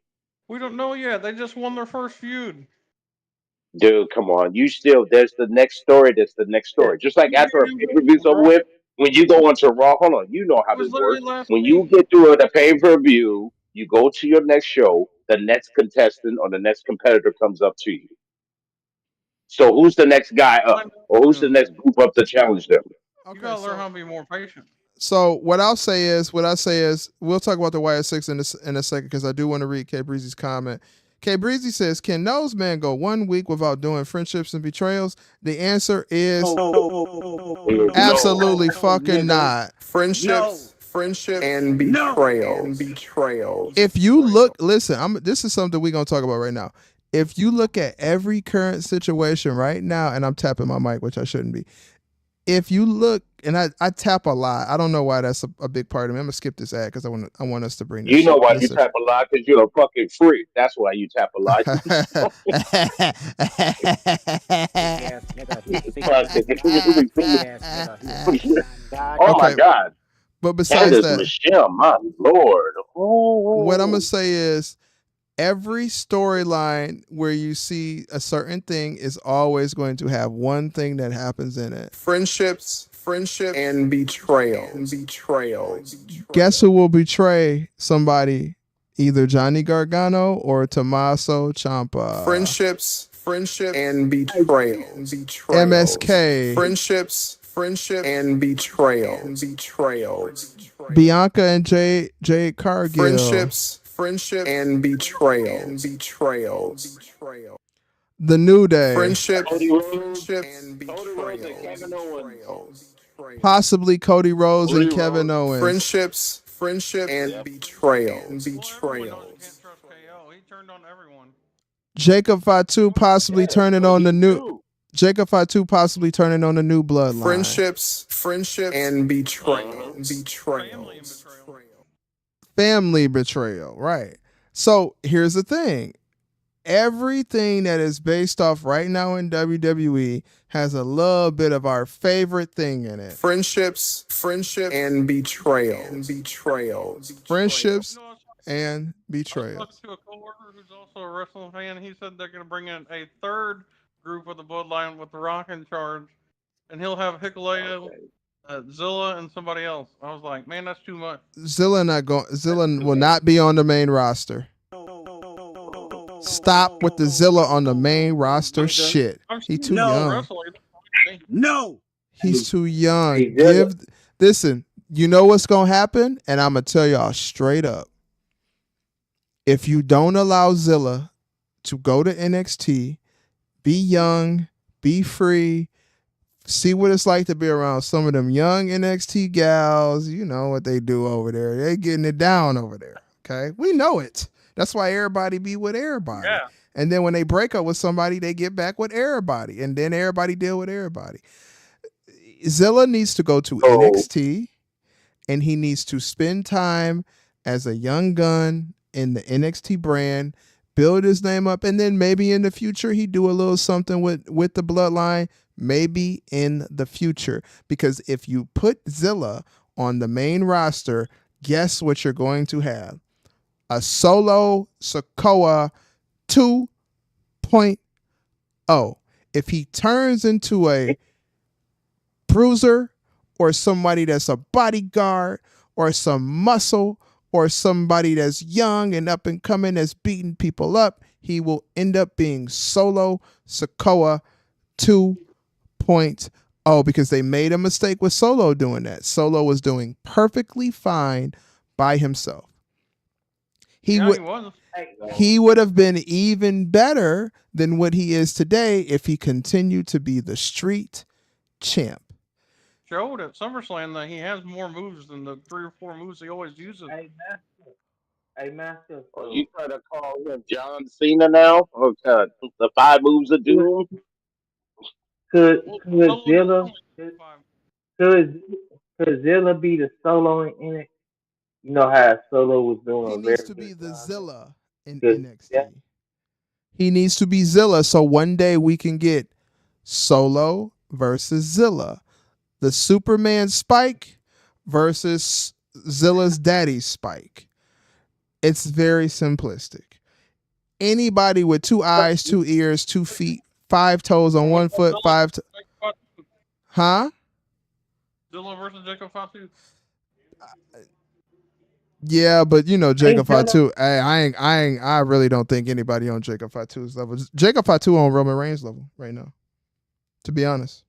We don't know yet. They just won their first feud. Dude, come on. You still, there's the next story. That's the next story. Just like You after a didn't pay per even view's go over Raw. with, when you go onto Raw, hold on, you know how It was this literally works. last When you week. get through the pay per view, you go to your next show, the next contestant or the next competitor comes up to you. So who's the next guy up? Or who's the next group up to challenge them? You Okay, gotta learn so how to be more patient. what I say is, we'll talk about the YS6 in a second because I do want to read K Breezy's comment. K Breezy says, "Can those men go 1 week without doing friendships and betrayals?" The answer is No. absolutely fucking not. No. Friendships and betrayals. If you look, listen, this is something we're gonna talk about right now. If you look at every current situation right now, and I'm tapping my mic, which I shouldn't be. If you look, and I tap a lot. I don't know why that's a big part of me. I'm gonna skip this ad because I want us to bring this You know shit. why you tap a lot? Because you're a fucking freak. That's why you tap a lot. Big ass nigga. Big Fucking- ass nigga. God. Oh my Okay, God. but besides Candace that, Michelle, my lord. what I'm gonna Oh. say is every storyline where you see a certain thing is always going to have one thing that happens in it. Friendships and betrayals. Guess who will betray somebody? Either Johnny Gargano or Tommaso Ciampa. Friendships and betrayals. MSK. Friendships and betrayals. Bianca and Jade Cargill. Friendships and betrayals. The New Day. Friendships Cody Rhodes. and Cody Rhodes and Kevin betrayals. Possibly Cody Rhodes Cody and Kevin Rhodes. Owens. Friendships and Yep. betrayals. Well, everyone knows you can't trust KO. He turned on everyone. Jacob Fatu possibly Yes, turning so on the he new too. Jacob Fatu possibly turning on the new bloodline. Friendships and betrayals. Family and betrayal. Family betrayal, right? So here's the thing. Everything that is based off right now in WWE has a little bit of our favorite thing in it. Friendships and betrayals. Friendships You know, and I was betrayals. talking to a coworker who's also a wrestling fan. He said they're going to bring in a third group of the Bloodline with The Rock in charge, and he'll have Hikuleo, Zilla, and somebody else. I was like, man, that's too much. Zilla will not be on the main roster. Stop with the Zilla on the main roster shit. He too young. No. He's too young. Hey, Zilla. Listen, you know what's gonna happen? And I'm gonna tell y'all straight up. If you don't allow Zilla to go to NXT, be young, be free, see what it's like to be around some of them young NXT gals. You know what they do over there. They getting it down over there. Okay. We know it. That's why everybody be with everybody. Yeah. And then when they break up with somebody, they get back with everybody. And then everybody deal with everybody. Zilla needs to go to NXT and he needs to spend time as a young gun in the NXT brand, build his name up, and then maybe in the future he do a little something with the bloodline. Maybe in the future. Because if you put Zilla on the main roster, guess what you're going to have? A Solo Sikoa 2.0. If he turns into a bruiser or somebody that's a bodyguard or some muscle or somebody that's young and up and coming that's beating people up, he will end up being Solo Sikoa 2.0 because they made a mistake with Solo doing that. Solo was doing perfectly fine by himself. He would have been even better than what he is today if he continued to be the street champ. Showed at SummerSlam that he has more moves than the 3 or 4 moves he always uses. Hey, Master. Are you trying to call him John Cena now? Or the 5 moves of doom? Could Well, could Solo's Zilla only could 5. could, could Zilla be the solo in NXT? You know how Solo was doing He a needs very to be good the job there. Zilla in Because yeah, NXT. He needs to be Zilla. So one day we can get Solo versus Zilla. The Superman Spike versus Zilla's daddy Spike. It's very simplistic. Anybody with 2 eyes, 2 ears, 2 feet, 5 toes on Or what 1 about foot, 5 Jacob Fatu? huh? Zilla versus Jacob Fatu? Yeah, but you know Jacob ain't Zilla Fatu. I really don't think anybody on Jacob Fatu's level. Jacob Fatu on Roman Reigns level right now. To be honest,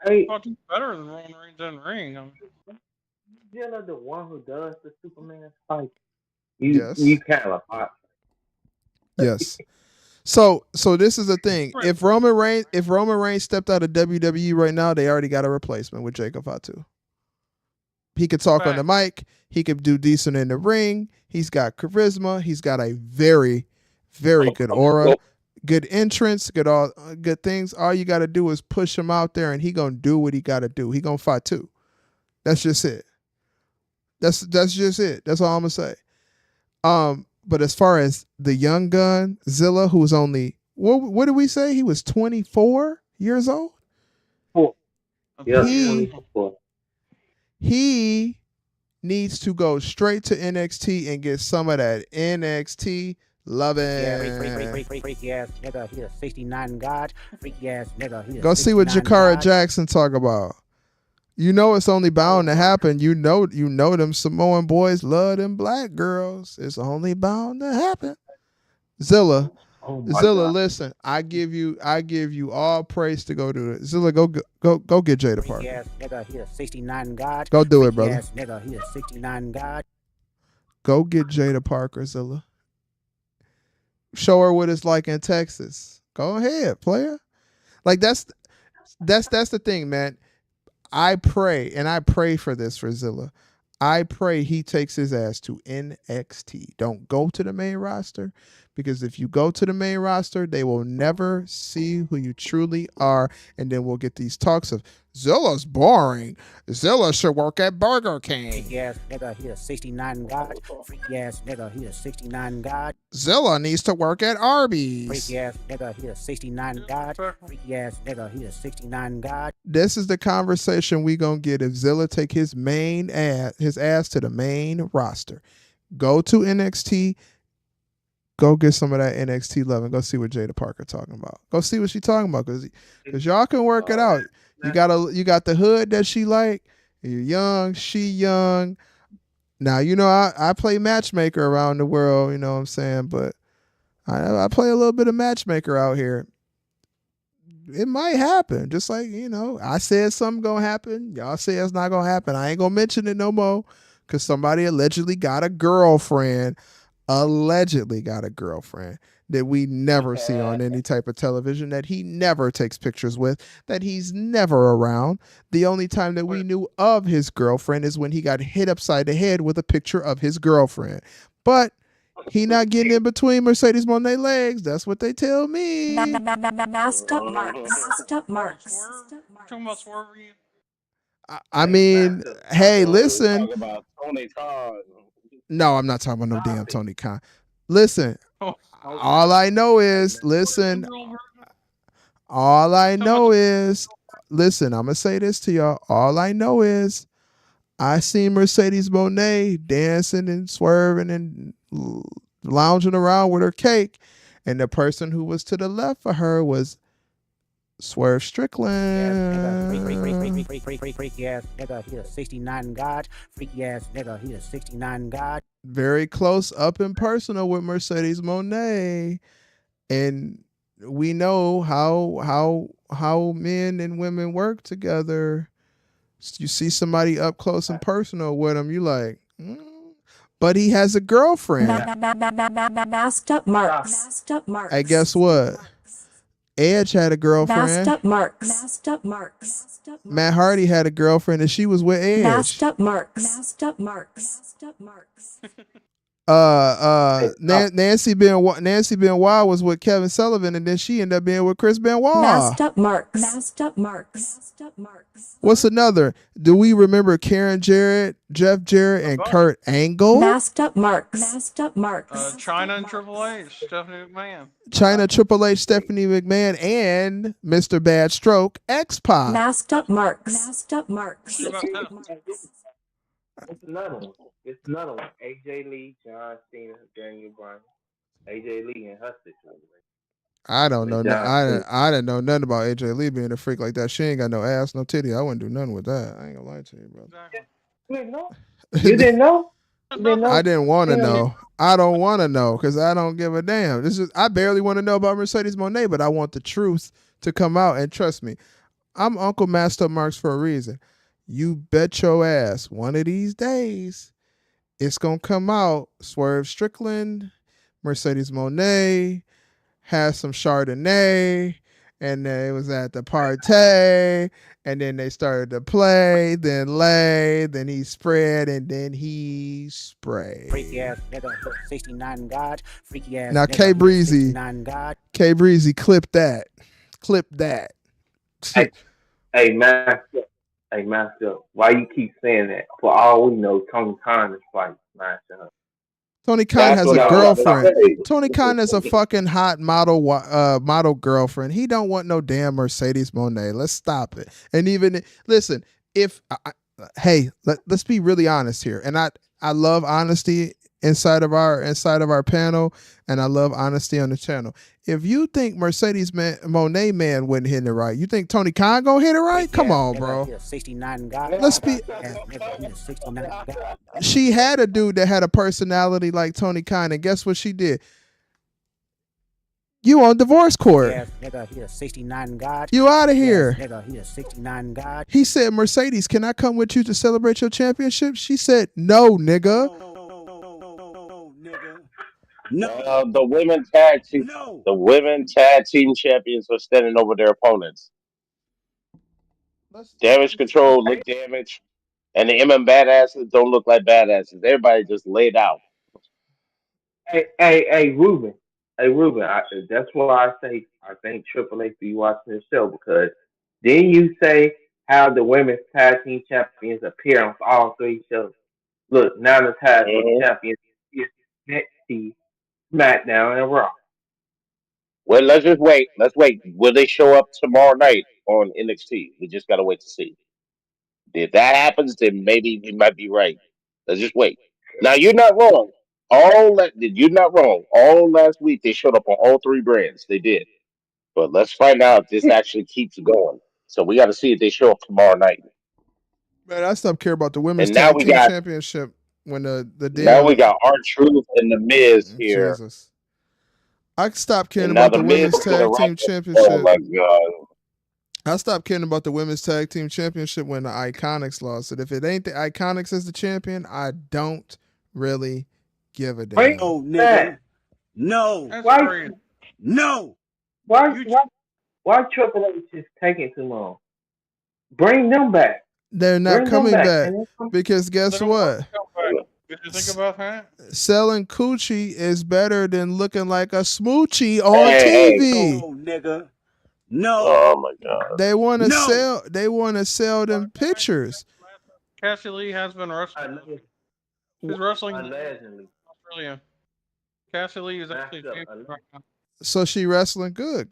ain't Fatu's better than Roman Reigns in ring. I mean, Zilla the one who does the Superman fight. You yes, kind of bot. yes. So this is the thing. right. If Roman Reigns stepped out of WWE right now, they already got a replacement with Jacob Fatu. He could talk on the Fact. mic. He could do decent in the ring. He's got charisma. He's got a very, very good aura, good entrance, good things. All you got to do is push him out there, and he gonna do what he got to do. He gonna fight too. That's just it. That's just it. That's all I'm gonna say. But as far as the young gun Zilla, who's only what did we say? He was 24 years old. Yeah, He 24. he needs to go straight to NXT and get some of that NXT loving. Freaky ass nigga, he a 69 god. Freaky ass nigga, he a Go see what 69 Jakara god. Jackson talk about. You know it's only bound to happen. You know them Samoan boys love them black girls. It's only bound to happen. Zilla, Oh my Zilla, god. listen. I give you all praise to go do it. Zilla, go get Jada Freaky Parker. ass nigga, he a 69 god. Go do it, Freaky brother. ass nigga, he a 69 god. Go get Jada Parker, Zilla. Show her what it's like in Texas. Go ahead, player. Like that's the thing, man. I pray for this for Zilla. I pray he takes his ass to NXT. Don't go to the main roster, because if you go to the main roster, they will never see who you truly are, and then we'll get these talks of Zilla's boring. Zilla should work at Burger King. Freaky ass nigga, he a 69 god. Freaky ass nigga, he a 69 god. Zilla needs to work at Arby's. Freaky ass nigga, he a 69 god. Freaky ass nigga, he a 69 god. This is the conversation we gonna get if Zilla take his ass to the main roster. Go to NXT. Go get some of that NXT love and go see what Jada Parker talking about. Go see what she talking about, because y'all can work it out. You got the hood that she like. You're young, she young. Now you know I play matchmaker around the world. You know what I'm saying, but I play a little bit of matchmaker out here. It might happen. Just like, I said something gonna happen. Y'all say it's not gonna happen. I ain't gonna mention it no more, because somebody allegedly got a girlfriend that we never see on any type of television, that he never takes pictures with, that he's never around. The only time that we knew of his girlfriend is when he got hit upside the head with a picture of his girlfriend. But he not getting in between Mercedes Moné legs. That's what they tell me. Masked up marks. Talking about swerving. I mean, hey, listen. Talk about Tony Khan. No, I'm not talking about no damn Tony Khan. Listen, Oh, all I know is, listen, I'm going to say this to y'all. All I know is I seen Mercedes Moné dancing and swerving and lounging around with her cake, and the person who was to the left of her was Swerve Strickland. Freaky ass nigga, he a 69 god. Freaky ass nigga, he a 69 god. Very close up and personal with Mercedes Moné, and we know how men and women work together. You see somebody up close and personal with him, you like, but he has a girlfriend. Masked up marks. Hey, guess what? Edge had a girlfriend. Masked up marks. Matt Hardy had a girlfriend, and she was with Edge. Masked up marks. Nancy Benoit was with Kevin Sullivan, and then she ended up being with Chris Benoit. Masked up Marks. Masked up Marks. Masked up Marks. What's another? Do we remember Karen Jarrett, Jeff Jarrett, and Kurt Angle? Masked up Marks. Masked up Marks. China and Triple H, Stephanie McMahon. China, Triple H, Stephanie McMahon, and Mr. Bad Stroke, X-Pac. Masked up Marks. Masked up Marks. What about him? It's another one. It's another one. AJ Lee, John Cena, Daniel Bryan. AJ Lee and her situation. I don't know. With John I didn't know nothing about AJ Lee being a freak like that. She ain't got no ass, no titty. I wouldn't do nothing with that. I ain't gonna lie to you, brother. Exactly. You didn't know? You didn't know? You didn't know? I didn't want to Yeah. know. I don't want to know because I don't give a damn. I barely want to know about Mercedes Moné, but I want the truth to come out. And trust me, I'm Uncle Master Marks for a reason. You bet your ass one of these days it's gonna come out. Swerve Strickland, Mercedes Moné has some Chardonnay, and then it was at the party, and then they started to play, then lay, then he spread, and then he sprayed. Freaky ass nigga, 69 God. Freaky ass Now, nigga, K Breezy, 69 God. K Breezy, clip that. Hey, Master, why you keep saying that? For all we know, Tony Khan is fighting Master. Tony Khan That's has what a I was about girlfriend. to say. Tony Khan has a fucking hot model girlfriend. He don't want no damn Mercedes Moné. Let's stop it. And even listen, hey, let's be really honest here. And I love honesty inside of our panel, and I love honesty on the channel. If you think Mercedes Moné man wouldn't hit it right, you think Tony Khan gonna hit it right? Come on, bro. 69 God. Let's be. Nigga, 69 God. She had a dude that had a personality like Tony Khan, and guess what she did? You on divorce court. Yes, nigga, he a 69 God. You out of here. Yes, nigga, he a 69 God. He said, Mercedes, can I come with you to celebrate your championship? She said, no, nigga. No. The women tag team, No. the women tag team champions are standing over their opponents. Damage control look damaged, and the MM badasses don't look like badasses. Everybody just laid out. Hey, Ruben. Hey, Ruben. That's why I think Triple H be watching the show because didn't you say how the women's tag team champions appear on all three shows? Look, now the tag team Mhm. champions is NXT, SmackDown, and Raw. Well, let's just wait. Let's wait. Will they show up tomorrow night on NXT? We just gotta wait to see. If that happens, then maybe we might be right. Let's just wait. Now you're not wrong. You're not wrong. All last week they showed up on all three brands. They did. But let's find out if this actually keeps going. So we got to see if they show up tomorrow night. Man, I stopped caring about the women's And now tag we team got championship when the now we damn got R-Truth and the Miz here. Jesus. I stopped caring And now about the the Miz women's is gonna tag rock team it. Oh championship. my god. I stopped caring about the women's tag team championship when the Iconics lost it. If it ain't the Iconics as the champion, I don't really give a damn. Wait, No, that. nigga. No. That's Why? crazy. No. Why Triple H is taking too long? Bring them back. They're not Bring them coming back. back And then because guess They don't what? want to come back. Did you think about that? Selling coochie is better than looking like a smoochie on Hey. TV. No, nigga. No. Oh my god. They want to No. sell. They want to sell them pictures. Cassie Lee has been wrestling. She's wrestling in allegedly. Australia. Cassie Lee is actually Matched up, champion right now. So she wrestling good.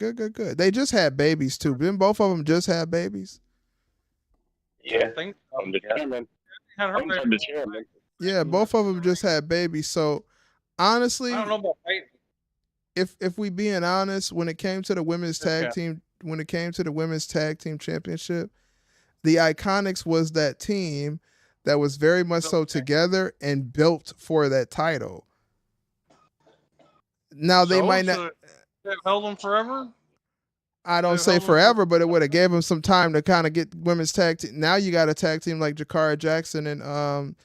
They just had babies too. Didn't both of them just have babies? I Yeah. think I'm the chairman. had her I'm baby. the chairman. Yeah, both of them just had babies. So honestly, I don't know about Peyton. if we being honest, when it came to the women's tag Yeah. team, when it came to the women's tag team championship, the Iconics was that team that was very much so together and built for that title. Now they might not. They've held them forever. I don't they've say held them forever, but it would have gave them some time to kind of get women's tag team. Now you got a tag team like Jakara Jackson and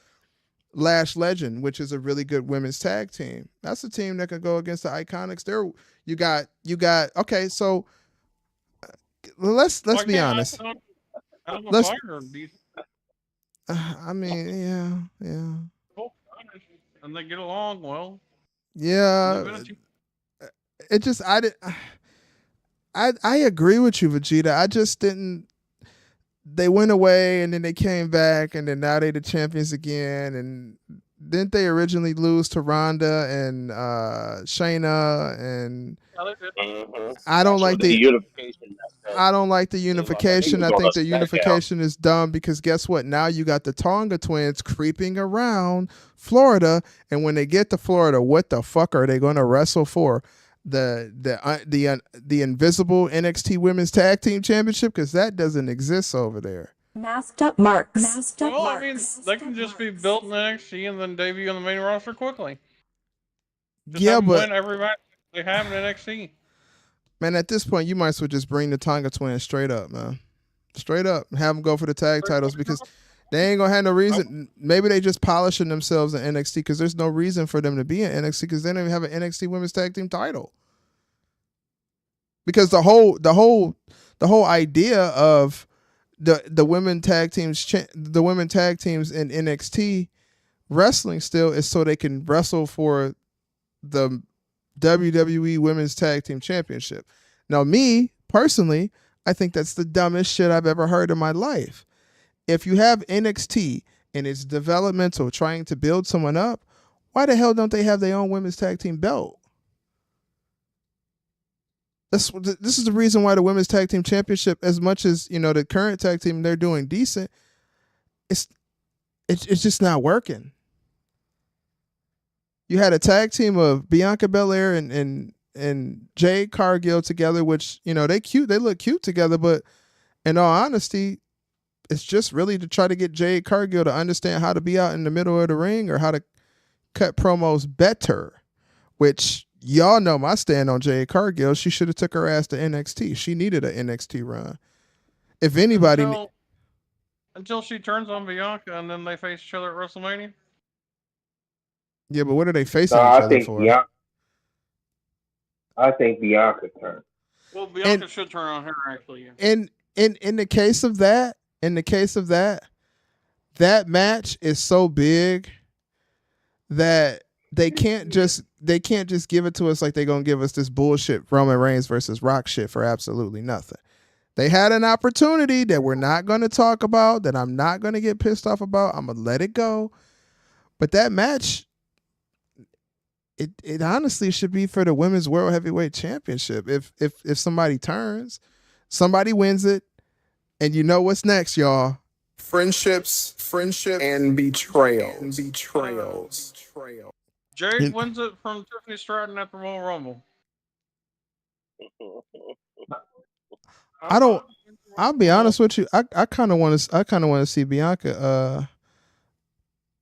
Lash Legend, which is a really good women's tag team. That's a team that can go against the Iconics. You got okay. So let's Why be can't honest. I don't Let's- fire them, I mean, yeah. both honest. and they get along well. And they've Yeah, been a team. it just I did. I agree with you, Vegeta. I just didn't. They went away and then they came back and then now they the champions again. And didn't they originally lose to Ronda and Shayna? And Yeah, they did. I don't That's like what the the unification messed up. I don't like the I think it unification. was I on a think the SmackDown. unification is dumb because guess what? Now you got the Tonga twins creeping around Florida, and when they get to Florida, what the fuck are they going to wrestle for? The invisible NXT Women's Tag Team Championship because that doesn't exist over there. Masked up Marks. Masked up Well, I mean, Marks. they can just be built in NXT and then debut on the main roster quickly. Just have Yeah, them but win every match they have in NXT. man, at this point, you might as well just bring the Tonga twins straight up, man. Straight up, have them go for the tag titles because they ain't gonna have no reason. Maybe they just polishing themselves in NXT because there's no reason for them to be in NXT because they don't even have an NXT Women's Tag Team title. Because the whole idea of the women tag teams the women tag teams in NXT wrestling still is so they can wrestle for the WWE Women's Tag Team Championship. Now, me personally, I think that's the dumbest shit I've ever heard in my life. If you have NXT and it's developmental, trying to build someone up, why the hell don't they have their own Women's Tag Team belt? This is the reason why the Women's Tag Team Championship, as much as the current tag team, they're doing decent. It's it's just not working. You had a tag team of Bianca Belair and Jade Cargill together, which they look cute together, but in all honesty, it's just really to try to get Jade Cargill to understand how to be out in the middle of the ring or how to cut promos better. Which y'all know my stand on Jade Cargill. She should have took her ass to NXT. She needed an NXT run. If anybody, Until she turns on Bianca and then they face each other at WrestleMania. yeah, but what are they No, facing each other for? I think Bianca turned. Well, Bianca should turn on her actually. Yeah. In the case of that, that match is so big that they can't just give it to us like they're gonna give us this bullshit Roman Reigns versus Rock shit for absolutely nothing. They had an opportunity that we're not gonna talk about, that I'm not gonna get pissed off about. I'm gonna let it go. But that match, it honestly should be for the Women's World Heavyweight Championship. If somebody turns, somebody wins it, and you know what's next, y'all. Friendships, and betrayals. Jade wins it from Tiffany Stratton at the Royal Rumble. I'll be honest with you. I kind of want to see Bianca.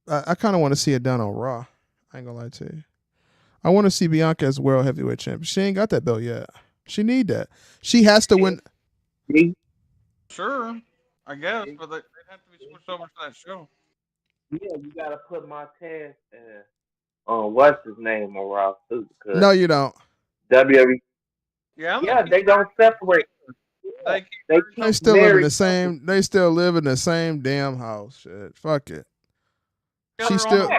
I kind of want to see it done on Raw. I ain't gonna lie to you. I want to see Bianca as World Heavyweight Champion. She ain't got that belt yet. She need that. She has to win. Sure, I guess, but they'd have to be switched over to that show. Yeah, you gotta put Montez and what's his name on Raw too. Because No, you don't. WWE. Yeah, Yeah, they don't separate. They They still live in the same. They still live in the same damn house. Shit, fuck it. She still.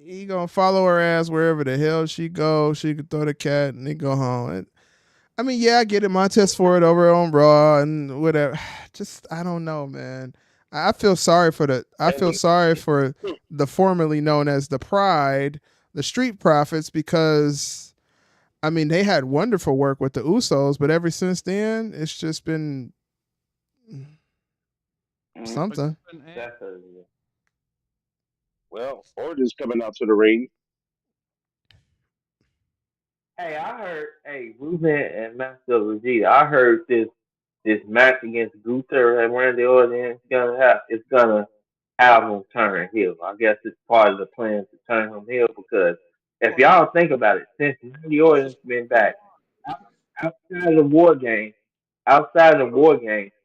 He gonna follow her ass wherever the hell she goes. She could throw the cat and he go home. I mean, yeah, I get it. Montez Ford over on Raw and whatever. Just I don't know, man. I feel sorry for the formerly known as the Pride, the Street Profits, because I mean they had wonderful work with the Usos, but ever since then it's just been something. Well, Orton's coming out to the ring. Hey, I heard. Hey, Ruben and Master Vegeta. I heard this match against Gunther and Randy Orton is gonna have him turn heel. I guess it's part of the plan to turn him heel because if y'all think about it, since Randy Orton's been back outside of the war game,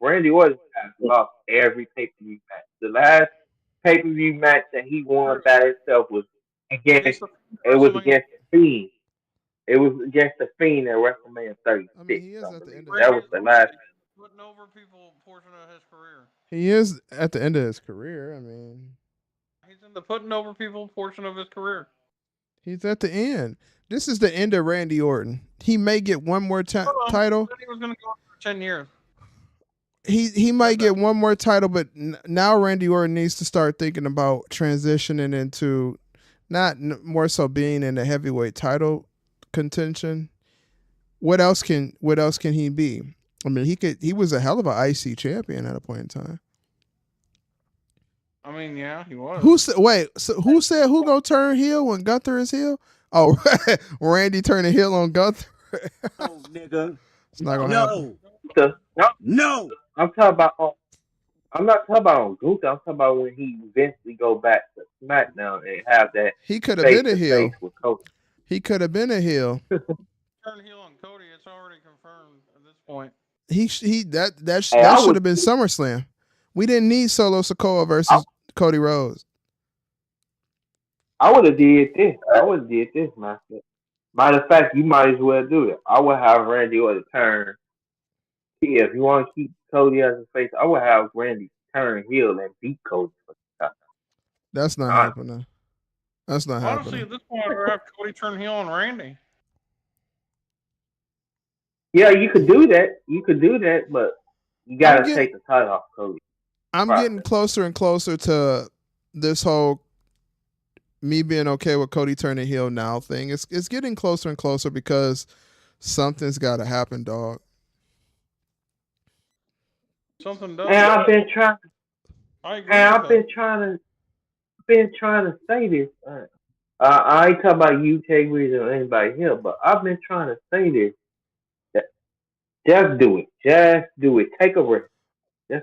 Randy Orton has lost every pay per view match. The last pay per view match that he won by himself was against against the Fiend. It was against the Fiend at WrestleMania 36. I mean, he is at the end. That was the last. Putting over people portion of his career. He is at the end of his career. I mean, He's in the putting over people portion of his career. He's at the end. This is the end of Randy Orton. He may get one more Hold on. title. He said he was going to go for 10 years. He might get one more title, but now Randy Orton needs to start thinking about transitioning into not more so being in the heavyweight title contention. What else can he be? I mean, he was a hell of an IC champion at a point in time. I mean, yeah, he was. Who said who gonna turn heel when Gunther is heel? Oh, Randy turning heel on Gunther. No, nigga. It's not gonna happen. No. I'm not talking about on Gunther. I'm talking about when he eventually go back to SmackDown and have that. He could have been a heel. face with Cody. He could have been a heel. Turn heel on Cody. It's already confirmed at this point. That should have been SummerSlam. We didn't need Solo Sikoa versus Cody Rhodes. I would have did this, man. Matter of fact, you might as well do it. I would have Randy Orton turn. Yeah, if you want to keep Cody as a face, I would have Randy turn heel and beat Cody for the time. That's not happening. That's not Honestly, happening. at this point, I'd rather have Cody turn heel on Randy. Yeah, you could do that, but you got to take the title off Cody. I'm getting closer and closer to this whole me being okay with Cody turning heel now thing. It's getting closer and closer because something's got to happen, dog. Something does. And I've been trying. I agree. And I've been trying to say this. I ain't talking about you, Tay Reed, or anybody here, but I've been trying to say this. Just do it. Just do it. Take a risk.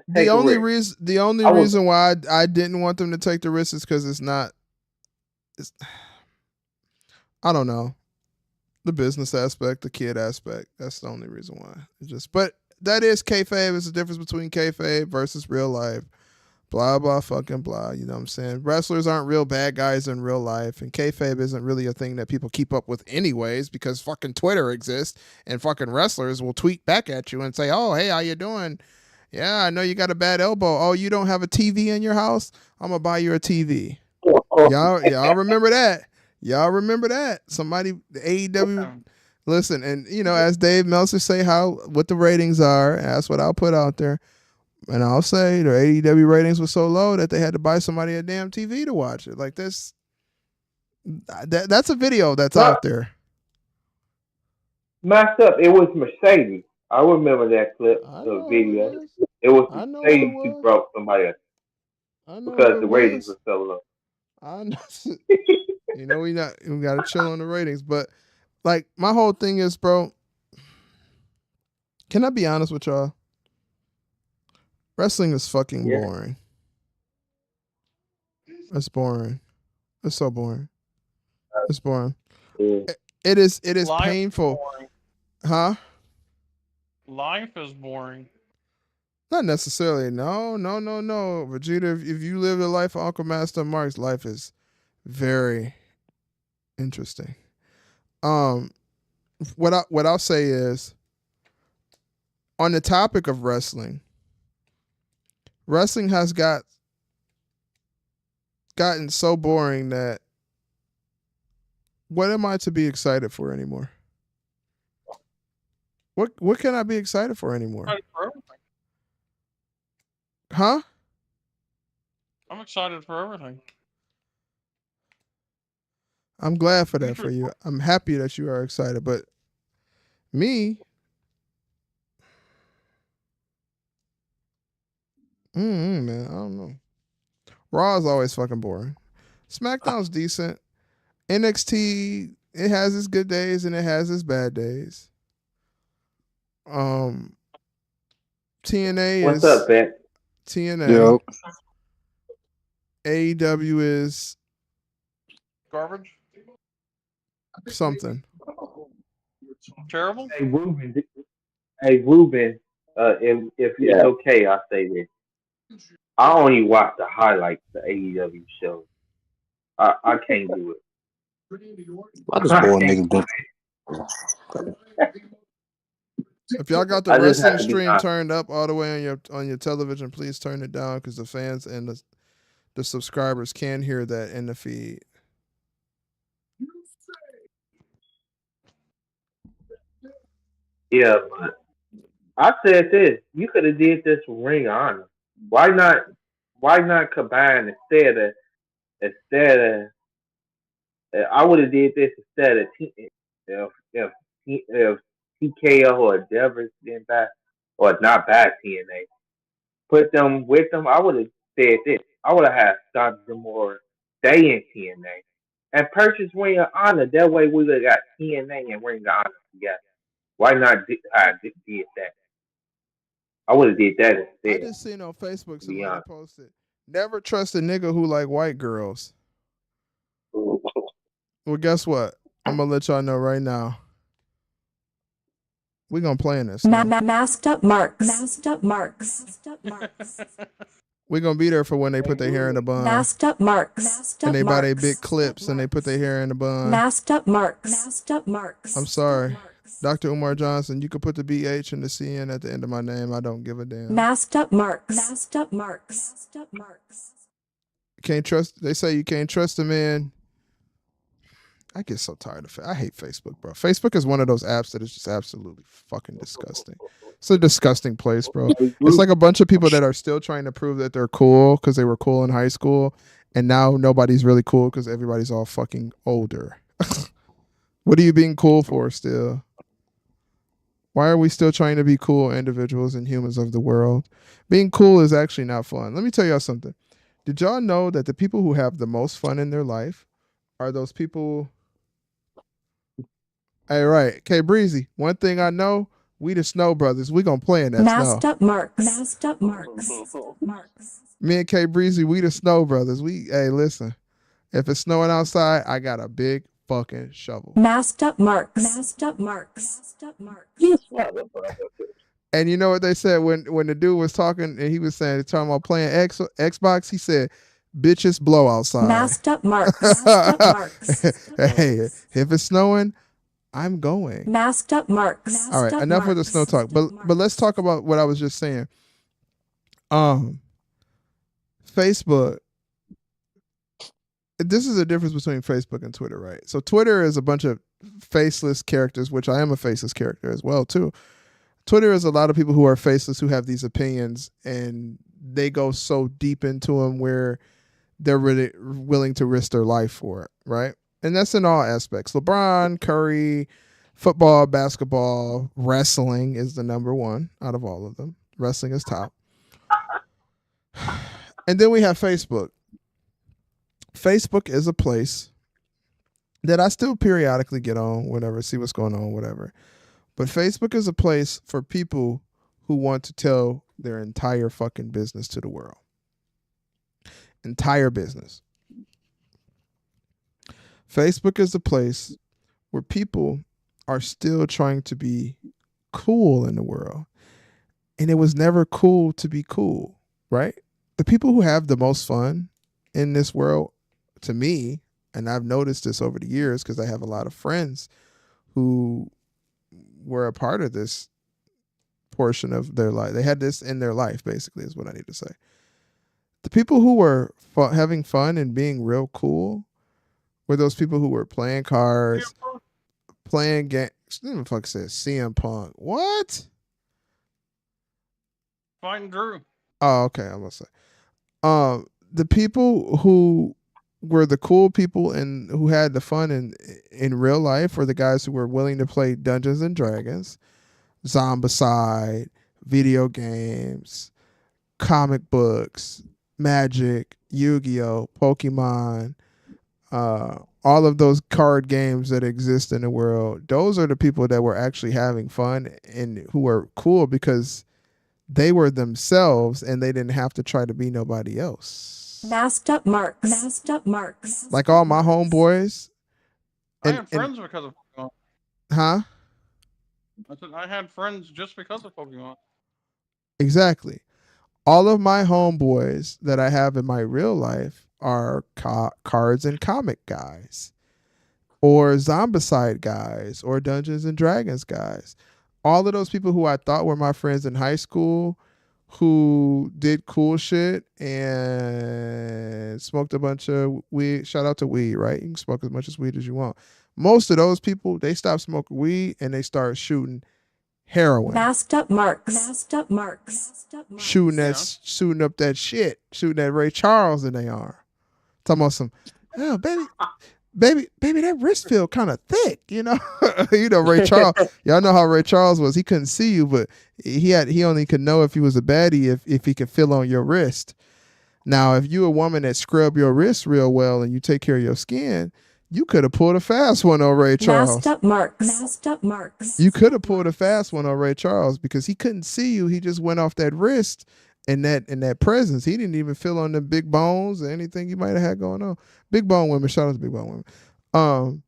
The only reason why I didn't want them to take the risk is because I don't know, the business aspect, the kid aspect. That's the only reason why. But that is kayfabe. It's the difference between kayfabe versus real life. Blah blah fucking blah. You know what I'm saying? Wrestlers aren't real bad guys in real life, and kayfabe isn't really a thing that people keep up with anyways because fucking Twitter exists and fucking wrestlers will tweet back at you and say, "Oh, hey, how you doing? Yeah, I know you got a bad elbow. Oh, you don't have a TV in your house? I'm gonna buy you a TV." Y'all remember that? Y'all remember that? Somebody, the AEW, listen, and as Dave Meltzer say what the ratings are, that's what I'll put out there. And I'll say the AEW ratings were so low that they had to buy somebody a damn TV to watch it. Like this, that's a video that's out there. Messed up. It was Mercedes. I remember that clip, the video. It was Mercedes who broke somebody else because the ratings were so low. I know. we got to chill on the ratings, but like my whole thing is, bro. Can I be honest with y'all? Wrestling is fucking boring. It's boring. It's so boring. It's boring. It is painful. Huh? Life is boring. Not necessarily. No. Vegeta, if you live the life of Uncle Master Mark's, life is very interesting. What I'll say is, on the topic of wrestling has gotten so boring that what am I to be excited for anymore? What can I be excited for anymore? Huh? I'm excited for everything. I'm glad for that for you. I'm happy that you are excited, but me, man, I don't know. Raw is always fucking boring. SmackDown's decent. NXT, it has its good days and it has its bad days. TNA What's up, Ben? TNA. Yo. AEW is garbage. Something. Terrible. Hey Ruben. If it's okay, I'll say this. I only watch the highlights of the AEW show. I can't do it. I just bored niggas. If y'all got the wrestling stream turned up all the way on your television, please turn it down because the fans and the subscribers can hear that in the feed. Yeah, but I said this. You could have did this with Ring of Honor. Why not? Why not combine instead of I would have did this instead of if TKO or Devers didn't back or not back TNA. Put them with them. I would have said this. I would have had Sandra Moore stay in TNA and purchase Ring of Honor. That way we would have got TNA and Ring of Honor together. Why not did that? I would have did that I instead. just seen on Facebook To be somebody honest. posted, never trust a nigga who like white girls. Well, guess what? I'm gonna let y'all know right now. We gonna play in this. Masked up marks. Masked up marks. Masked up marks. We gonna be there for when they put their hair in a bun. Masked up marks. Masked up And they buy their marks. big clips and they put their hair in a bun. Masked up marks. Masked up marks. I'm sorry. Dr. Umar Johnson, you could put the BH and the CN at the end of my name. I don't give a damn. Masked up marks. Masked up marks. Masked up marks. You can't trust. They say you can't trust a man. I get so tired of it. I hate Facebook, bro. Facebook is one of those apps that is just absolutely fucking disgusting. It's a disgusting place, bro. It's like a bunch of people that are still trying to prove that they're cool because they were cool in high school, and now nobody's really cool because everybody's all fucking older. What are you being cool for still? Why are we still trying to be cool individuals and humans of the world? Being cool is actually not fun. Let me tell y'all something. Did y'all know that the people who have the most fun in their life are those people? Hey, right. K Breezy, one thing I know, we the Snow Brothers. We gonna play in that Masked snow. up marks. Masked up marks. Marks. Me and K Breezy, we the Snow Brothers. Hey, listen. If it's snowing outside, I got a big fucking shovel. Masked up marks. Masked up marks. Masked up marks. And you know what they said when the dude was talking and he was talking about playing Xbox, he said, bitches blow outside. Masked up marks. Masked up marks. Hey, if it's snowing, I'm going. Masked up marks. All right, enough of the snow talk. But let's talk about what I was just saying. Facebook. This is the difference between Facebook and Twitter, right? So Twitter is a bunch of faceless characters, which I am a faceless character as well too. Twitter is a lot of people who are faceless who have these opinions, and they go so deep into them where they're really willing to risk their life for it, right? And that's in all aspects. LeBron, Curry, football, basketball, wrestling is the number one out of all of them. Wrestling is top. And then we have Facebook. Facebook is a place that I still periodically get on, whatever, see what's going on, whatever. But Facebook is a place for people who want to tell their entire fucking business to the world. Entire business. Facebook is a place where people are still trying to be cool in the world. And it was never cool to be cool, right? The people who have the most fun in this world, to me, and I've noticed this over the years because I have a lot of friends who were a part of this portion of their life. They had this in their life, basically, is what I need to say. The people who were having fun and being real cool were those people who were playing cards, playing games. What the fuck says CM Punk? What? Fighting Drew. Oh, okay. I'm gonna say. The people who were the cool people and who had the fun in real life were the guys who were willing to play Dungeons and Dragons, Zombicide, video games, comic books, Magic, Yu-Gi-Oh, Pokemon, all of those card games that exist in the world. Those are the people that were actually having fun and who were cool because they were themselves and they didn't have to try to be nobody else. Masked up marks. Masked up marks. Like all my homeboys. I had friends because of Pokemon. Huh? I said I had friends just because of Pokemon. Exactly. All of my homeboys that I have in my real life are cards and comic guys, or Zombicide guys, or Dungeons and Dragons guys. All of those people who I thought were my friends in high school, who did cool shit and smoked a bunch of weed. Shout out to weed, right? You can smoke as much as weed as you want. Most of those people, they stop smoking weed and they start shooting heroin. Masked up marks. Masked up marks. Masked up marks. Shooting up that shit, shooting that Ray Charles in their arm. Talking about some, oh baby, that wrist feel kind of thick, you know. You know Ray Charles. Y'all know how Ray Charles was. He couldn't see you, but he only could know if he was a baddie if he could feel on your wrist. Now, if you a woman that scrub your wrist real well and you take care of your skin, you could have pulled a fast one on Ray Charles. Masked up marks. Masked up marks. You could have pulled a fast one on Ray Charles because he couldn't see you. He just went off that wrist and that presence. He didn't even feel on the big bones or anything you might have had going on. Big bone women, shout out to big bone women.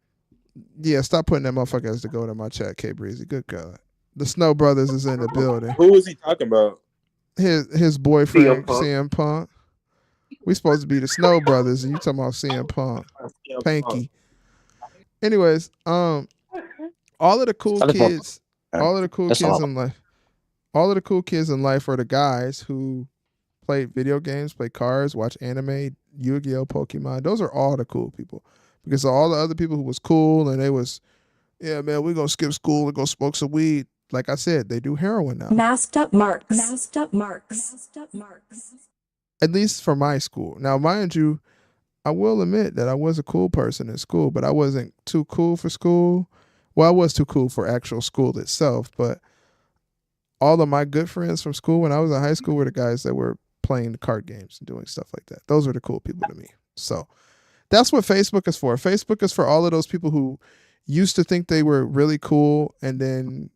Yeah, stop putting that motherfucker as to go to my chat, K Breezy. Good God. The Snow Brothers is in the building. Who is he talking about? His boyfriend, CM Punk. CM Punk. We supposed to be the Snow Brothers, and you talking about CM Punk. Panky. Anyways, all of the cool kids, all of the cool kids in life, all of the cool kids in life are the guys who play video games, play cards, watch anime, Yu-Gi-Oh, Pokemon. Those are all the cool people. Because all the other people who was cool and they was, yeah, man, we're gonna skip school and go smoke some weed. Like I said, they do heroin now. Masked up marks. Masked up marks. Masked up marks. At least for my school. Now, mind you, I will admit that I was a cool person in school, but I wasn't too cool for school. Well, I was too cool for actual school itself, but all of my good friends from school when I was in high school were the guys that were playing the card games and doing stuff like that. Those are the cool people to me. So that's what Facebook is for. Facebook is for all of those people who used to think they were really cool and then,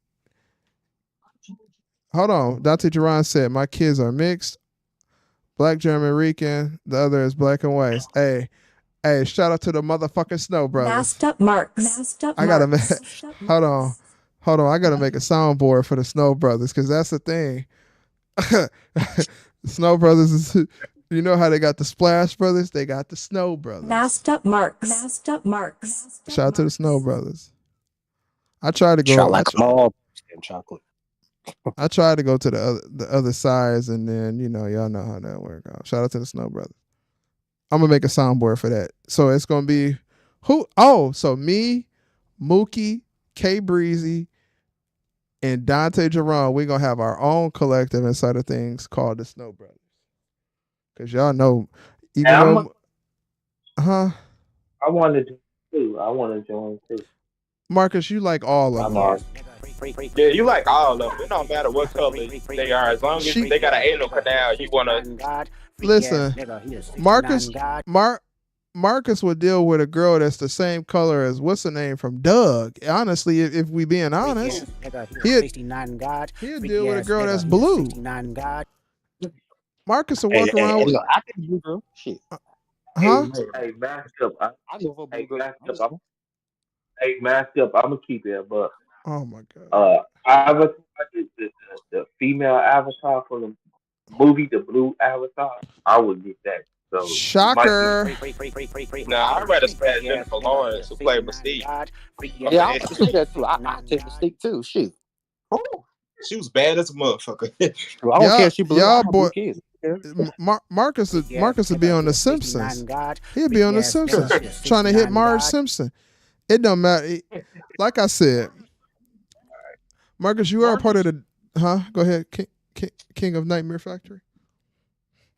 hold on, Dante Duran said, my kids are mixed. Black German Rican, the other is black and white. Hey, shout out to the motherfucking Snow Brothers. Masked up marks. Masked up I gotta marks. hold on. I gotta make a soundboard for the Snow Brothers because that's the thing. Snow Brothers is, you know how they got the Splash Brothers? They got the Snow Brothers. Masked up marks. Masked up marks. Shout out to the Snow Brothers. I tried to go. Shot like small chocolate. I tried to go to the other sides, and then y'all know how that worked out. Shout out to the Snow Brothers. I'm gonna make a soundboard for that. So it's gonna be who? Oh, so me, Mookie, K Breezy, and Dante Jerome. We're gonna have our own collective inside of things called the Snow Brothers. Cause y'all know, even though, I wanted to too. I want to join too. Marcus, you like all of them. Yeah, you like all of them. It don't matter what color they are. As long as they got an anal canal, you want to... Listen, Marcus would deal with a girl that's the same color as what's the name from Doug. Honestly, if we being honest, he'd deal with a girl that's blue. Marcus will walk around with... I can do girl. Shit. Huh? Hey, mask up. I go for blue girl. Mask up. I'm gonna keep it, but oh my god. Avatar, the female avatar from the movie, the blue avatar. I would get that. So shocker. Nah, I'd rather spaz Jennifer Lawrence who played Mystique. Yeah, I would say that too. I take Mystique too. Shit. Oh, she was bad as a motherfucker. Well, I don't care if she blue. Y'all boy, kids. Marcus would be on The Simpsons. He'd be on The Simpsons trying to hit Marge Simpson. It don't matter. Like I said, Marcus, you are a part of the... Go ahead, King of Nightmare Factory.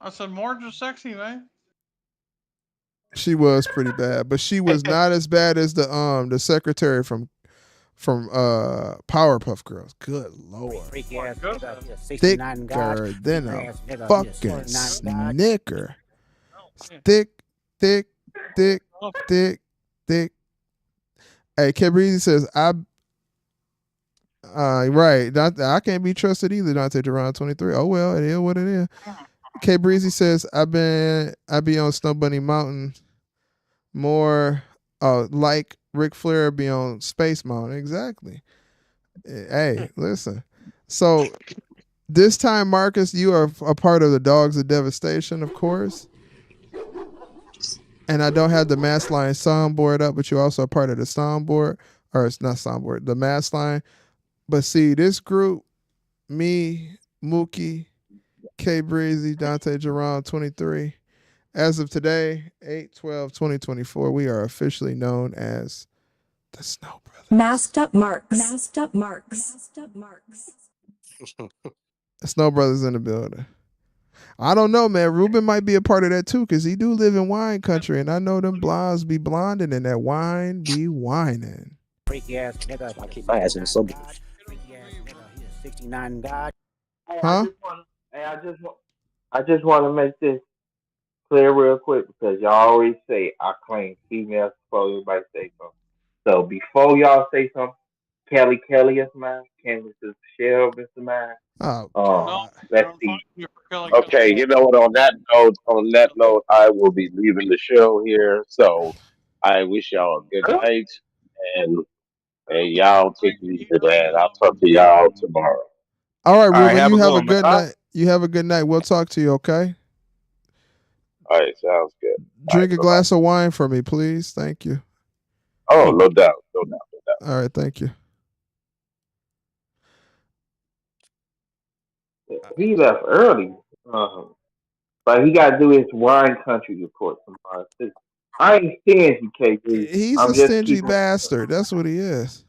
I said Marge is sexy, man. She was pretty bad, but she was not as bad as the secretary from Powerpuff Girls. Good Lord. Thicker than a fucking snicker. Thick. Hey, Kebrizi says, right. I can't be trusted either, Dante Duran 23. Oh, well, it is what it is. K Breezy says, I be on Snow Bunny Mountain more like Ric Flair be on Space Mountain. Exactly. Hey, listen. So this time, Marcus, you are a part of the Dogs of Devastation, of course. And I don't have the Mass Line soundboard up, but you're also a part of the soundboard, or it's not soundboard, the Mass Line. But see, this group, me, Mookie, K Breezy, Dante Jerome, 23. As of today, 8/12/2024, we are officially known as the Snow Brothers. Masked up Marks. Masked up Marks. Masked up Marks. The Snow Brothers in the building. I don't know, man. Ruben might be a part of that too, because he do live in wine country, and I know them blondes be blonding and that wine be whining. Freaky ass nigga. I keep my ass in the subway. Freaky ass nigga. He a 69 God. Hey, Huh? I just want to make this clear real quick because y'all always say I claim females before everybody say something. So before y'all say something, Kelly is mine. Candace is Michelle is mine. Oh, No, Let's I'm see. fighting you for Kelly Okay, Kelly. you know what? On that note, I will be leaving the show here. So I wish y'all a good night, and y'all take it easy, man. I'll talk to y'all tomorrow. all right, All right, Ruben. have You a have good a one, man. good night. You have a good night. We'll talk to you. Okay. All right, sounds good. Drink a bye-bye. glass of wine for me, please. Thank you. Oh, no doubt, no doubt, no doubt. All right, thank you. He left early, but he got to do his wine country report tomorrow too. I ain't stingy, KG. He's a I'm just stingy keeping. bastard. That's what he is.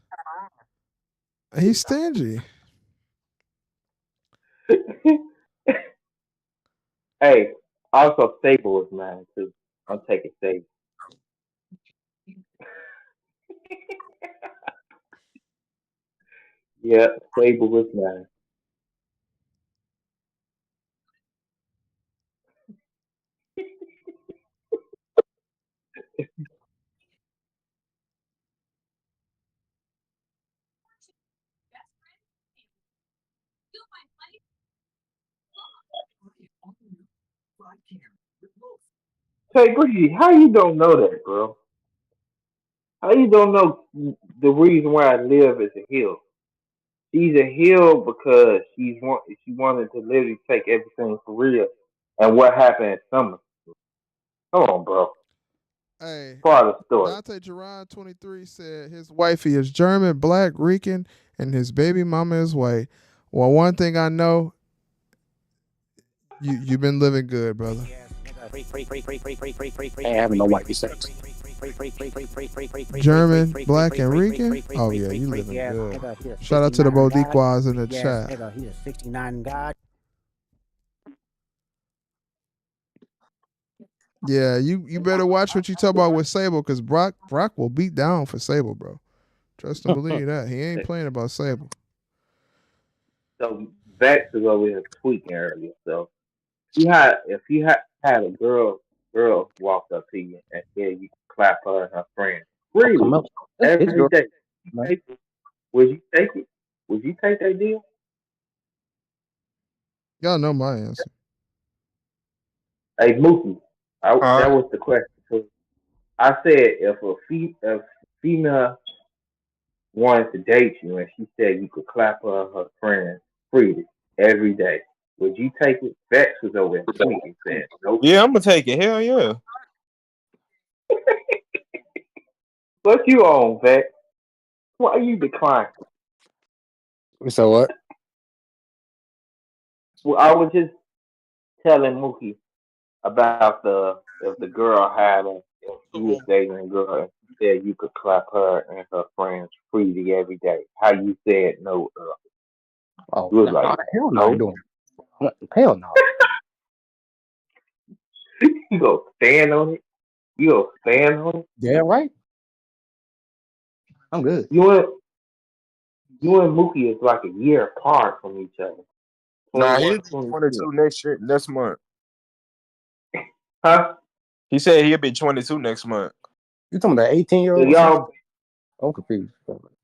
He's stingy. Hey, also Stable was mine too. I'm taking Stable. Yeah, Stable was mine. Hey, Greasy, how you don't know that, bro? How you don't know the reason why I live is a hill? She's a hill because she wanted to literally take everything for real. And what happened in summer? Come on, bro. Hey, Part of the story. Dante Gerard 23 said his wifey is German, black, Rican, and his baby mama is white. Well, one thing I know, you've been living good, brother. Ain't having no white sex. German, black, and Rican? Oh, yeah, you living good. Shout out to the Bodiquas in the chat. Nigga, he a 69 God. Yeah, you better watch what you talk about with Sable, because Brock will beat down for Sable, bro. Trust and believe that. He ain't playing about Sable. So Vex is over here tweaking earlier. So if you had a girl walk up to you and said you could clap her and her friend Oh, come freely up. His every girl. day, Man. would you take it? Would you take that deal? Y'all know my answer. Hey Mookie, that was the question. So I said if female wanted to date you and she said you could clap her and her friend freely every day, would you take it? Vex was over there tweaking, saying nope. Yeah, I'm gonna take it. Hell yeah. What you on, Vex? Why you declining? So what? Well, I was just telling Mookie about if the girl had if he was dating a girl and she said you could clap her and her friends freely every day. How you said no earlier. Oh, You was no, like, hell no, I doing it. Hell no. you go stand on it. You go stand on it. Yeah, right. I'm good. You and Mookie is like a year apart from each other. Nah, 21, he'll be 22. 22 next month. Huh? He said he'll be 22 next month. You talking about 18-year-old? I'm confused.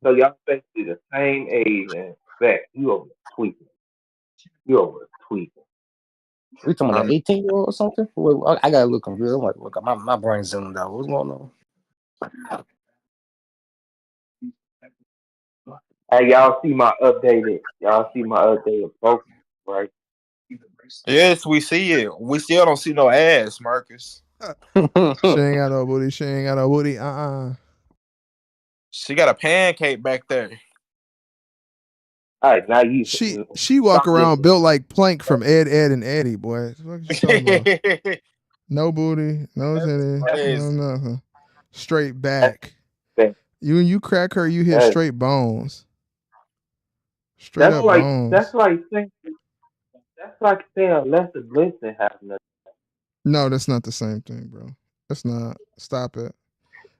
So y'all basically the same age and back. You over tweaking. You over tweaking. We talking about 18-year-old or something? Well, I got a little confused. I'm like, look, my brain's zoomed out. What's going on? Hey, y'all see my updated post, right? Yes, we see it. We still don't see no ass, Marcus. She ain't got no booty. She ain't got no booty. She got a pancake back there. All right, now you She walk stop around listening. built like Plank from Ed, Ed, and Eddie, boy. What you talking about? No booty, no titty, no nothing. Straight back. You crack her, you hit straight bones. Straight up bones. That's like saying Alexa Bliss didn't have nothing. No, that's not the same thing, bro. That's not. Stop it.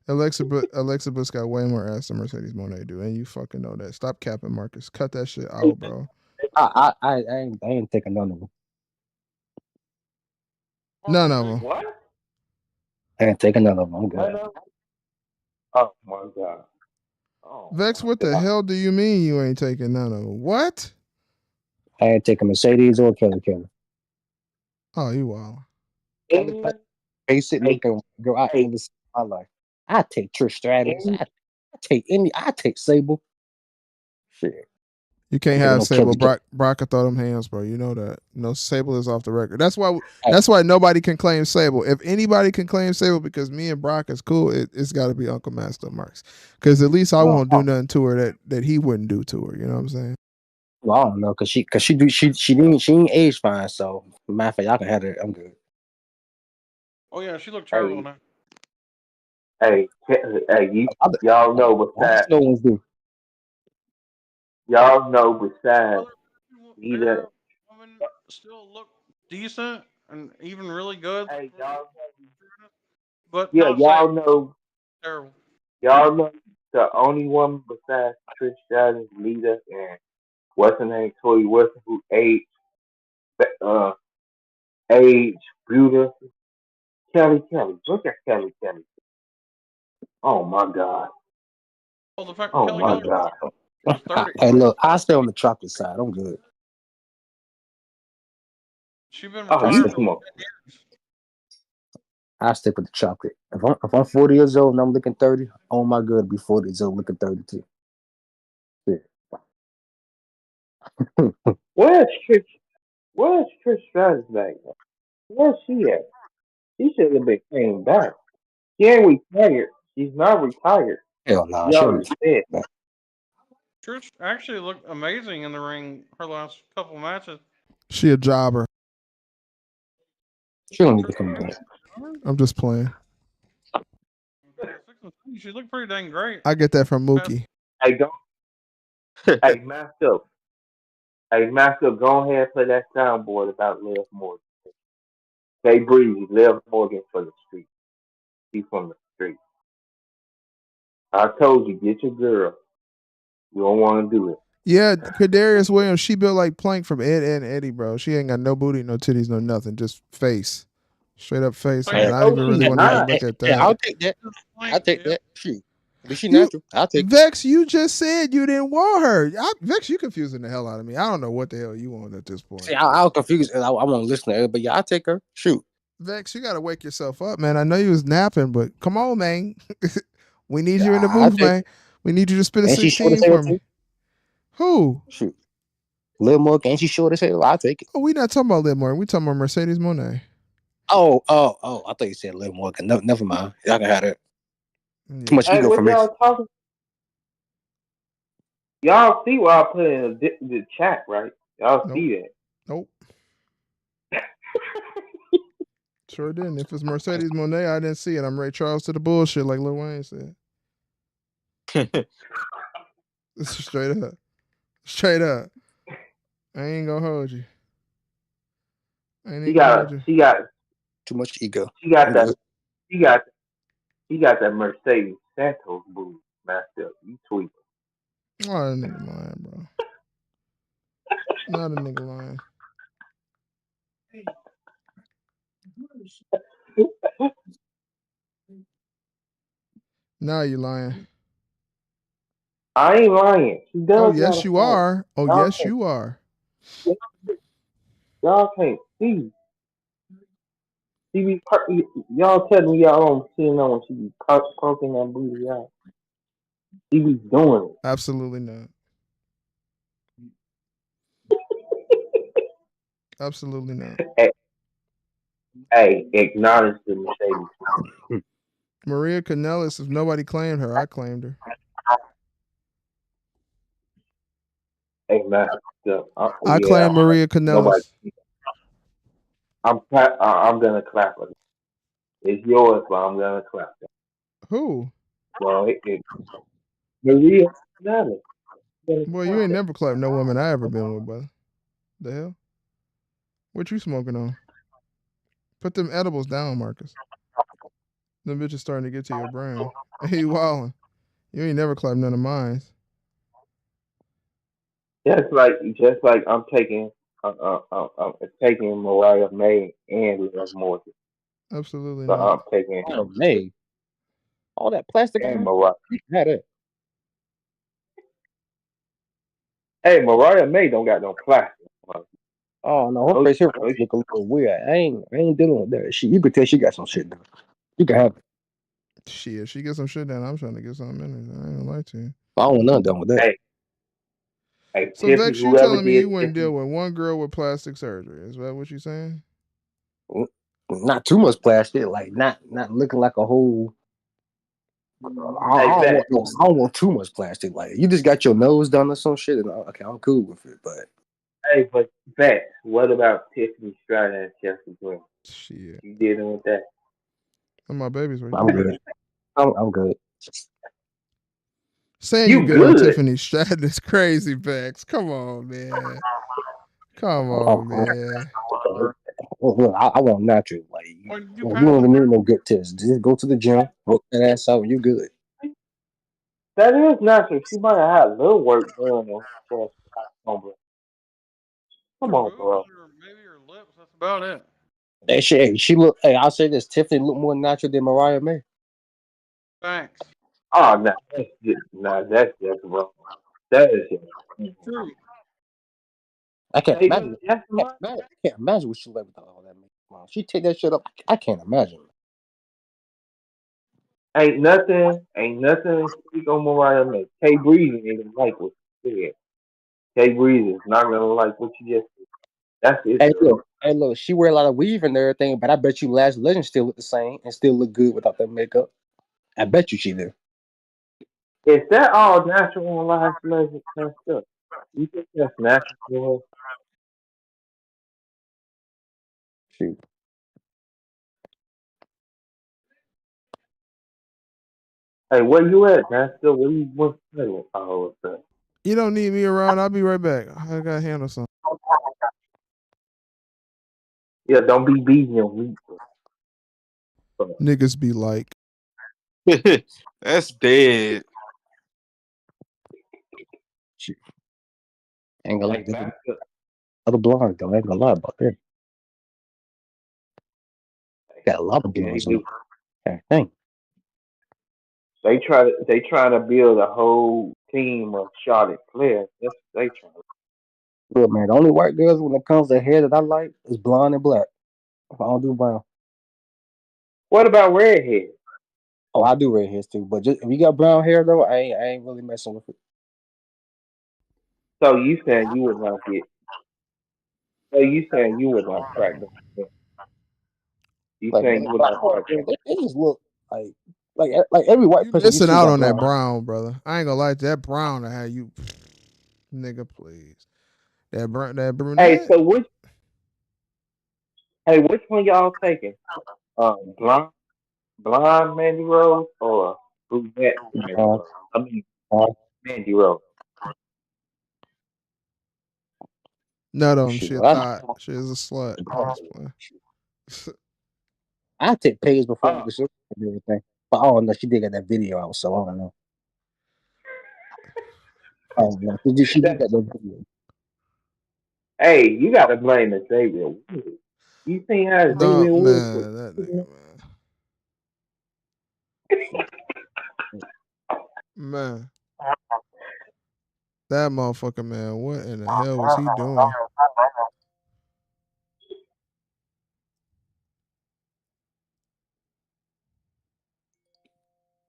Alexa Bliss got way more ass than Mercedes Moné do, and you fucking know that. Stop capping, Marcus. Cut that shit out, bro. I ain't taking none of them. None of them. What? I ain't taking none of them. I'm good. Oh my god. Oh, Vex, what the hell do you mean you ain't taking none of them? What? I ain't taking Mercedes or Kelly. Oh, you wild. Basic looking girl I ever seen in my life. I take Trish Stratus. I take Sable. Shit. You can't have Sable. Brock can throw them hands, bro. You know that. No, Sable is off the record. That's why nobody can claim Sable. If anybody can claim Sable because me and Brock is cool, it's got to be Uncle Master Marks. Because at least I won't do nothing to her that he wouldn't do to her. You know what I'm saying? Well, I don't know, cause she ain't age fine. So matter of fact, y'all can have her. I'm good. Oh yeah, she looked terrible now. Hey, y'all know besides no one's do. Y'all know besides either women still look decent and even really good. Hey, but yeah, y'all know terrible. Y'all know the only woman besides Trish Stratus, Lita, and what's her name, Tori Wilson, who aged beautiful. Kelly. Look at Kelly. Oh my God. Well, the fact Oh Kelly my Kelly God. 30. Hey, look, I stay on the chocolate side. I'm good. She's been retired for 10 years. I stick with the chocolate. If I'm 40 years old and I'm looking 30, oh my God, I'll be 40 years old looking 32. Yeah. Where's Trish Stratus back? Where's she at? She should have been came back. She ain't retired. She's not retired. Hell no, She already said. Trish actually looked amazing in the ring her last couple matches. She a jobber. She don't need to come back. I'm just playing. She looked pretty dang great. I get that from Mookie. Hey, Master. Hey, Master, go ahead and play that soundboard about Liv Morgan. Say Breezy, Liv Morgan for the street. She's from the street. I told you, get your girl. You don't want to do it. Yeah, Kadarius Williams, she built like Plank from Ed, Ed, and Eddie, bro. She ain't got no booty, no titties, no nothing. Just face. Straight up face. Man. I don't even really want to look at that. Yeah, I'll take that. I'll take that. Shoot. But she natural. I'll take Vex, you just said you didn't want her. Vex, you confusing the hell out of me. I don't know what the hell you want at this point. See, I'll confuse. I want to listen to her, but yeah, I'll take her. Shoot. Vex, you got to wake yourself up, man. I know you was napping, but come on, man. We need you in the booth, man. We need you to spit a 16 for me. Who? Shoot. Lil Morgan, ain't she short as hell? I'll take it. Oh, we not talking about Lil Morgan. We talking about Mercedes Moné. Oh. I thought you said Lil Morgan. No, never mind. Y'all can have that. Yeah. Too much ego for me. Y'all see what I put in the chat, right? Y'all see that? Nope. Sure didn't. If it's Mercedes Moné, I didn't see it. I'm Ray Charles to the bullshit, like Lil Wayne said. Straight up. I ain't gonna hold you. She got too much ego. She got that Mercedes Santos booty, Master. You tweet. Not a nigga lying, bro. Not a nigga lying. Now you lying. I ain't lying. She does. Oh yes, you are. Oh yes, you are. Y'all can't see. She be y'all tell me y'all don't see her when she be poking that booty out. She be doing it. Absolutely not. Absolutely not. Hey, acknowledge the Mercedes. Maria Kanellis, if nobody claimed her, I claimed her. messed up. I Yeah, claim Maria nobody. Kanellis. I'm gonna clap it. It's yours, but I'm gonna clap it. Who? Well, Maria, nothing. Boy, you ain't never clapped no woman I ever been with, brother. The hell? What you smoking on? Put them edibles down, Marcus. Them bitches starting to get to your brain. Hey, you wildin'. You ain't never clapped none of mine. Just like I'm taking Mariah May and Love Morgan. Absolutely So not. I'm taking Oh, May. All that plastic on and her. Mariah. You can have that. Hey, Mariah May don't got no plastic. Oh no, her Oh, face here oh, look a little weird. I ain't dealing with that. You could tell she got some shit done. You can have it. Shit, she get some shit down. I'm trying to get something in it. I ain't gonna lie to you. I don't want nothing done with that. hey, So Tiffany, Vex, you whoever telling me did you wouldn't Tiffany, deal with one girl with plastic surgery? Is that what you saying? Not too much plastic, like not looking like a whole. I hey, don't Vex, want I don't want too much plastic. Like you just got your nose done or some shit, and okay, I'm cool with it. But but Vex, what about Tiffany Stratton and Chelsea Green? Shit. You dealing with that? And my babies, what you I'm talking about? good. I'm good. Saying you You good on good? Tiffany Stratton is crazy, Vex. Come on, man. Come on, man. Look, I want natural. Like Well, you you passed. don't even need no good test. Just go to the gym, work that ass out, and you good. That is natural. She might have had a little work done on her chest. Come Your on, boobs bro. or maybe your lips. That's about it. That shit, she look. Hey, I'll say this: Tiffany look more natural than Mariah May. Thanks. Oh, that's wrong. That is just. True. I can't Hey, imagine. I can't imagine what she like with all that makeup on. She take that shit up. I can't imagine. ain't nothing to speak on Mariah May. K Breezy ain't gonna like what you said. K Breezy is not gonna like what you just said. That's his girl. Hey, look. She wear a lot of weave and everything, but I bet you Lash Legend still look the same and still look good without that makeup. I bet you she do. Is that all natural in life, legend and stuff? You think that's natural for Shoot. her? Hey, where you at, man? Still, where you what's telling all of that? You don't need me around. I'll be right back. I gotta handle something. Yeah, don't be beating your meat. Niggas be like, That's dead. Shoot. Ain't gonna lie. Hey, This back up. other blonde though. I ain't gonna lie about that. Got a lot of Yeah, they blondes on. do. Dang. They trying to build a whole team of Charlotte players. That's what they trying. Look, man. The only white girls when it comes to hair that I like is blonde and black. I don't do brown. What about redhead? Oh, I do red hairs too, but just if you got brown hair though, I ain't really messing with it. So you saying you would not get? So you saying you would not crack them? You Like saying you would black not hair, crack them? they just look like every white you person you missing see out got on that brown. brown, brother. I ain't gonna lie to that brown to have you, nigga, please. That brown, that Hey, brunette. so which one y'all taking? Blonde, blonde Mandy Rose or brunette Mandy Uh, Rose? I mean uh, Mandy Rose. Nut on shoot, she a thought. She is a slut. I'm just playing. I take Paige before Oh, the show and everything, but I don't know. She did get that video out, so I don't know. I don't know. She did that, get that video. hey, you got to blame the Xavier Woods. You seen how Don't Xavier Woods was? man, that nigga, Shoot. man. That motherfucker, man. What in the hell was he doing?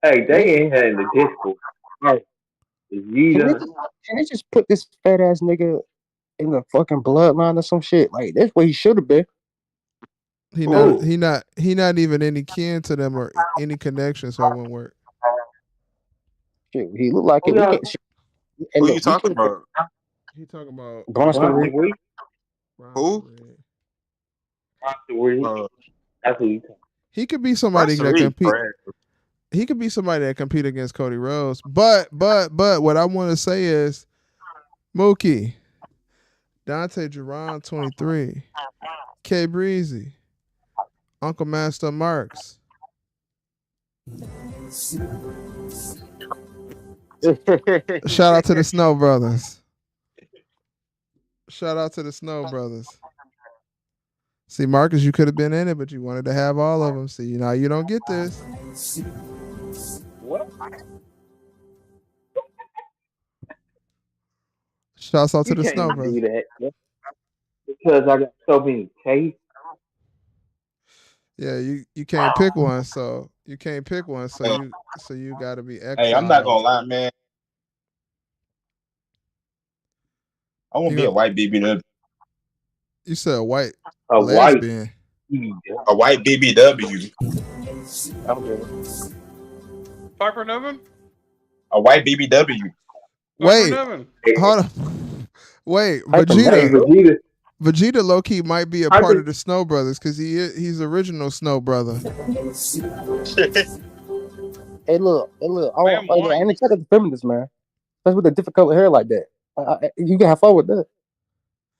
Hey, Can they ain't had the disco. Hey, can they Vegeta. just, can they just put this fat ass nigga in the fucking bloodline or some shit? Like that's what he should have been. He not Who? he not he not even any kin to them or any connection, so it won't work. Shit, he looked like Who it. We y'all? can't. And Who you look, we talking can't. about? He talking about Bronson Bronson Reed. Reed. Bronson Who? Reed. Bronson Reed. Uh, That's who you talking. He could be somebody Bronson that Reed compete. trash. He could be somebody that compete against Cody Rhodes. But what I want to say is Mookie, Dante Jerron 23, K Breezy, Uncle Master Marks. Shout out to the Snow Brothers. Shout out to the Snow Brothers. See, Marcus, you could have been in it, but you wanted to have all of them. See, now you don't get this. What? Shouts out to You the Snow can't Brothers. do that because I got so many tastes. Yeah, you can't pick one, so you can't pick one, so you got to be Hey, I'm not gonna exiled. lie, man. I want You to be gonna, a white BBW. you said a white A white lesbian. A white BBW. Okay. Piper Niven? A white BBW. Piper Wait, Niven. hold on. Wait, Piper Hey, Vegeta. Niven. Vegeta low key might be a part Piper, of the Snow Brothers because he's the original Snow Brother. Hey, look. I am I white. ain't check out the feminists, man. Especially with the difficult hair like that. You can have fun with that.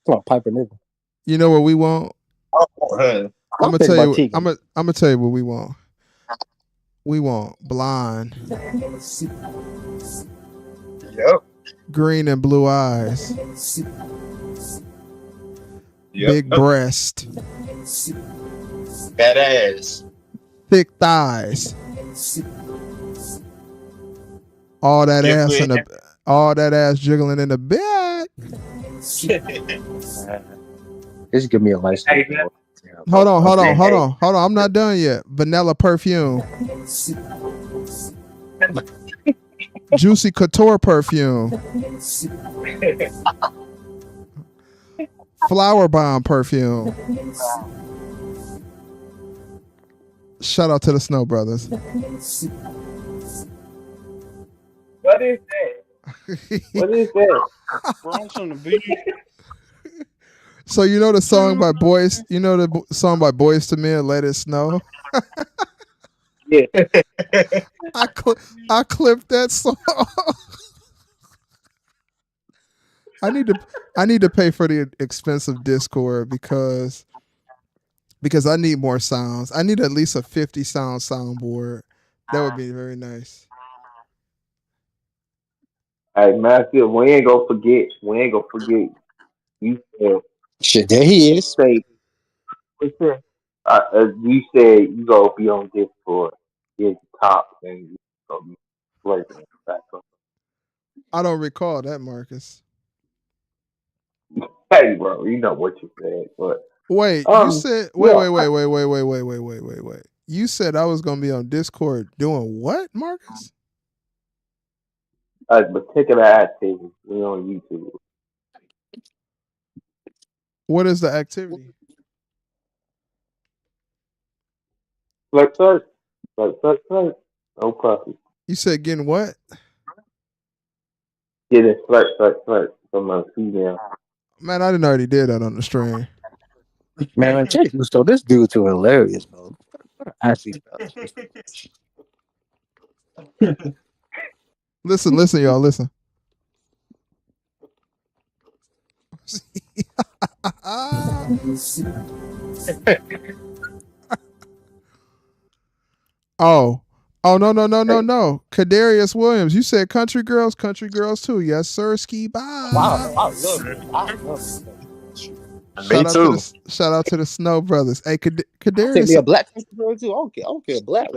Come on, Piper Niven. You know what we want? Huh. I'm I'm gonna thinking tell about you. Tegan. I'm gonna tell you what we want. We want blonde, Yep. green and blue eyes, Yep. big breast, Badass. thick thighs, all that Give ass good. all that ass jiggling in the back. Just give me a license. Hey, man. Hold on. Hey. I'm not done yet. Vanilla perfume, juicy couture perfume, flower bomb perfume. Shout out to the Snow Brothers. What is that? What is that? Bronson the Beast. So you know the song by Boys, you know the song by Boys to Men, Let It Snow. Yeah. I clipped that song. I need to pay for the expensive Discord because I need more sounds. I need at least a 50 sound soundboard. That would be very nice. Hey, Matthew, we ain't gonna forget. We ain't gonna forget. You said, Shit, there he is. say, what's that? You said you gonna be on Discord, get the top, and you gonna be flirting back up. I don't recall that, Marcus. Hey, bro, you know what you said, but Wait, you said wait, yeah, wait, wait, wait, wait, wait, wait, wait, wait, wait, wait. You said I was gonna be on Discord doing what, Marcus? particular activity. We on YouTube. What is the activity? Flirt, flirt, flirt, flirt, flirt. No puppy. You said getting what? Get it, flirt, flirt, flirt from a female. Man, I didn't already did that on the stream. Man, check this. So this dude too hilarious, bro. Actually, Listen, y'all, listen. Oh. Oh no. Kadarius Williams. You said country girls too. Yes, sir. Ski wow, Bob. I love it. I love it. Me too. Shout out to the Snow Brothers. Hey, I'll take me Kadarius, a black country girl too. I don't care. Black.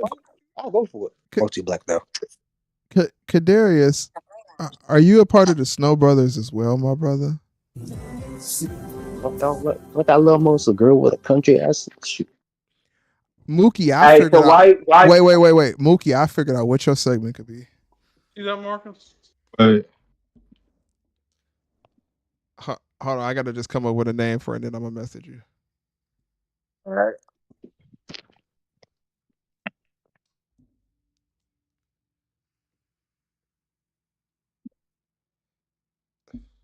I'll go for it. Mostly black though. Kadarius, are you a part of the Snow Brothers as well, my brother? What that little most girl with a country ass? Shoot. Mookie, I Hey, figured so out. why? Wait. Mookie, I figured out what your segment could be. See that, Marcus? But Hold on, I gotta just come up with a name for it, and then I'm gonna message you. All right.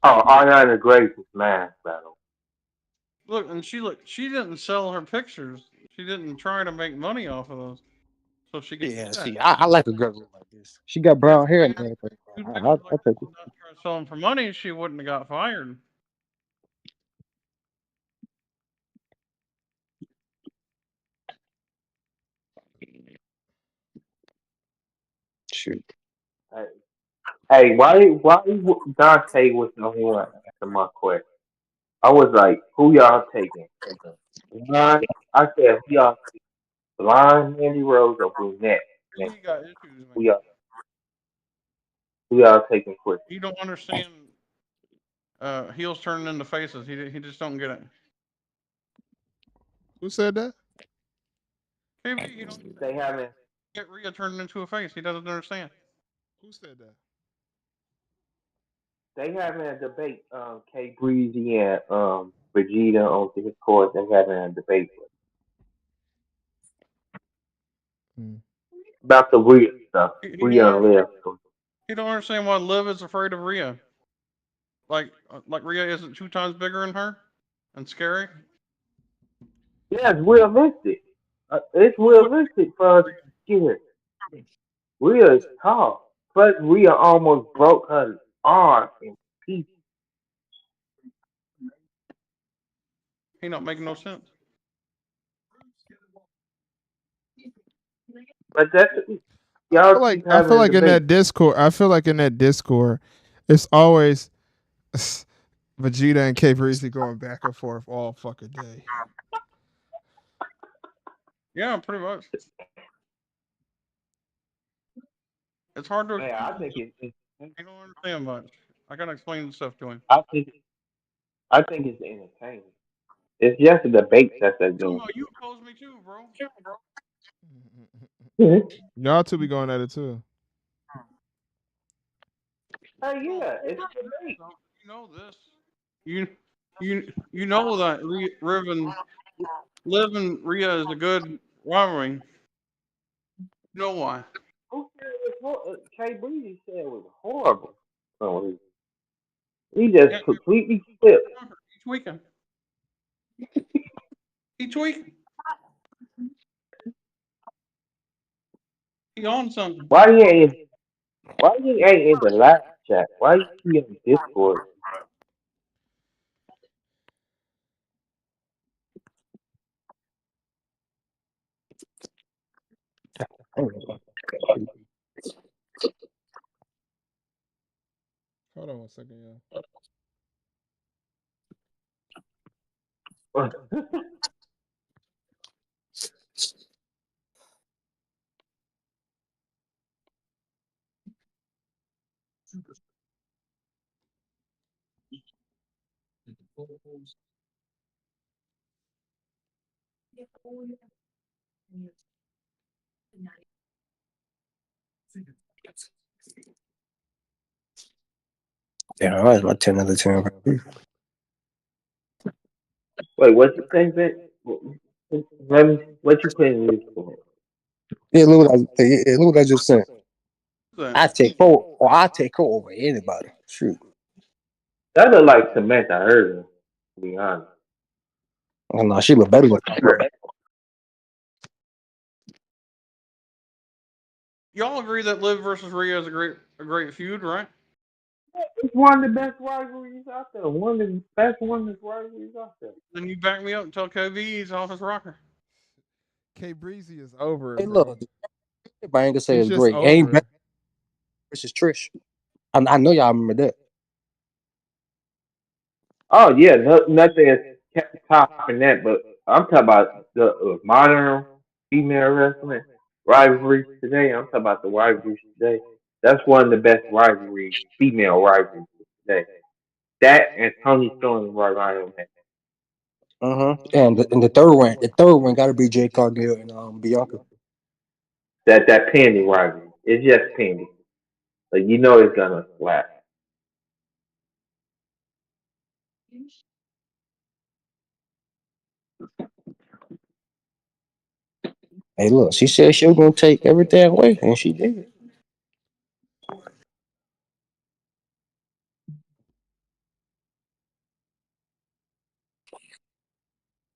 Oh, Ariana Grace's mask battle. She didn't sell her pictures. She didn't try to make money off of those. So she gets Yeah, that. see, I like a girl look like this. She got If brown hair and she had everything. two I pictures like take that it. and not try to sell them for money, she wouldn't have got fired. Shoot. Hey, hey, why Dante was the only one answering my question? I was like, who y'all taking? Blonde? I said, who y'all blonde Mandy Rose or brunette? He got issues, Who man. y'all who y'all taking quick? He don't understand heels turning into faces. He just don't get it. Who said that? KB, he don't They haven't get Rhea turning into a face. He doesn't understand. Who said that? they having a debate, K Breezy and Vegeta on his court, they having a debate Hmm. about the Rhea stuff. He Rhea don't and Liv. he don't understand why Liv is afraid of Rhea. Like Rhea isn't 2 times bigger than her and scary. Yeah, it's realistic. It's Who would realistic for us to get it. Rhea is tall. Plus, Rhea almost broke her arm in pieces. he not making no sense? But that's y'all keep I feel having a like in debate. that Discord, it's always Vegeta and K Breezy going back and forth all fucking day. Yeah, pretty much. It's hard to Man, explain. I think He don't understand much. I gotta explain the stuff to him. I think I think it's entertaining. It's just a debate that they're doing. Somehow you oppose me too, bro. Hey, Y'all two be going at it too. Bro, yeah, it's a debate. you know this. You you know that Liv and Rhea is a good rivalry. You know why? Who said it was K Breezy said it was horrible. So he just Yeah, completely flipped. he's tweaking. He tweaking. He on something. Why he ain't why he ain't in the live chat? Why he in Discord? Hold on 1 second, y'all. Yeah, I was about 10 out of 10. Wait, what you think that? Let me. What you putting this for? Look what I just sent. That I take her or I take her over anybody. Shoot. That look like Samantha Irvin. To be honest. Oh, no, she look better than her. y'all agree that Liv versus Rhea is a great feud, right? It's one of the best rivalries out there. One of the best rivalries out there. Then you back me up and tell KB he's off his rocker. K Breezy is over Hey, it, bro. look, everybody ain't gonna say He's it's just great. Ain't over better it. versus Trish. I know y'all remember that. Oh yeah, nothing is topping that. But I'm talking about the modern female wrestling rivalries today. I'm talking about the rivalries today. That's one of the best rivalries, female rivalries today. That and Tony Storm and Ryan. And the third one got to be Jay Cargill and Bianca. That penny rivalry. It's just penny. But you know it's gonna slap. Hey, look, she said she was gonna take everything away, and she did.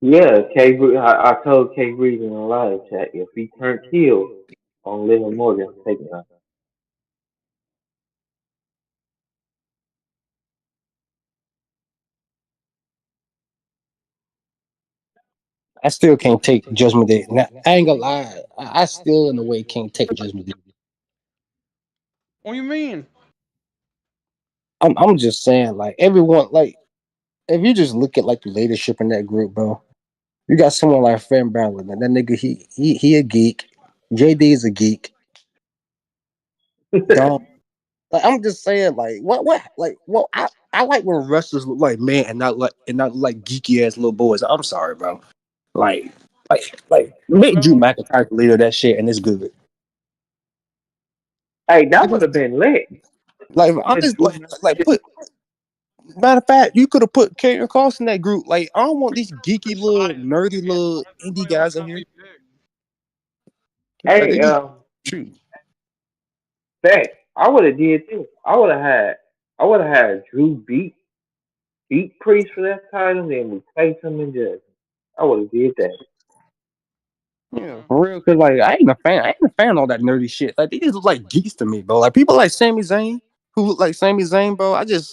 Yeah, I told K Breeze in the live chat if he turned heel on Liv Morgan taking her. I still can't take Judgment Day. Now, I ain't gonna lie. I still in a way can't take Judgment Day. What do you mean? I'm just saying, like everyone, like if you just look at like the leadership in that group, bro, you got someone like Finn Balor, and that nigga, he a geek. JD is a geek. Don't like. I'm just saying, like what I like when wrestlers look like men and not like geeky ass little boys. I'm sorry, bro. Like make Drew McIntyre the leader of that shit, and it's good. Hey, I that would just have been lit. like I'm If just Drew like McIntyre- put. Matter of fact, you could have put Karrion Cross in that group. Like, I don't want these geeky little nerdy little indie Everybody guys likes in to here. be big. Like, they Hey, just shoot. Beck, I would have did too. I would have had Drew beat Priest for that title, then replace him in Judgment. I would have did that. Yeah, for real. Cause like I ain't a fan. I ain't a fan of all that nerdy shit. Like they just look like geeks to me, bro. Like people like Sami Zayn, who look like Sami Zayn, bro. I just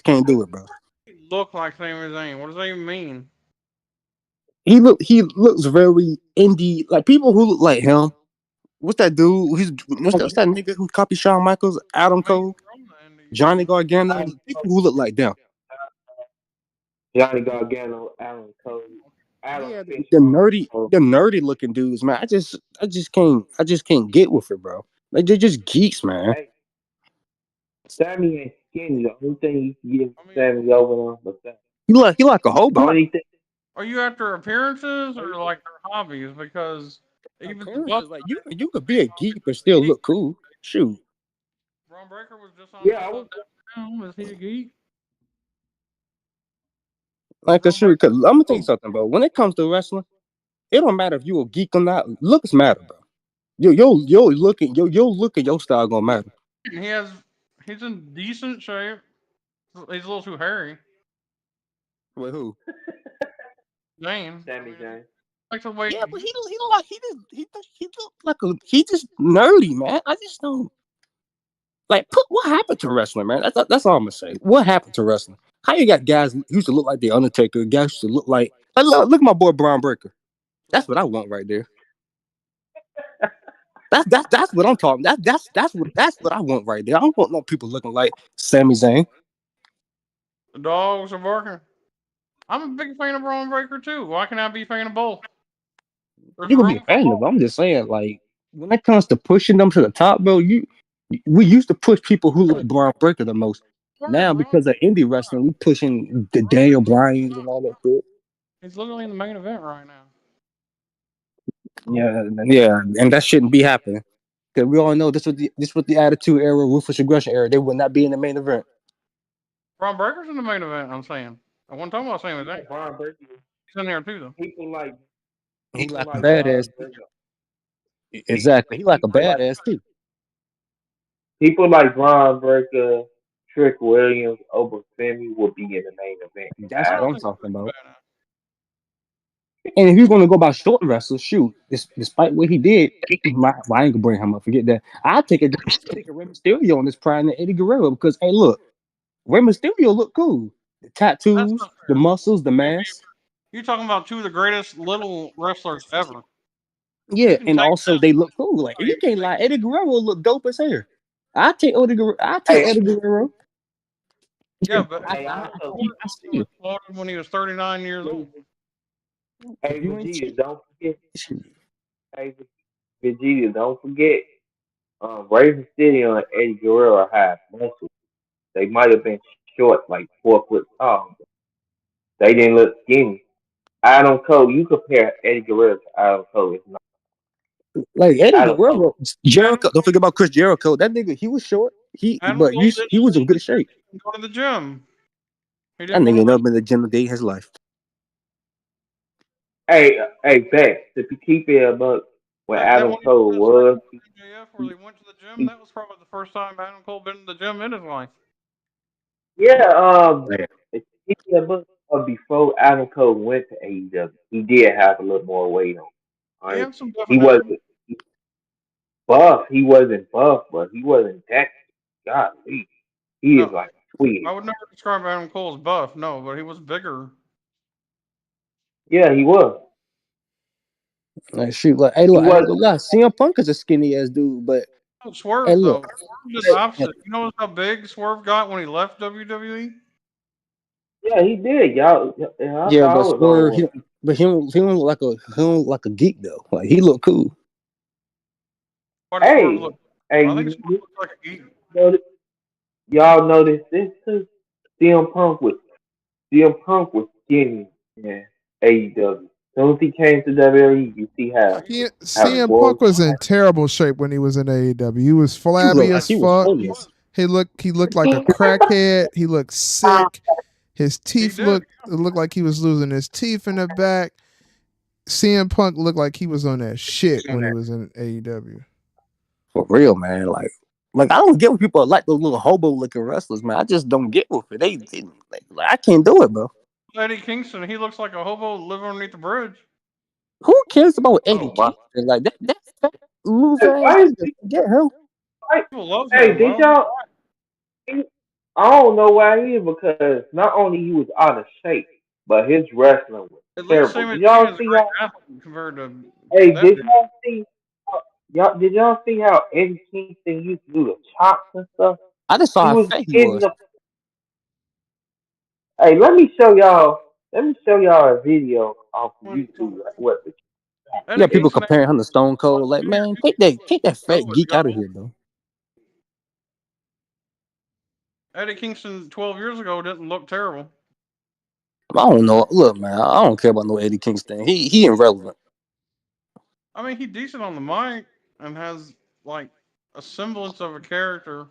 can't do it, bro. He look like Sami Zayn. What does that even mean? He looks very indie. Like people who look like him. What's that dude? What's that nigga who copied Shawn Michaels? Adam I mean, Cole, from the Indies, Johnny yeah. Gargano. People who look like them. Johnny Gargano, Alan Cole, Adam Yeah, Fish, also. the nerdy looking dudes, man. I just can't get with it, bro. Like they're just geeks, man. Hey, Sammy ain't skinny. The only thing you can get I mean, Sammy over on, but that He like a hobo. only thing. are you after appearances or like their hobbies? Because even the Bucks, Appearances, like you could be a geek but still look cool. Shoot, Braun Breaker was just on Yeah, SmackDown. I was. Is he a geek? like a Braun shoot. Breaker. Cause I'm gonna tell you something, bro. When it comes to wrestling, it don't matter if you a geek or not. Looks matter, bro. Your look and your style gonna matter. He has. He's in decent shape. He's a little too hairy. Wait, who? Zayn. I Sammy mean, Zayn. like the way Yeah, but he don't like he look like he just nerdy, man. I just don't. Like, what happened to wrestling, man? That's all I'm gonna say. What happened to wrestling? How you got guys who used to look like the Undertaker, guys used to look like look at my boy Braun Breaker. That's what I want right there. That's what I'm talking. That's what I want right there. I don't want no people looking like Sami Zayn. the dogs are barking. I'm a big fan of Braun Breaker too. Why can I be a fan of both? There's You can be room a for fan of both. them. I'm just saying, like when it comes to pushing them to the top, bro, we used to push people who like Braun Breaker the most. Sure, Now Braun. because of indie wrestling, we pushing the Braun Breaker's Daniel Bryans and all that shit. he's literally in the main event right now. Yeah, and that shouldn't be happening. Because we all know this was the attitude era, ruthless aggression era. They would not be in the main event. Braun Breaker's in the main event. I'm saying. I wasn't talking about Sami Yeah, Zayn. Braun Breaker. He's in there too though. People like He people like a like badass. Braun Breaker. Exactly. He like a People like badass too. people like Braun Breaker, Trick Williams, Oba Femi will be in the main event in That's I what don't I'm think talking he's about. badass. And if you're gonna go by short wrestles, shoot, despite what he did, well, I ain't gonna bring him up. Forget that. I take a Rey Mysterio on this pride than Eddie Guerrero because hey, look, Rey Mysterio look cool. The That's tattoos, not the fair. muscles, the I mean, mask. you're talking about two of the greatest little wrestlers ever. You Yeah, can and take also they look cool. Like you can't lie, Eddie Guerrero look dope as hell. I take hey, Eddie Guerrero. yeah, but hey, I also, see. I he was see. slaughtered when he was 39 years old. If hey you ain't Vegeta, cheap, don't forget. Hey Vegeta, don't forget. Rey Mysterio and Eddie Guerrero have muscles. They might have been short, like 4 foot tall. But they didn't look skinny. Adam Cole, you compare Eddie Guerrero to Adam Cole. It's not like Eddie Adam Cole. Guerrero, Adam Jericho. Don't forget about Chris Jericho. That nigga, he was short. Adam Cole didn't He was in good shape. go to the gym. He That didn't go nigga to ain't the never been to the gym a day in his life. Hey, Beck, to keep it about when that Adam when he Cole did that segment was, with MJF where he went to the gym. he That was probably the first time Adam Cole been to the gym in his life. yeah, Man. to keep it about But before Adam Cole went to AEW, he did have a little more weight on. He Right? had some He definition. wasn't buff. He wasn't buff, but he wasn't that. Golly, he is No, like tweet. I would never describe Adam Cole as buff. No, but he was bigger. Yeah, he was. Like shoot, like hey, He look, I ain't was. gonna lie. CM Punk is a skinny ass dude, but Oh, hey, Swerve look, though. Swerve did the opposite. You know how big Swerve got when he left WWE? Yeah, he did. Y'all, and I yeah, thought but it was over Swerve, with. he don't look like a geek though. Like he look cool. Why does Swerve Hey, look? hey, I think Swerve looks like a geek. notice, y'all notice this too? CM Punk was CM Punk was skinny in AEW. As soon as he came to WWE, you see how CM swole. Punk was in terrible shape when he was in AEW. He was He looked flabby like as he was fuck. homeless. He looked like a crackhead. He looked sick. His He teeth did. looked like he was losing his teeth in the back. CM Punk looked like he was on that shit when he was in AEW. For real, man. Like I don't get what people like those little hobo looking wrestlers, man. I just don't get with it. They like I can't do it, bro. Eddie Kingston, he looks like a hobo living underneath the bridge. Who cares about Eddie Oh my! Kingston? Like that fat loser ass Why, nigga. Get him. why, People love hey, him. I did don't know y'all? why. I don't know why he is because not only he was out of shape, but his wrestling was At least terrible. Sami Did Zayn y'all is a see great how? athlete compared to Hey, that did dude. y'all see? Did y'all see how Eddie Kingston used to do the chops and stuff? I just saw He how was fat he hitting was. the. Hey, let me show y'all. Let me show y'all a video off of YouTube. Like what the? You Eddie got people Kingston ain't comparing him to Stone Cold. Like, man, take that fat always geek got out of old. here, bro. Eddie Kingston 12 years ago didn't look terrible. I don't know. Look, man, I don't care about no Eddie Kingston. He irrelevant. I mean, he's decent on the mic and has like a semblance of a character.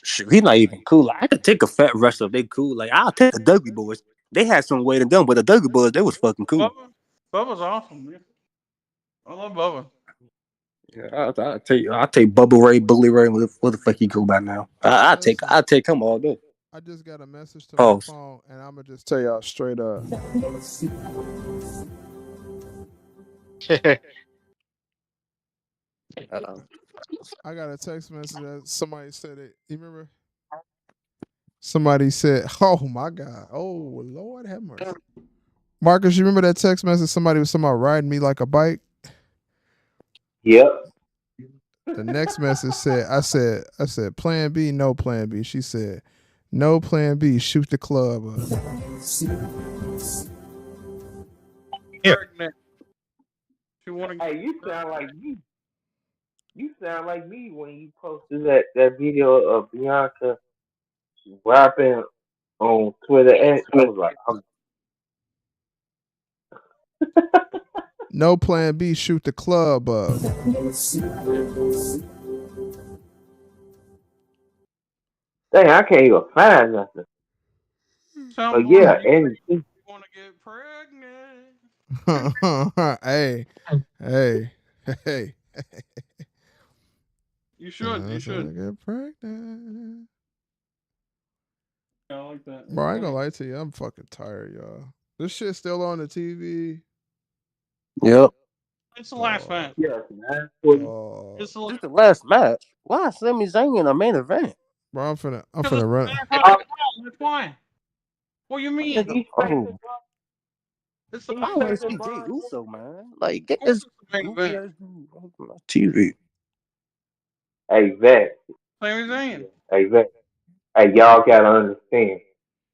Shoot, he's not even cool. Like, I could take a fat wrestler if they cool. Like, I'll take the Dudley Boys. They had some weight in them, but the Dudley Boys, they was fucking cool. Bubba's awesome. Man. I love Bubba. Yeah, I'll take Bubba Ray, Bully Ray, what the fuck he go by now. Listen, I take him all day. I just got a message to my Pause. phone, and I'm gonna just tell y'all straight up. I got a text message that somebody said it. You remember? Somebody said, "Oh my God, oh Lord, have mercy." Marcus, you remember that text message? Somebody was talking about riding me like a bike. Yep. The next message said, I said, Plan B, no Plan B. She said, no Plan B, shoot the club up." Yeah. Pregnant. She want to Hey, you sound like me. You sound like me when you posted that video of Bianca rapping on Twitter X. I was like, No Plan B, shoot the club up. dang, I can't even find nothing. sound But like yeah, you and want to get pregnant. hey, hey, hey. You should. You I said, I should. get pregnant. Yeah, I like that. Bro, I ain't gonna lie to you. I'm fucking tired, y'all. This shit's still on the TV. Yep. It's the last Dog. match. yes, man. Dog. It's the This is the last match. Why Sami Zayn in a main event? Bro, I'm because finna run. that's why. What do you mean? He's Oh, It's the I main want to event. see Jay Uso, man. Like, Of get course this it's the main goofy event. ass dude on TV. Hey, Vet. Same Zayn. Hey, Vet. Hey, y'all gotta understand.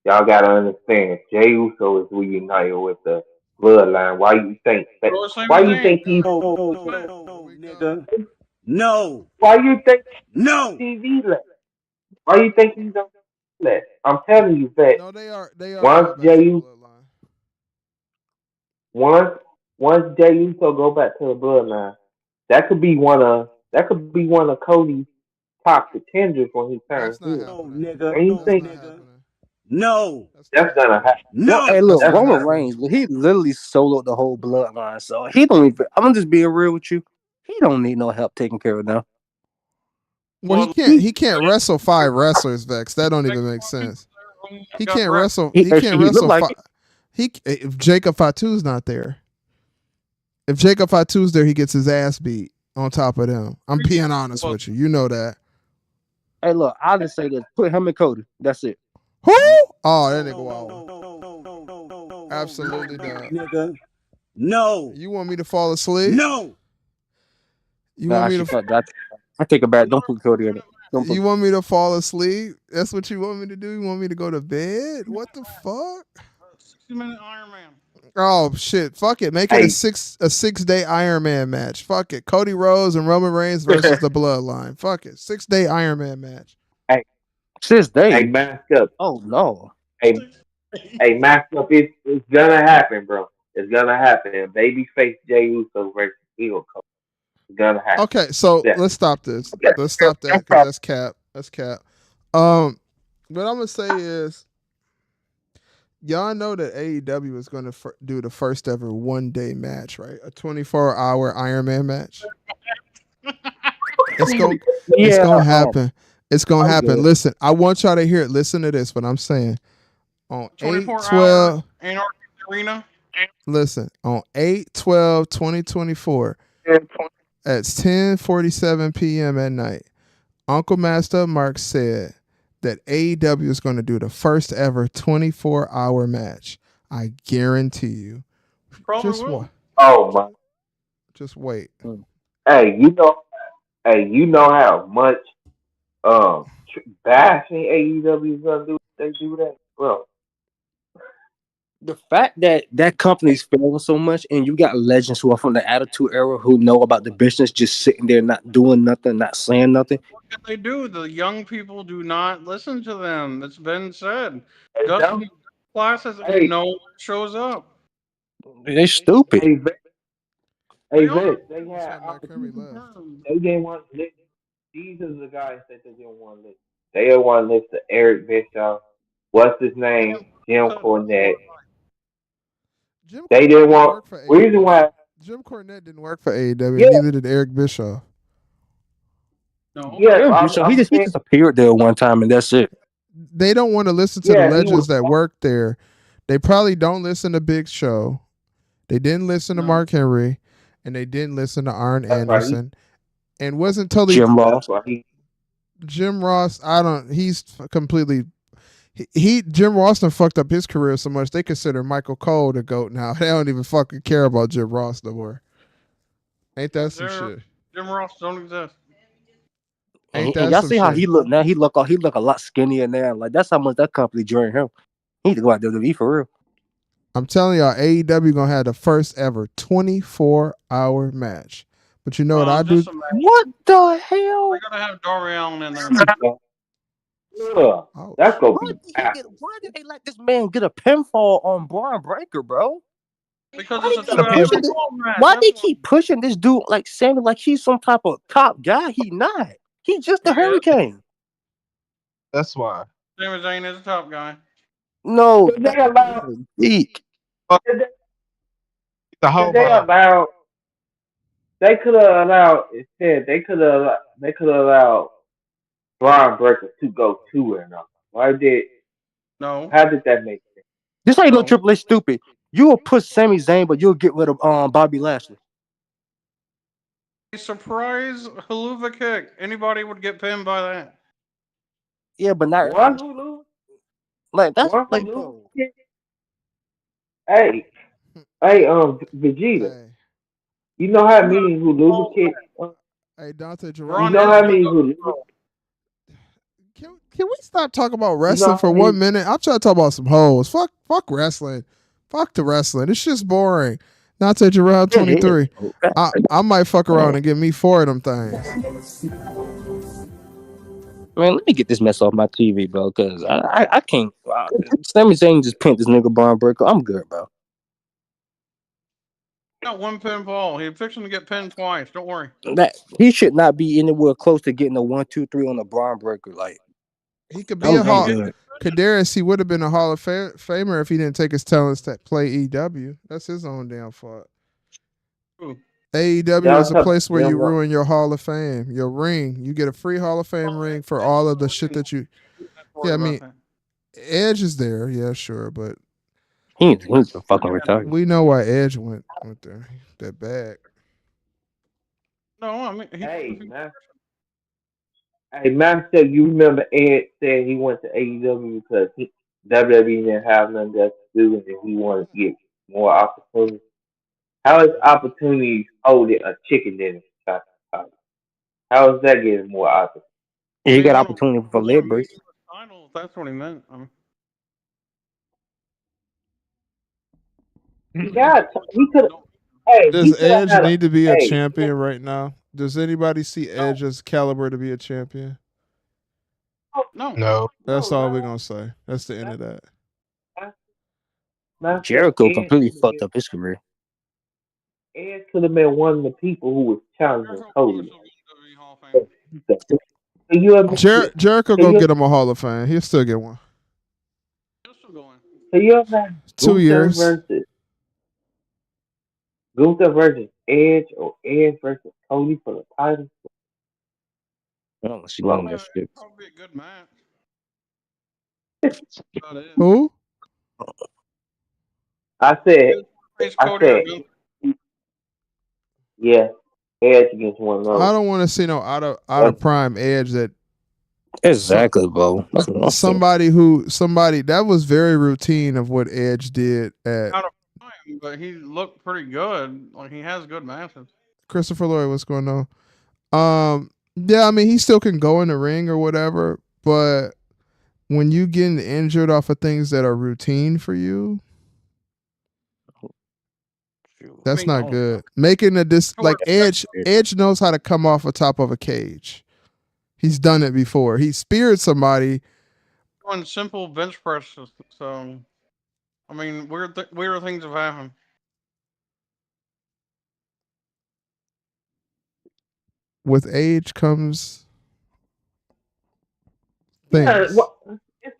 Y'all gotta understand. Jey Uso is reunited with the bloodline. Why you think that? Or Same Why you Zayn. think he's? No, nigga. No. Why you think No. TV left? Why you think he's on left? I'm telling you that no, they are once going back to the Jey bloodline. once once Jey Uso go back to the bloodline, that could be one of Cody's top contenders when he turns That's not heel. No, happening. nigga. And you That's think not happening. No. That's not that's gonna happening. happen? No. Hey, look, That's That's not Roman gonna happening. Reigns, but he literally soloed the whole bloodline. So he don't even. I'm just being real with you. He don't need no help taking care of them. Well, Blood. He he can't wrestle 5 wrestlers, Vex. That don't even make sense. He got can't wrecked. wrestle. He He can't actually he looked wrestle. like it. If Jacob Fatu's not there, if Jacob Fatu's there, he gets his ass beat on top of them. I'm being honest Well, with you. You know that. Hey, look, I'll just say this: put him and Cody. That's it. Who? Oh, that nigga wow. Absolutely not. Nigga. No. You want me to fall asleep? No. You Nah, want me actually, to? fuck that. I take it back. Don't put Cody in it. Don't put. You want me to fall asleep? That's what you want me to do? You want me to go to bed? What the fuck? 60-minute Iron Man. Oh shit! Fuck it. Make it Hey. a 6-day Iron Man match. Fuck it. Cody Rhodes and Roman Reigns versus the Bloodline. Fuck it. 6-day Iron Man match. 6 days. Hey, mask up. Oh no. Hey, mask up. It's gonna happen, bro. It's gonna happen. Babyface Jey Uso versus Heel Cody. It's gonna happen. Okay, so Yeah. let's stop this. Okay. Let's stop that because that's cap. That's cap. What I'm gonna say is, y'all know that AEW is gonna do the first ever 1-day match, right? A 24-hour Iron Man match. It's gonna happen. It's gonna I'm happen. good. Listen, I want y'all to hear it. Listen to this. What I'm saying. On 24-hour Anarchy Arena. Listen, on 8/12/2024 at 10:47 p.m. at night, Uncle Master Mark said that AEW is going to do the first ever 24-hour match. I guarantee you. Probably Just will. what? Oh my. Just wait. Hey, you know how much bashing AEW is gonna do if they do that, bro. The fact that that company's failing so much, and you got legends who are from the Attitude Era who know about the business, just sitting there not doing nothing, not saying nothing. What can they do? The young people do not listen to them. It's been said. Hey, Justin classes and Hey. no one shows up. They stupid. Hey, Vince, They are. they That's had why Mike Henry left. they didn't want to listen. These are the guys that they didn't want to listen. They didn't want to listen to Eric Bischoff. What's his name? Jim Cornette. Jim They Cornette didn't want. work for Reason AEW. why? Jim Cornette didn't work for AEW. Yeah. Neither did Eric Bischoff. No. Yeah, he just appeared there one time and that's it. They don't want to listen to the Yeah, he legends was- that work there. They probably don't listen to Big Show. They didn't listen to No. Mark Henry, and they didn't listen to Arn That's right. Anderson, and wasn't totally Jim Ross. That's why he. Jim Ross. He's completely. Jim Ross done fucked up his career so much they consider Michael Cole the GOAT now. They don't even fucking care about Jim Ross no more. Ain't that some shit? Jim Ross don't exist. Ain't And that y'all some see how shit? he look now? He look a lot skinnier now. Like that's how much that company drained him. He need to go out WWE for real. I'm telling y'all, AEW gonna have the first ever 24-hour match. But you know what I do? Just imagine. What the hell? They're gonna have Darby Allin in there. Yeah, Ouch. that's gonna Why be. did they let this man get a pinfall on Braun Breaker, bro? Because Why it's they a keep 2-hour pushing this? football match. Why That's they keep pushing this dude like Sammy like he's some type of top guy? He not. He just a He is. hurricane. That's why. Sami Zayn is a top guy. No, They allowed. geek. The whole They allowed. They could have allowed. Instead, they could have. They could have allowed Braun Breaker to go 2-0. Why did? No. How did that make sense? This ain't no No. Triple H stupid. You will put Sami Zayn, but you'll get rid of Bobby Lashley. A surprise haluva kick. Anybody would get pinned by that. Yeah, but not One Hulu. like that's One like Hulu. Hey, Vegeta. Hey, You know how many Hulu kids? hey, Dante Braun Jerome. You know how many is Hulu? Can we stop talking about wrestling for how 1 many- minute? I'm trying to talk about some hoes. Fuck wrestling. Fuck the wrestling. It's just boring. Dante Jerome 23. I might fuck around and get me 4 of them things. Man, let me get this mess off my TV, bro, because I can't. Sami Zayn just pinned this nigga Braun Breaker. I'm good, bro. got one pinfall. He's fixing to get pinned twice. Don't worry. That he should not be anywhere close to getting a 1-2-3 on a Braun Breaker. Like He could that be a was Hall. good. Kadarius, he would have been a Hall of Famer if he didn't take his talents to play EW. That's his own damn fault. Ooh. AEW is a place where you Yeah. ruin your Hall of Fame, your ring. You get a free Hall of Fame ring for all of the shit that you. Yeah, I mean, Edge is there, yeah, sure, but He needs to fucking retire. we know why Edge went there. That bag. No, I mean he. Hey, man. Hey, Master, you remember Ed said he went to AEW because WWE didn't have nothing else to do and he wanted to get more opportunities. How is opportunities holding a chicken dinner? How is that getting more opportunities? Yeah, he He got want to opportunity for he want leg a breaks. meaningless title. That's what he meant. He got, Meaningless he could, titles don't. hey, he Does could have Edge had a, need to be a hey, champion right now? Does anybody see No, Edge as caliber to be a champion? no. No. That's no, all we're no, gonna say. That's the end of that. Master, Jericho completely fucked up his career. Ed could have been one of the people who was challenging Jericho probably Cody. still be in WWE Hall of Fame. Can you imagine? Jericho Can go you, get him a Hall of Fame. He'll still get one. He's still going. can you imagine 2 years. Gunther versus Edge or Edge versus Cody for the title? I don't see long that shit. Probably a good match. About it. Who? I said, Face I Cody or said, Gunther. yeah, Edge against one of I those. don't want to see no out That's, of prime Edge that Exactly, bro. That's what I'm saying. somebody that was very routine of what Edge did at Out of time, but he looked pretty good. Like he has good matches. Christopher Lloyd. What's going on? Yeah, I mean he still can go in the ring or whatever, but when you getting injured off of things that are routine for you, that's not good. Making a like Edge knows how to come off the top of a cage. He's done it before. He speared somebody. Doing simple bench presses. So, I mean, weird things have happened. With age comes yeah, things. it's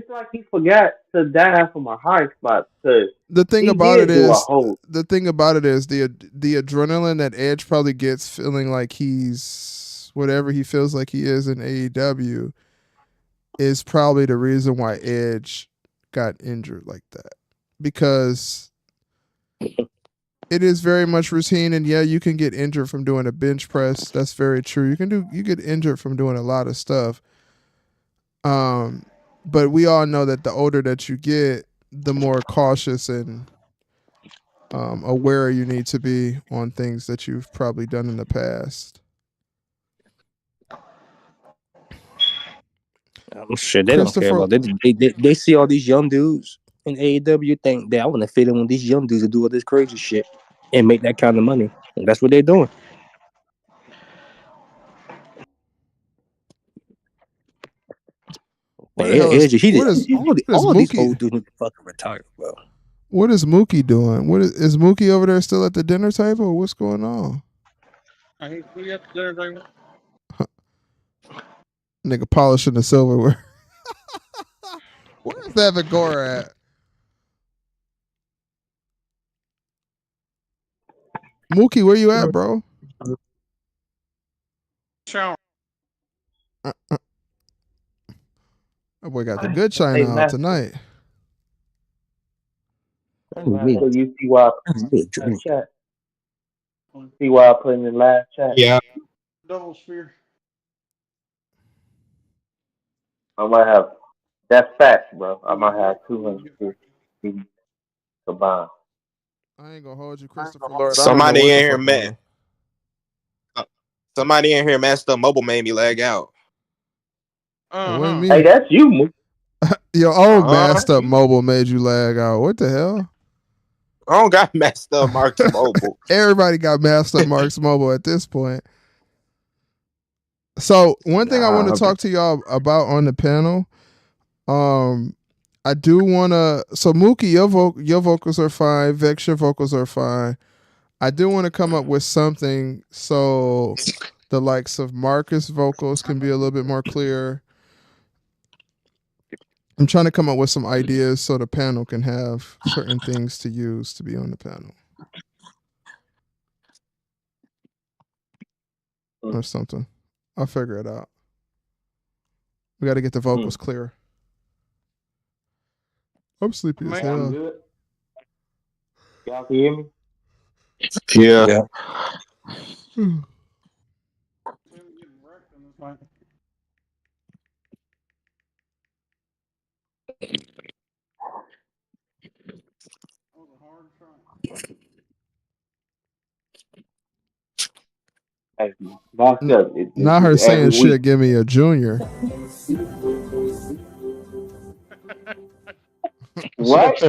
like he forgot to dive from a high spot because The thing he about it did do a is whole. the thing about it is the adrenaline that Edge probably gets feeling like he's whatever he feels like he is in AEW is probably the reason why Edge got injured like that. Because it is very much routine, and yeah, you can get injured from doing a bench press. That's very true. You get injured from doing a lot of stuff. But we all know that the older that you get, the more cautious and aware you need to be on things that you've probably done in the past. Shit, they don't care about it. They see all these young dudes in AEW think that I want to fit in with these young dudes to do all this crazy shit and make that kind of money. And that's what they're doing. What the hell is All these Mookie? old dudes need to fucking retire, bro. What is Mookie doing? What is Mookie over there still at the dinner table? What's going on? We at the dinner table. Nigga polishing the silverware. Where's that Vigora at? Mookie, where you at, bro? Shower. That boy got the good Hey, China out Master, tonight. Master, you see why I put in the last chat? See why I put in the last chat? Yeah. Double sphere. I might have. That's facts, bro. I might have 250 combined. I ain't gonna hold you, Christopher Lord. I don't know Somebody what the in here, fuck going man. Somebody in here messed up. Mobile made me lag out. on. It wasn't Hey, me. that's you, Mo. Your old masked up mobile made you lag out. What the hell? I don't got messed up Mark's Mobile. Everybody got masked up Mark's mobile at this point. So one thing I want to talk to y'all about on the panel, I do want to. So Mookie, your vocals are fine. Vex, your vocals are fine. I do want to come up with something so the likes of Marcus vocals can be a little bit more clear. I'm trying to come up with some ideas so the panel can have certain things to use to be on the panel. Or something. I'll figure it out. We got to get the vocals clear. I'm sleepy as Man, I'm hell. good. Y'all can hear me? Yeah. Yeah. Hmm. Tim getting wrecked in this fight. That was a hard shot. Hey, box N- up. This Not is her every saying week. shit. Give me a junior. What?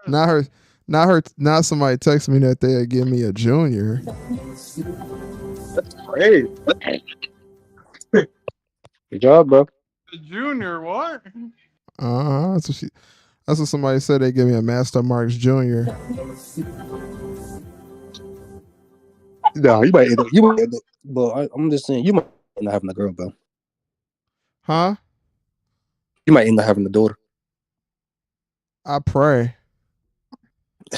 Not her. Not her. Not somebody text me that they'd give me a junior. Hey, good job, bro. The junior, what? That's what she. That's what somebody said. They give me a Master Marks Junior. No, you might end up. You might end up. But I'm just saying, you might end up having a girl, bro. Huh? You might end up having a daughter. I pray.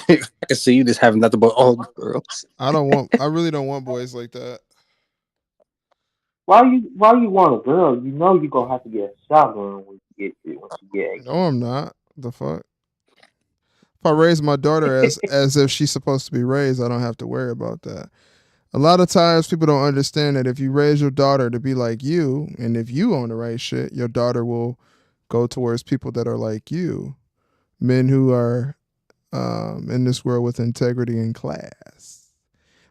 I can see you just having nothing but all girls. I don't want. I really don't want boys like that. Why you want a girl? You know you gonna have to get a shotgun when you get 18. No, I'm not. The fuck. If I raise my daughter as if she's supposed to be raised, I don't have to worry about that. A lot of times people don't understand that if you raise your daughter to be like you, and if you own the right shit, your daughter will go towards people that are like you, men who are in this world with integrity and class.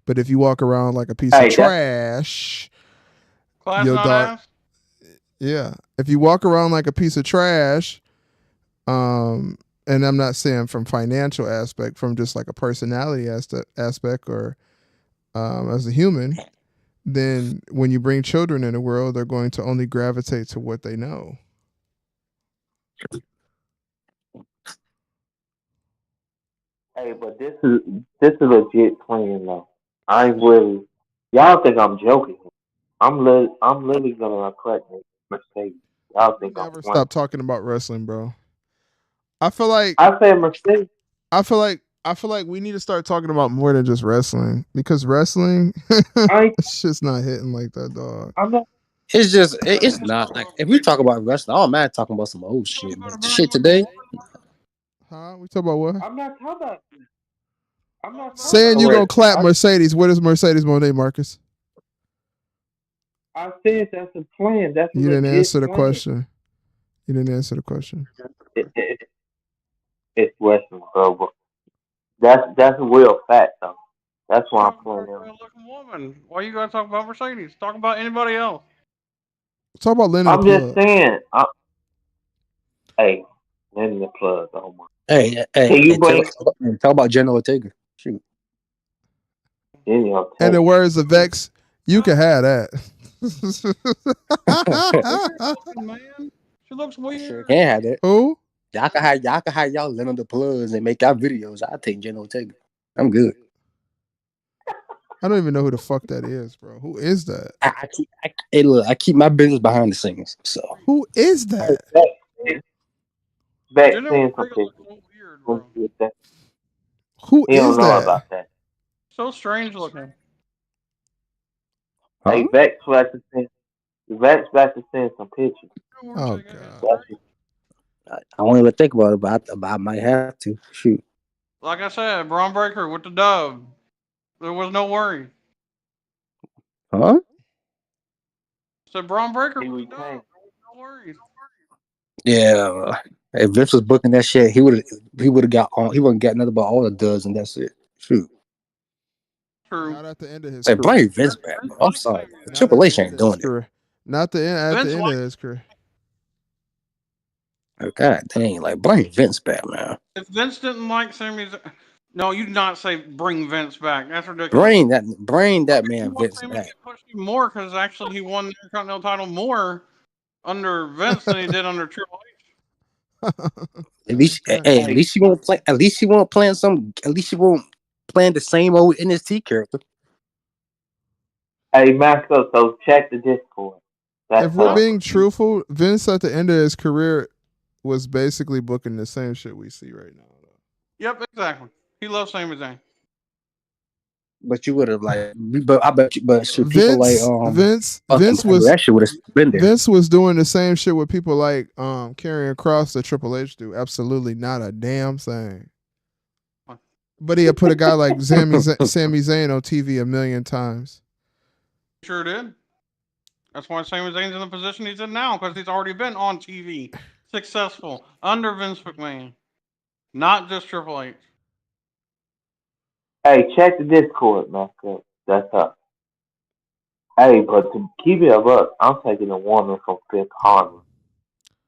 But if you walk around like a piece of Hey, that's trash, Class your not daughter, ass? yeah. If you walk around like a piece of trash, and I'm not saying from financial aspect, from just like a personality aspect or as a human, then when you bring children in the world, they're going to only gravitate to what they know. hey, but this is legit playing though. I ain't really. Y'all think I'm joking? I'm literally gonna attract Mercedes. Y'all We think I'm never playing? stop talking about wrestling, bro. I feel like I said Mercedes. I feel like we need to start talking about more than just wrestling because wrestling, I ain't, it's just not hitting like that, dog. I'm not. It's just, it's not like if we talk about wrestling, I don't mind talking about some old shit, but the shit today, Huh? We talk about what? I'm not talking about. I'm not talking Saying about you gonna wrestling. clap Mercedes. What is Mercedes Monet, Marcus? I said that's a plan. That's a You didn't answer legit the plan. question. You didn't answer the question. It, it, it's wrestling, bro. But that's a real fact though. That's why I'm Talk playing about a them. real looking woman. Why you gotta talk about Mercedes? Talk about anybody else. Talk about Lynn in the I'm just plug. saying. Hey, in the plug. Oh my. hey, Can you tell, bring talk about General Ortega. Shoot. any of In the take? words of Vex, you can have that. Weird looking man. She looks Sure weird. can have that. Who? Y'all can have y'all let on the plugs and make y'all videos. I'll take General Ortega. I'm good. I don't even know who the fuck that is, bro. Who is that? Hey, look, I keep my business behind the scenes. So Who is Hey, that? back General seeing some Ortega looks pictures. so weird, Let me bro. see if that- Who He don't is know that? about that. So strange looking. huh? Hey, Vex back to seeing some pictures. General Oh Ortega is god. That's strange. I won't even think about it, but I might have to. Shoot. Like I said, Braun Breaker with the dub. There was no worry. Huh? Said Braun Breaker he with the dub. retained. There was no worries. Yeah. If Vince was booking that shit, he would have got on. He wouldn't got nothing but all the duds, and that's it. Shoot. True. Not at the end of his Hey, career. bring Vince back, bro. I'm sorry, man. Not at Triple the H end ain't of his doing it. career. Not the end at the Vince end of likes his career. Oh, God dang, like bring Vince back, man. if Vince didn't like Sami Zayn. No, you did not say bring Vince back. That's ridiculous. Bring that You man want Vince Sami to back. get pushed even more because actually he won the Intercontinental title more under Vince than he did under Triple H. At least, Okay. hey, at least you won't play. At least you won't playing some. At least you won't playing the same old NXT character. Hey, Masco, so check the Discord. If That's we're being truthful, Vince at the end of his career was basically booking the same shit we see right now. Yep, exactly. He loves Sami Zayn. But you would have like, but I bet you, but should people like Vince that shit would have been there. Vince was doing the same shit with people like carrying across that Triple H do. Absolutely not a damn thing. But he had put a guy like Sami Zayn on TV a million times. Sure did. That's why Sami Zayn's in the position he's in now, because he's already been on TV, successful, under Vince McMahon. Not just Triple H. Hey, check the Discord, man. 'Cause that's up. Hey, but to keep it up, I'm taking a woman from Fifth Harmony.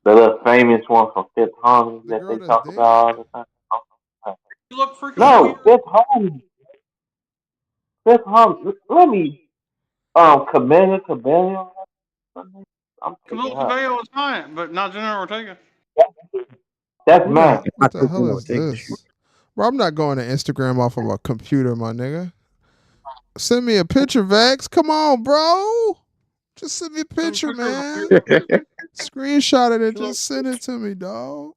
The little famous one from Fifth Harmony that they talk about all the time. You look freaking No, weird. Fifth Harmony. Fifth Harmony. Let me, Cabello. I'm taking Camille her. Cabello is fine, but not Jenna Ortega. That's mine. What the hell is this? Bro, I'm not going to Instagram off of a computer, my nigga. Send me a picture, Vex. Come on, bro. Just send me a picture, man. Screenshot it and just send it to me, dog.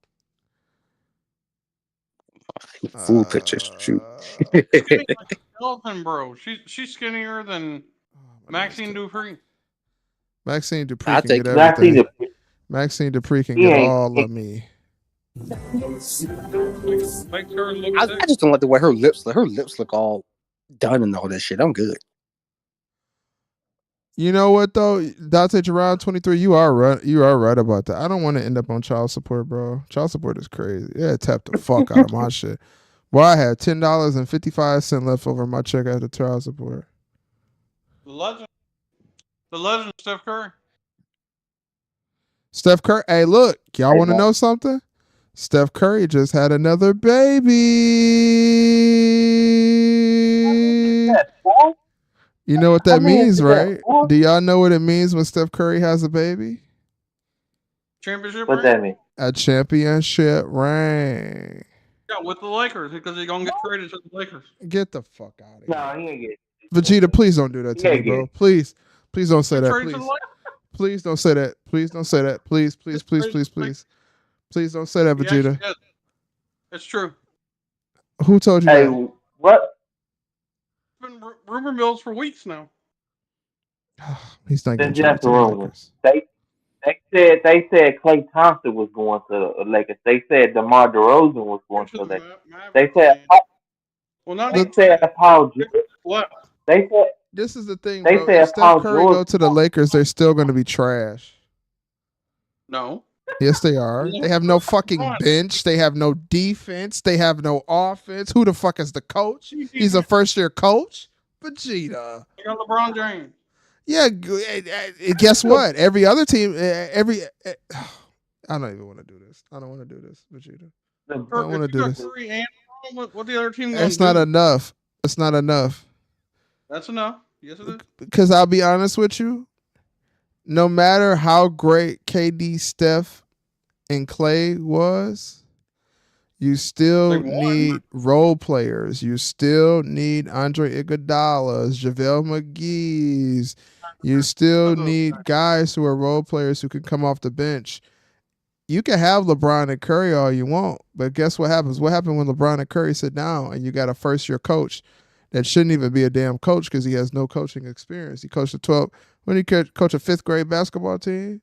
Full pictures. Shoot. Elephant, bro. She's skinnier than Maxine Dupree. Maxine Dupree can get everything. Maxine Dupree can get all of me. I just don't like the way her lips look all done and all that shit. I'm good. You know what though, Dante Gerard 23, you are right. You are right about that. I don't want to end up on child support, bro. Child support is crazy. Yeah, tap the fuck out of my shit. Well, I had $10.55 left over my check after child support. The legend, Steph Curry. Steph Curry. Hey, look, y'all want to know something? Steph Curry just had another baby. You know what that means, right? Do y'all know what it means when Steph Curry has a baby? Championship What's ring? that mean? A championship ring. Yeah, with the Lakers, because he's going to get traded to the Lakers. Get the fuck out of here. No, he ain't get it. Vegeta, please don't do that to me, bro. Please. Please don't say that, please. Please don't say that. Please don't say that. Please, please, please, please, please. Please don't say that, Vegeta. Yes, it's true. Who told you that? What? It's been rumor mills for weeks now. He's not getting That's traded to the rumor. Lakers. They said Klay Thompson was going to the Lakers. They said DeMar DeRozan was going to the Lakers. They said Paul George. What? They said this is the thing, they bro. said If Steph Curry go to the Lakers, they're still going to be trash. No. Yes, they are. They have no fucking bench. They have no defense. They have no offense. Who the fuck is the coach? He's a first-year coach? Vegeta. You got LeBron James. Yeah, guess what? Every other team, I don't even want to do this. I don't want to do this, Vegeta. I don't want to do this. What the other team gonna It's not enough. It's not enough. That's enough. Yes, it is. Because I'll be honest with you, no matter how great KD, Steph, and Clay was, you still need role players. You still need Andre Iguodala's, JaVale McGee's. You still need guys who are role players who can come off the bench. You can have LeBron and Curry all you want, but guess what happens? What happened when LeBron and Curry sit down and you got a first-year coach that shouldn't even be a damn coach because he has no coaching experience? He coached when he coach a fifth-grade basketball team.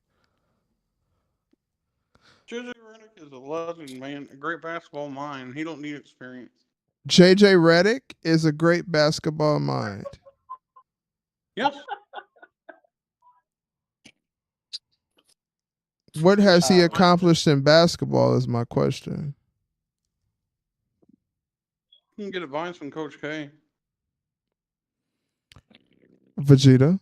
JJ Redick is a legend, man. A great basketball mind. He don't need experience. JJ Redick is a great basketball mind. Yes. What has he accomplished in basketball is my question. You can get advice from Coach K. Vegeta.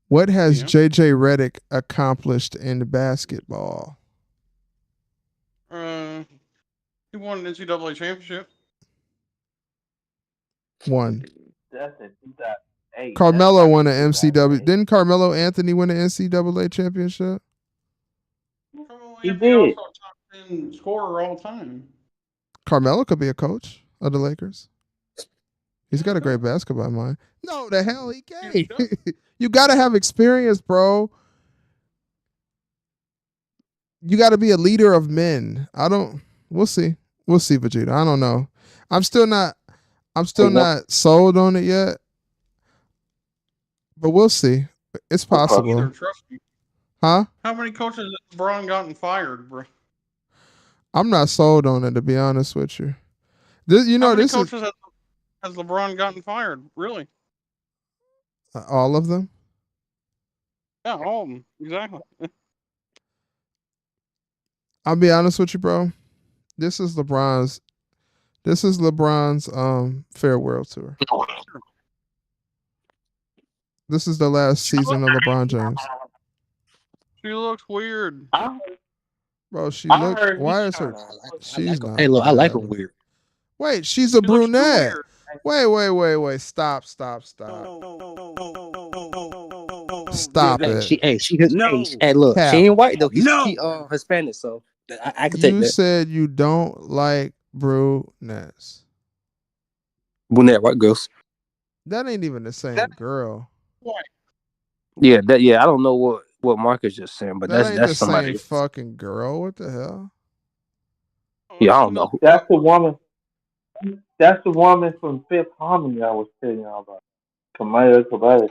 What has JJ Redick accomplished in basketball? He won an NCAA championship. One. That's in 2008. Carmelo won an MCW. Didn't Carmelo Anthony win an NCAA championship? He did. Also top 10 scorer all time. Carmelo could be a coach of the Lakers. He's got a great basketball mind. No, the hell he can't. You got to have experience, bro. You got to be a leader of men. We'll see. We'll see, Vegeta. I don't know. I'm still not I'm still Hey, what? not sold on it yet, but we'll see. It's Okay. Either, possible, trust me. huh? How many coaches has LeBron gotten fired, bro? I'm not sold on it to be honest with you. How many This is coaches has LeBron gotten fired? Really? all of them. Yeah, all of them. Exactly. I'll be honest with you, bro. This is LeBron's. This is LeBron's farewell tour. This is the last season of LeBron James. She looks weird. Bro, she I look. heard he Why is trying her? to. She's not. Hey, look, I like whatever. him weird. Wait, she's a She looks too brunette. weird. Wait. Stop. Stop Hey, it. No. hey, look, she Cap. ain't white though. No. She Hispanic, so I can take You that. said you don't like brunettes. Brunette white girls. That ain't even the same girl. Why? Yeah, I don't know what Marcus just saying, but That ain't the that's same somebody. fucking girl. What the hell? Yeah, I don't know. That's the woman. That's the woman from Fifth Harmony I was telling y'all about. Kamaya Kabata.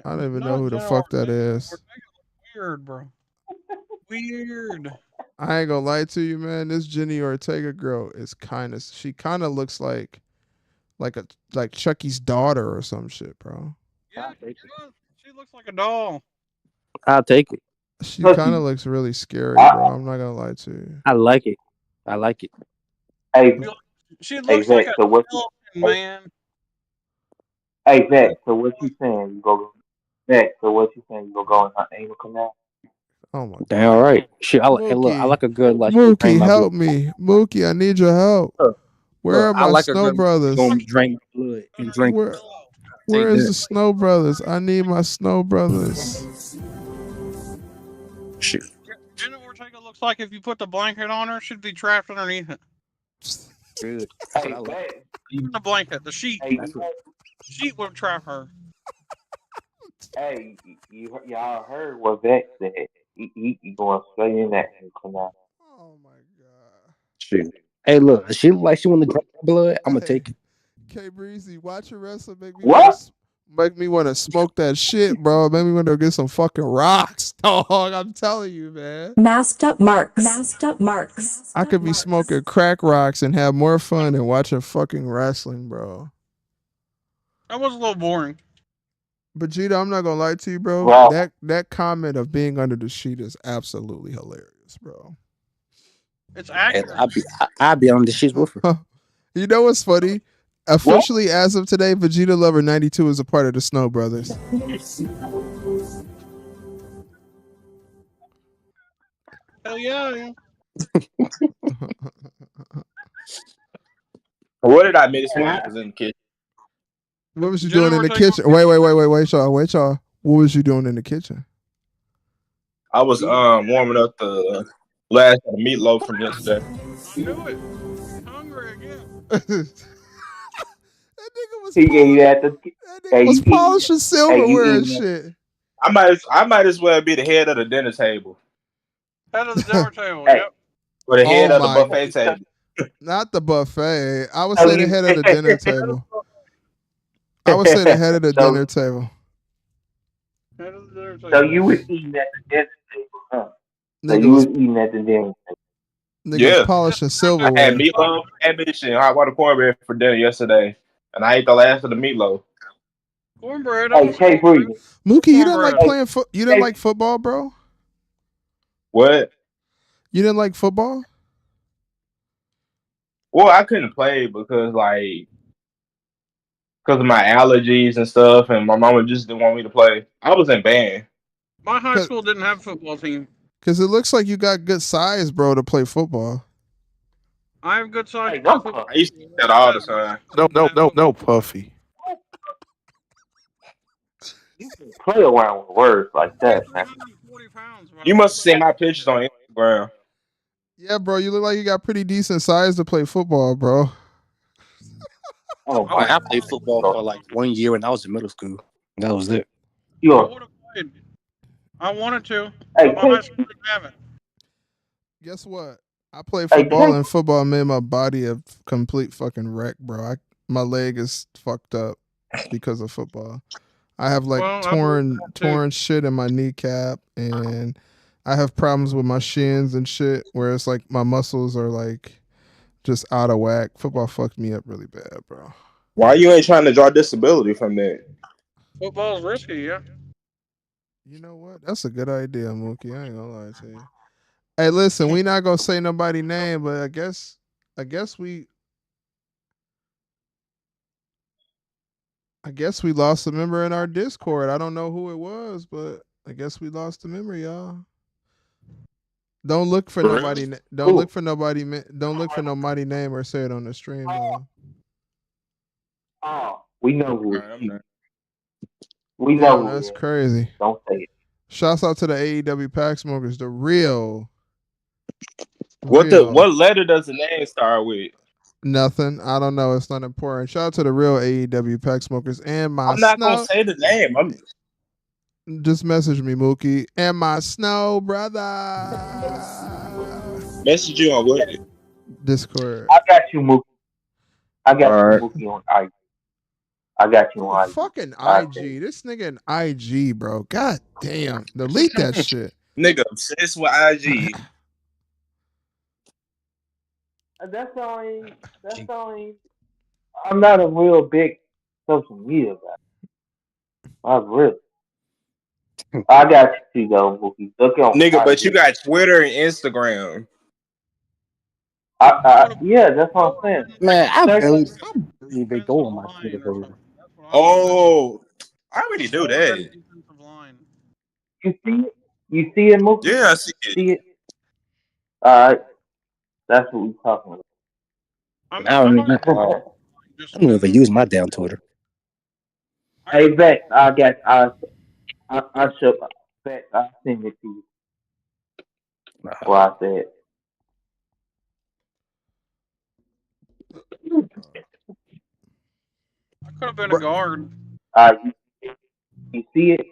I don't even know Not who the Jenna fuck that Ortega. is. Ortega looks weird, bro. Weird. I ain't gonna lie to you, man. This Jenny Ortega girl is she kind of looks like Chucky's daughter or some shit, bro. Yeah, she looks like a doll. I'll take it. She kind of looks really scary, bro. I'm not gonna lie to you. I like it. I like it. Hey, She looks like a so what? skeleton, man. Hey, Zach. So what you saying? You go. Zach. So what you saying? You go in her anal canal? Oh my Damn god. right. Shit, hey, look, I Mookie, like a good like Mookie, help me. Mookie, I need your help. Where are I my like a Snow girl Brothers? gonna drink my blood and drink. Where is that. the Snow Brothers? I need my Snow Brothers. Shit. Jenna Ortega looks like if you put the blanket on her, she'd be trapped underneath it. Good. Hey, Zach. Even the blanket, the sheet. Hey, The sheet would trap her. hey, y'all heard what Zach said? He going straight in that anal canal. Oh my god. Shit. Hey, look, she look like she want to drink my blood. I'm gonna take it. K Breezy, watch your wrestling. What? Make me want to smoke that shit, bro. Make me want to get some fucking rocks, dog. I'm telling you, man. Masked up marks. I could be smoking crack rocks and have more fun than watching fucking wrestling, bro. That was a little boring. Vegeta, I'm not gonna lie to you, bro. Wow. That comment of being under the sheet is absolutely hilarious, bro. It's And accurate. I'll be on the shits with her. You know what's funny? Officially, as of today, Vegeta Lover 92 is a part of the Snow Brothers. Hell yeah. What did I miss when I was in the kitchen? What was you Jenna doing in the Ortega- kitchen? Wait, y'all. What was you doing in the kitchen? I was warming up the last of the meatloaf from yesterday. I knew it. Hungry again. That nigga was He gave that the. was polishing silverware and shit. I might as well be the head of the dinner table. Head of the dinner table, Hey. yep. Or the head Oh of the my- buffet table. Not the buffet. I would say the head of the dinner table. I would say the head of the dinner table. Head of the dinner table. So you was eating at the dinner table, huh? So Nigga you was was eating at the dinner table. nigga polishing I silverware. had meatloaf, cabbage, and hot water cornbread for dinner yesterday, and I ate the last of the meatloaf. Cornbread. Hey, K Breezy. Mookie, you didn't like Cornbread. playing you didn't like football, bro? What? You didn't like football? Well, I couldn't play because of my allergies and stuff, and my mama just didn't want me to play. I was in band. My high school didn't have a football team. Because it looks like you got good size, bro, to play football. I have good size. I used to do that all the time. No, Puffy. You can play around with words like that, man. 340 pounds. You must have seen my pictures on Instagram. Yeah, bro, you look like you got pretty decent size to play football, bro. Oh I played football for like 1 year when I was in middle school. That was it. I would have played. I wanted to, Hey, but my high school didn't have it. Guess what? I played football and football made my body a complete fucking wreck, bro. my leg is fucked up because of football. I have like Well, I believe torn that too. shit in my kneecap, and I have problems with my shins and shit where it's like my muscles are like just out of whack. Football fucked me up really bad, bro. Why you ain't trying to draw disability from that? Football's risky, yeah. You know what? That's a good idea, Mookie. I ain't gonna lie to you. Hey, listen, we not gonna say nobody name, but I guess we lost a member in our Discord. I don't know who it was, but I guess we lost a member, y'all. Don't look for nobody. Don't look for nobody. Don't look for nobody name or say it on the stream though. Oh, we know who. I'm not. We know Damn, who. that's crazy. Don't say it. Shouts out to the AEW Pack Smokers, the real. What letter does the name start with? Nothing. I don't know. It's not important. Shout out to the real AEW Pack Smokers and my I'm not gonna snow. say the name. I'm Just message me, Mookie, and my snow brother. message you on what? Discord. I got you, Mookie. I got All you, right. Mookie, on IG. I got you Oh, on IG. fucking IG. This nigga in IG, bro. God damn. Delete that shit. Nigga obsessed with IG. That's only. I'm not a real big social media guy. I'm real. I got you though, Mookie. Look on Nigga, IG. but you got Twitter and Instagram. Yeah, that's what I'm saying. Man, I Search- barely even go on my Twitter, bro. Oh, I already do that. Defensive line. You see it? You see it, Mookie? Yeah, I see it. See it? All right. That's what we're talking about. I don't even use my damn Twitter. Hey, Beck, I should. Beck, I'll send it to you. What I said. I could have been a guard. You see it?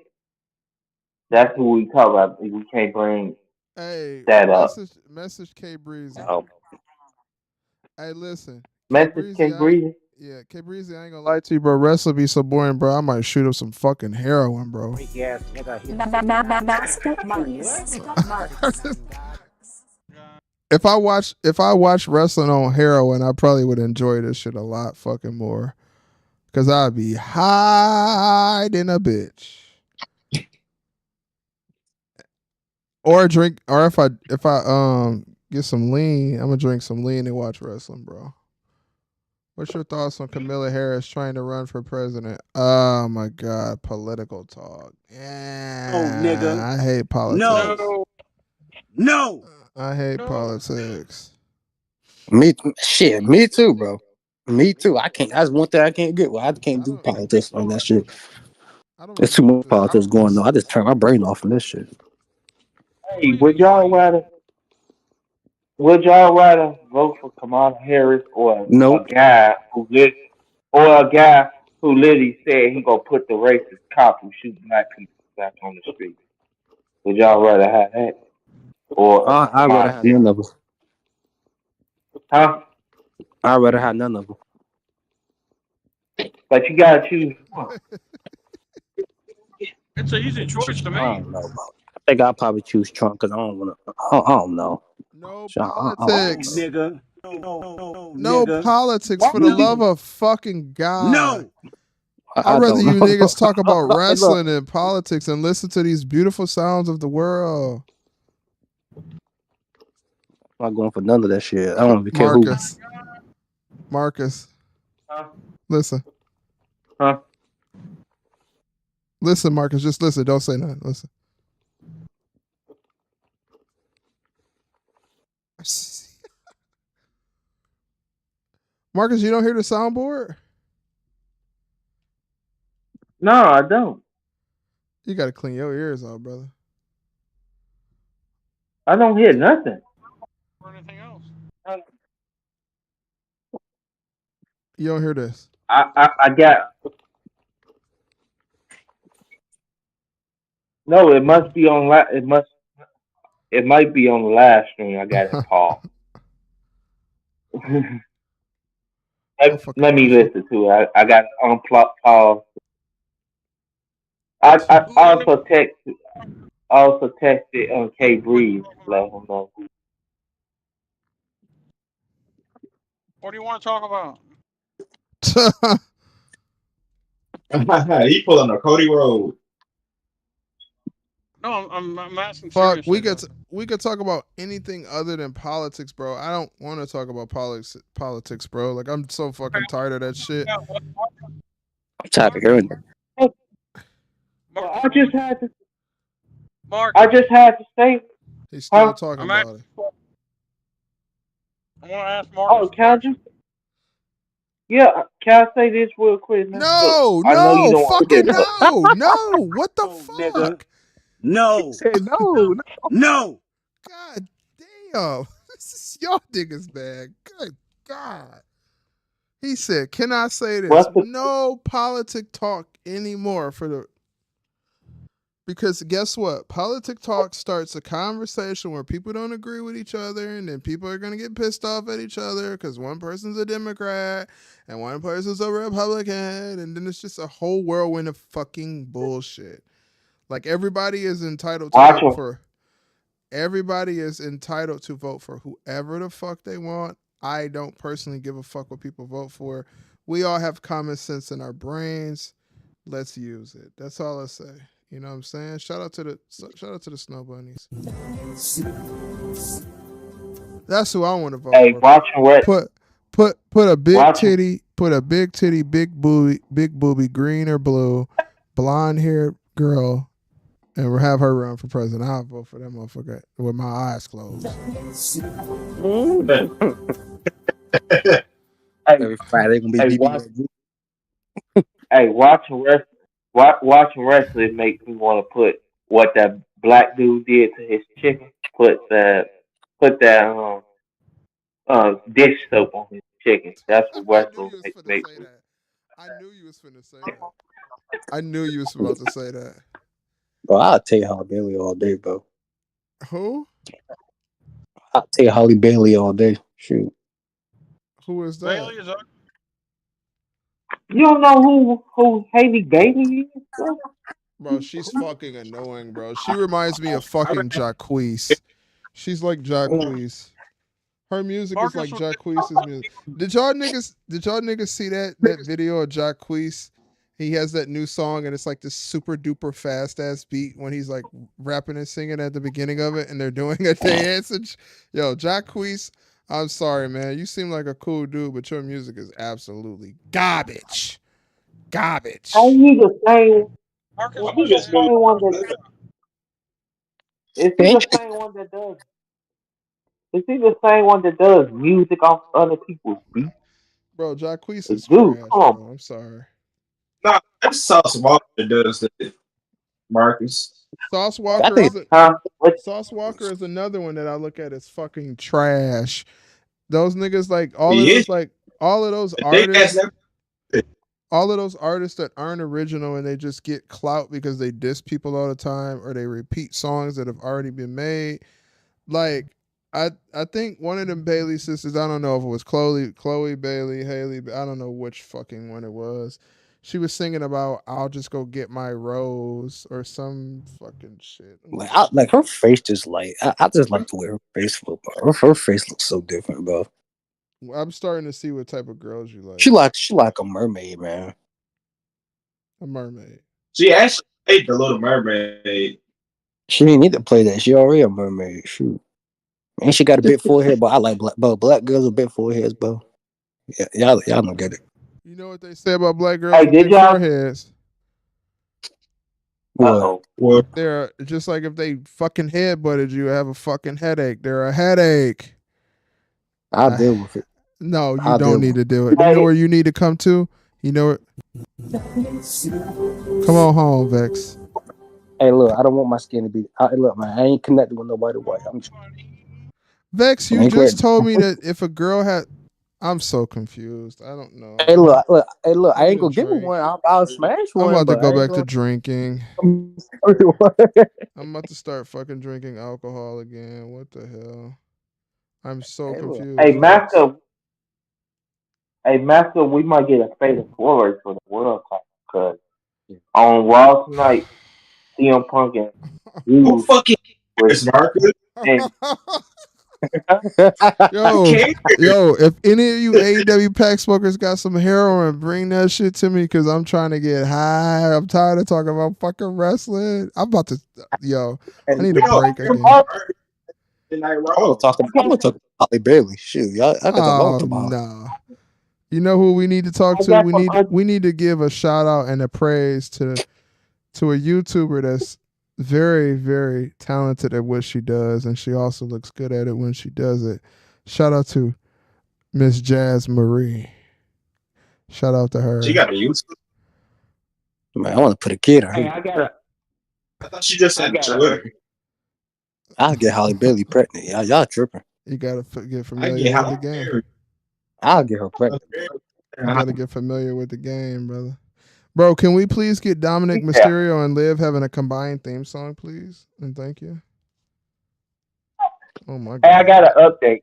That's what we talk about. We can't bring Hey, that up. message K Breezy. Oh. Hey, listen. Message K Breezy. Yeah, K Breezy, I ain't gonna lie to you, bro. Wrestling be so boring, bro. I might shoot up some fucking heroin, bro. If I watch wrestling on heroin, I probably would enjoy this shit a lot fucking more. Cause I'd be hiding a bitch. Or drink, or if I get some lean, I'm gonna drink some lean and watch wrestling, bro. What's your thoughts on Kamala Harris trying to run for president? Oh my god, political talk. Yeah, nigga. I hate politics. No. I hate politics. Me too, bro. Me too. I can't. That's one thing I can't get. Well, I can't do politics on that shit. There's too much politics going on. I just turn my brain off from this shit. Hey, would y'all rather vote for Kamala Harris or Nope. a guy who literally said he gonna put the racist cop who shoot black people back on the street? Would y'all rather have that or I'd rather have none of them. Huh? I'd rather have none of them. But you gotta choose one. It's an easy choice to I make. don't know, bro. I think I'll probably choose Trump because I don't want to. I don't know. No politics. politics. No, No politics for the love of fucking God. No. I'd rather don't you know. niggas talk about Look. wrestling and politics and listen to these beautiful sounds of the world. I'm not going for none of that shit. I don't even care who. Marcus. Huh? Listen. Huh? Listen, Marcus. Just listen. Don't say nothing. Listen. Marcus, you don't hear the soundboard? No, I don't. You gotta clean your ears out, brother. I don't hear nothing. Or anything else. You don't hear this. I got. No, it must be on. It might be on the live stream. I got it paused. Motherfucker let me pussy. listen to it. I got on pause. I also texted K Breeze, let him know. What do you want to talk about? He pulling a Cody Road. No, I'm asking Fuck, seriously though. we could talk about anything other than politics, bro. I don't want to talk about politics, bro. Like I'm so fucking tired of that shit. Yeah, I'm tired of hearing that. Well, Marcus, I Marcus, just had to say, He's still huh? talking I'm about it. asking. I want to ask Oh, Marcus a can I question. just Yeah, can I say this real quick, man? Look, No, I know you no, don't want fucking to, no, no. What the No, nigga. fuck? He No. said no. No. God damn. This is y'all niggas, man. Good God. He said, can I say this? what's the No politic talk anymore for the because guess what? Politic talk starts a conversation where people don't agree with each other, and then people are gonna get pissed off at each other because one person's a Democrat and one person's a Republican, and then it's just a whole whirlwind of fucking bullshit. Like everybody is entitled to vote watching? for everybody is entitled to vote for whoever the fuck they want. I don't personally give a fuck what people vote for. We all have common sense in our brains. Let's use it. That's all I say. You know what I'm saying? Shout out to the Snow Bunnies. That's who I want to vote Hey, for. watching what? Put a Watching. big titty, big booby, green or blue, blonde haired girl, and we'll have her run for president. I'll vote for that motherfucker with my eyes closed. Hey, Every Friday gonna be hey, BB. watching wrestling. Watching wrestling makes me want to put what that black dude did to his chicken. Put that dish soap on his chicken. That's what I knew wrestling you was makes finna make say me. that. I knew you was finna say that. I knew you was about to say that. Bro, I'll take Holly Bailey all day, bro. Who? I'll take Holly Bailey all day. Shoot. Who is that? Bailey is ugly. You don't know who Haley Bailey is, bro? Bro, she's fucking annoying, bro. She reminds me of fucking Jacquees. She's like Jacquees. Her music is Marcus like was Jacquees' music. Did y'all niggas see that video of Jacquees? He has that new song and it's like this super duper fast ass beat when he's like rapping and singing at the beginning of it and they're doing a dance. Yo, Jacquees, I'm sorry, man. You seem like a cool dude, but your music is absolutely garbage. Ain't Garbage. he the same? Marcus Is I'm he was the just in. really same one that? Is he Ain't the same one that does? Is he the same one that does music off other people's beats? Bro, Jacquees is Dude, trash, come on. bro. I'm sorry. nah. That's Sauce Walker that does that. Marcus. Sauce I Walker think is a Huh? What? Sauce Walker is another one that I look at as fucking trash. Those niggas like He is all of those a big ass. artists, all of those artists that aren't original and they just get clout because they diss people all the time or they repeat songs that have already been made. Like I think one of them Bailey sisters, I don't know if it was Chloe Bailey, Haley, I don't know which fucking one it was. She was singing about I'll just go get my rose or some fucking shit. like her face just like I just like the way her face look, bro. Her face looks so different, bro. I'm starting to see what type of girls you like. She like a mermaid, man. A mermaid. She actually played the Little Mermaid. She didn't need to play that. She already a mermaid. Shoot. And she got a big forehead, but I like black girls with big foreheads, bro. Yeah, y'all don't get it. You know what they say about black girls Hey, with did big y'all? foreheads? Uh What? oh. Well, They're just like if they fucking head butted you, have a fucking headache. They're a headache. I'll Uh, deal with it. no, you I'll don't deal need with to it. do it. You know Hey, where you need to come to? You know what? Come on home, Vex. Hey, look, I don't want my skin to be. Look, man, I ain't connected with nobody white. Vex, I you ain't just connected. told me that if a girl had I'm so confused. I don't know. Hey, look, Give I me ain't the gonna give her drink. one. I'll smash I'm one, about to but go I ain't back to gonna. drinking. I'm about to start fucking drinking alcohol again. What the hell? I'm so Hey, look, hey, confused, Vex. Master, Hey, Master, we might get a fatal forward for the World Cup because on Raw tonight, CM Punk and Who Drew fucking was cares, Marcus? and Yo, Cares? if any of you AEW pack smokers got some heroin, bring that shit to me because I'm trying to get high. I'm tired of talking about fucking wrestling. I'm about to, I need a We don't break care again. about Marcus tonight, Raw. I want to talk about. I want to talk about Holly Bailey. Shoot, y'all. I got a long Oh time. no. You know who we need to talk I to? got some other We need to give a shout out and a praise to a YouTuber that's very, very talented at what she does, and she also looks good at it when she does it. Shout out to Miss Jazz Marie. Shout out to her. She got the use. Man, I want to put a kid on hey, her. I thought she just I said got Twitter. I'll get Holly Bailey pregnant. Y'all tripping. You gotta get I familiar get with Holly the game. Bailey. I'll get her pregnant. You gotta get familiar with the game, brother. Bro, can we please get Dominic Yeah. Mysterio and Liv having a combined theme song, please? And thank you. Oh my Hey, I god. got an update.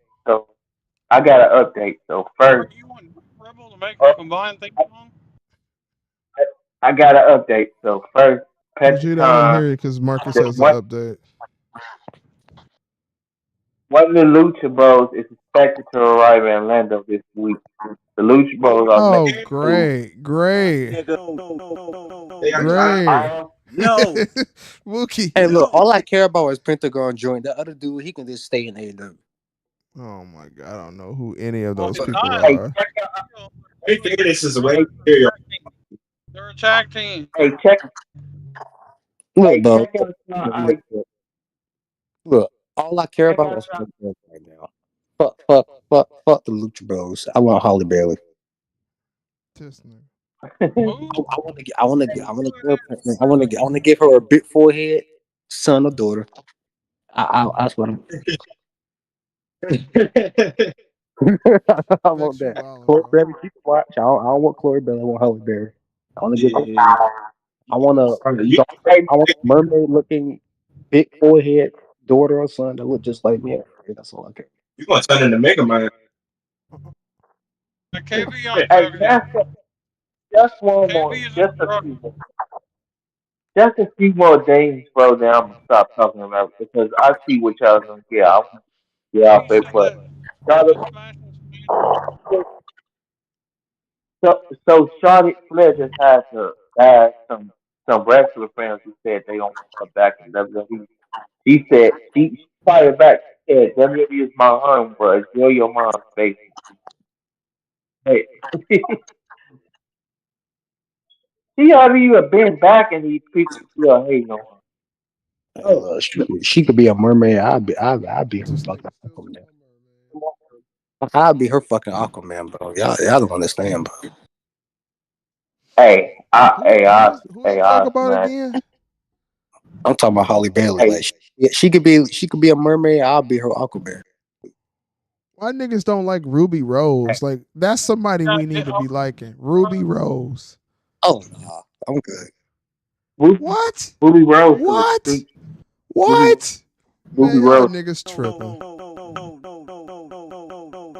So first, You want Rebel to make a combined thing song? I got an update. So first, Vegeta, I didn't Peloton. hear you because Marcus has the update. One of the Lucha Bros is expected to arrive in Orlando this week. The Lucha Bros are Oh, making great. No. Wookie. Hey, look, all I care about is Pentagon joint. The other dude, he can just stay in AEW. Oh my god, I don't know who any of those Well, people Kyle, are. They think this is a way material. they're a tag team. Hey, check. Look, though. Check out. Look, all I care about is Pentagon right now. Fuck the Lucha Bros. I want Holly Bailey. This nigga. I want to give her a big forehead, son or daughter. That's what I'm. I want Vex, you that. wildin', Chloe bro. Berry, keep it watch. I don't want Chloe Berry. I want Holly Berry. I want to give. I want a mermaid looking big forehead daughter or son that look just like me. That's all I care. You want to turn into Mega Man? The KB on Hey, Tokyo. Master, just one more, KB is a drug. just a few more days, bro. Then I'm gonna stop talking about it because I see what y'all gonna get out. Yeah, off it, but y'all. So Charlotte Flair just had to ask some wrestler friends who said they don't want her back in WWE. She said she fired back. She said WWE is my home, but enjoy your mom's face. Hey, she already even been back, and these people still hating on her. Oh, She could be a mermaid. I'd be her fucking Aquaman. I'd be her fucking Aquaman, bro. Y'all don't understand, bro. hey, Who you talk about man. again? I'm talking about Holly Bailey. Hey, Like she could be a mermaid. I'll be her Aquaman. Why niggas don't like Ruby Rose? Like that's somebody we need to be liking. Ruby Rose. Oh no, I'm good. What? Ruby Rose to the What? street. What? Ruby Man, y'all Rose. niggas tripping.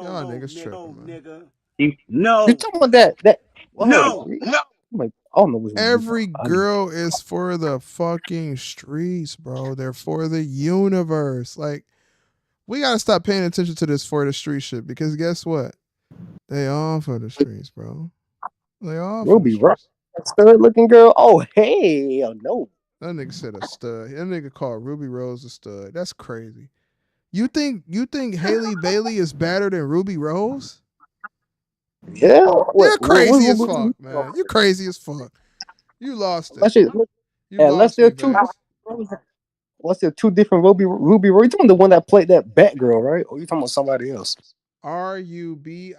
Y'all niggas tripping, man. You No. talking about that? No. I'm like, I don't know which one. Every girl is for the fucking streets, bro. They're for the universe. Like, we gotta stop paying attention to this for the street shit because guess what? They all for the streets, bro. They all for the Ruby Rock, streets. stud looking girl. Oh hell no. That nigga said a stud. That nigga called Ruby Rose a stud. That's crazy. You think Haley Bailey is better than Ruby Rose? Yeah. You're crazy as fuck, man. You crazy as fuck. You lost it. You Unless lost they're me, two. Vex. Unless they're two different Ruby Rose. You talking the one that played that Batgirl, right? Or you talking about somebody else? Rubirose.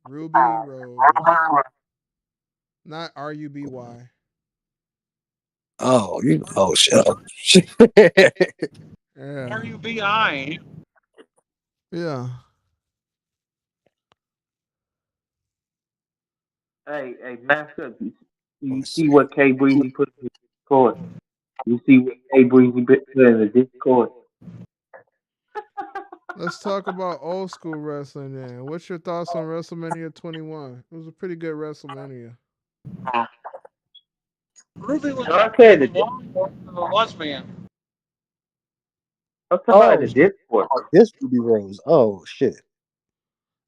Ruby Rose. Not Ruby. Oh, shut up. Yeah. RUBI. Yeah. Hey, Master, you see what K Breezy put in the Discord? You see what K Breezy put in the Discord? Let's talk about old school wrestling then. What's your thoughts on WrestleMania 21? It was a pretty good WrestleMania. Ruby was No, I said the a lesbian. I'm talking about Oh, the Discord. this Ruby Rose. Oh shit.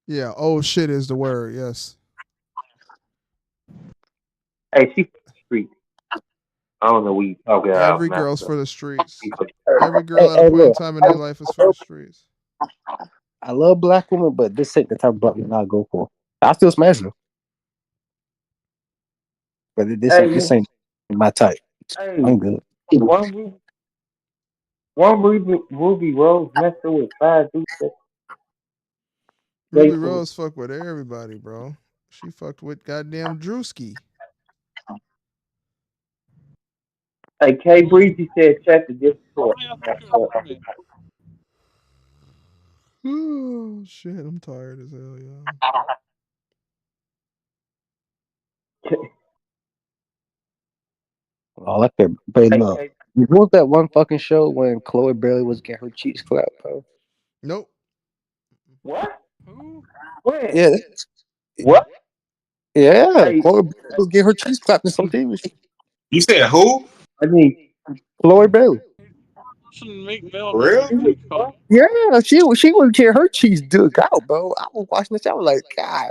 Yeah, old shit is the word. Yes. Hey, she street. I don't know what you talking about, Every girl's master. for the streets. Hey, Every girl at a hey, point in look, time in their life is for the streets. I love black women, but this ain't the type of black woman I go for. I still smash her, but Hey, this ain't my type. hey, I'm good. one Ruby, one Ruby Rose messed with five dudes. Ruby Grateful. Rose fucked with everybody, bro. She fucked with goddamn Drewski. Hey, K Breezy said check the Discord. Why I think it was lesbian. Oh shit, I'm tired as hell, y'all. All I care. But Hey, look, what was that one fucking show when Chloe Bailey was getting her cheeks clapped, bro? Nope. what? Who? When? Yeah, What? yeah. Hey, Chloe Bailey was getting her cheeks clapped in some TV shit. You said who? I need. Chloe Bailey. Listen to Meek Mill For get her real? cheeks cut. Yeah, she was getting her cheeks dug out, bro. I was watching this. I was like, God,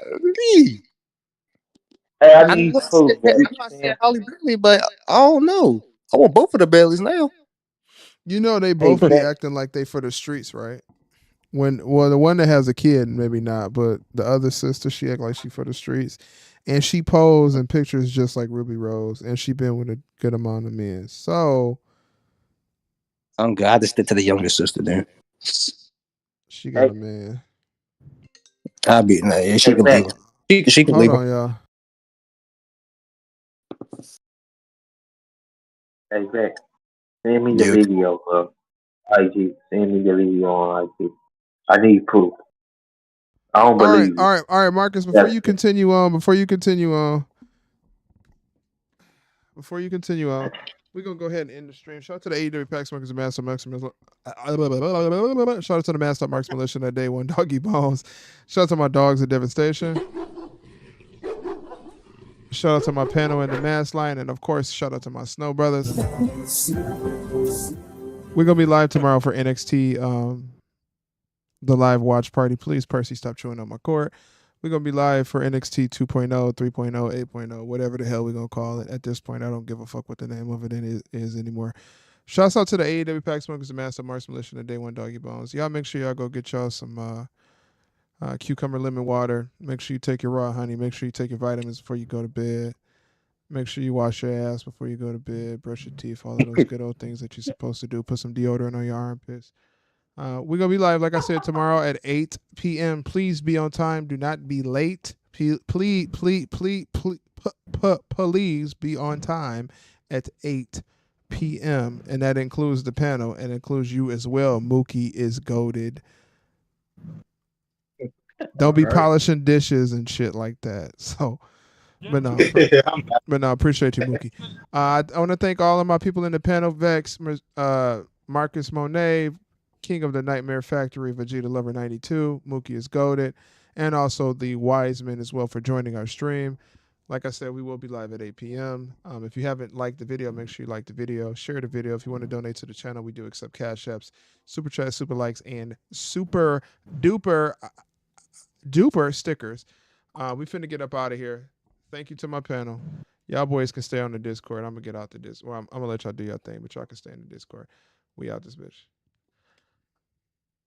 Hey, I I need know proof. I said Holly Bailey, but I don't know. I want both of the Baileys now. You know they Hey, both be bet. acting like they for the streets, right? Well, the one that has a kid, maybe not, but the other sister, she act like she for the streets, and she pose in pictures just like Ruby Rose, and she been with a good amount of men. So I'm good. I just stick to the younger sister there. she got Hey, a man. I'll be yeah, she hey, can bet. leave. She can Hold leave him. on, y'all. Hey, bet. Send me the Dude. video, bro. IG. Send me the video on IG. I need proof. I don't All right, believe all it. right, all right, Marcus. That's Before you continue on, we're gonna go ahead and end the stream. Shout out to the AEW Pax Marcus Master Maximus. Shout out to the Master Marks Militia that day one Doggy Bones. Shout out to my dogs at Devastation. Shout out to my panel in the Mass Line, and of course, shout out to my Snow Brothers. We're gonna be live tomorrow for NXT, the live watch party. Please, Percy, stop chewing on my cord. We're gonna be live for NXT 2.0, 3.0, 8.0, whatever the hell we're gonna call it. At this point, I don't give a fuck what the name of it is anymore. Shouts out to the AEW Pack Smokers, the Master Mars Militia, and the Day One Doggy Bones. Y'all make sure y'all go get y'all some cucumber lemon water. Make sure you take your raw honey. Make sure you take your vitamins before you go to bed. Make sure you wash your ass before you go to bed. Brush your teeth. All of those good old things that you're supposed to do. Put some deodorant on your armpits. We're gonna be live, like I said, tomorrow at 8 p.m. Please be on time. Do not be late. Please be on time at 8 p.m. And that includes the panel and includes you as well. Mookie is goaded. Don't be right. polishing dishes and shit like that. So, but no, appreciate you, Mookie. I want to thank all of my people in the panel: Vex, Marcus Monet, King of the Nightmare Factory, Vegeta Lover 92, Mookie is goaded, and also the Wiseman as well for joining our stream. Like I said, we will be live at 8 p.m. If you haven't liked the video, make sure you like the video, share the video. If you want to donate to the channel, we do accept cash apps, super chats, super likes, and super duper stickers. We finna get up out of here. Thank you to my panel. Y'all boys can stay on the Discord. I'm gonna get out the Discord. Well, I'm gonna let y'all do your thing, but y'all can stay in the Discord. We out this bitch.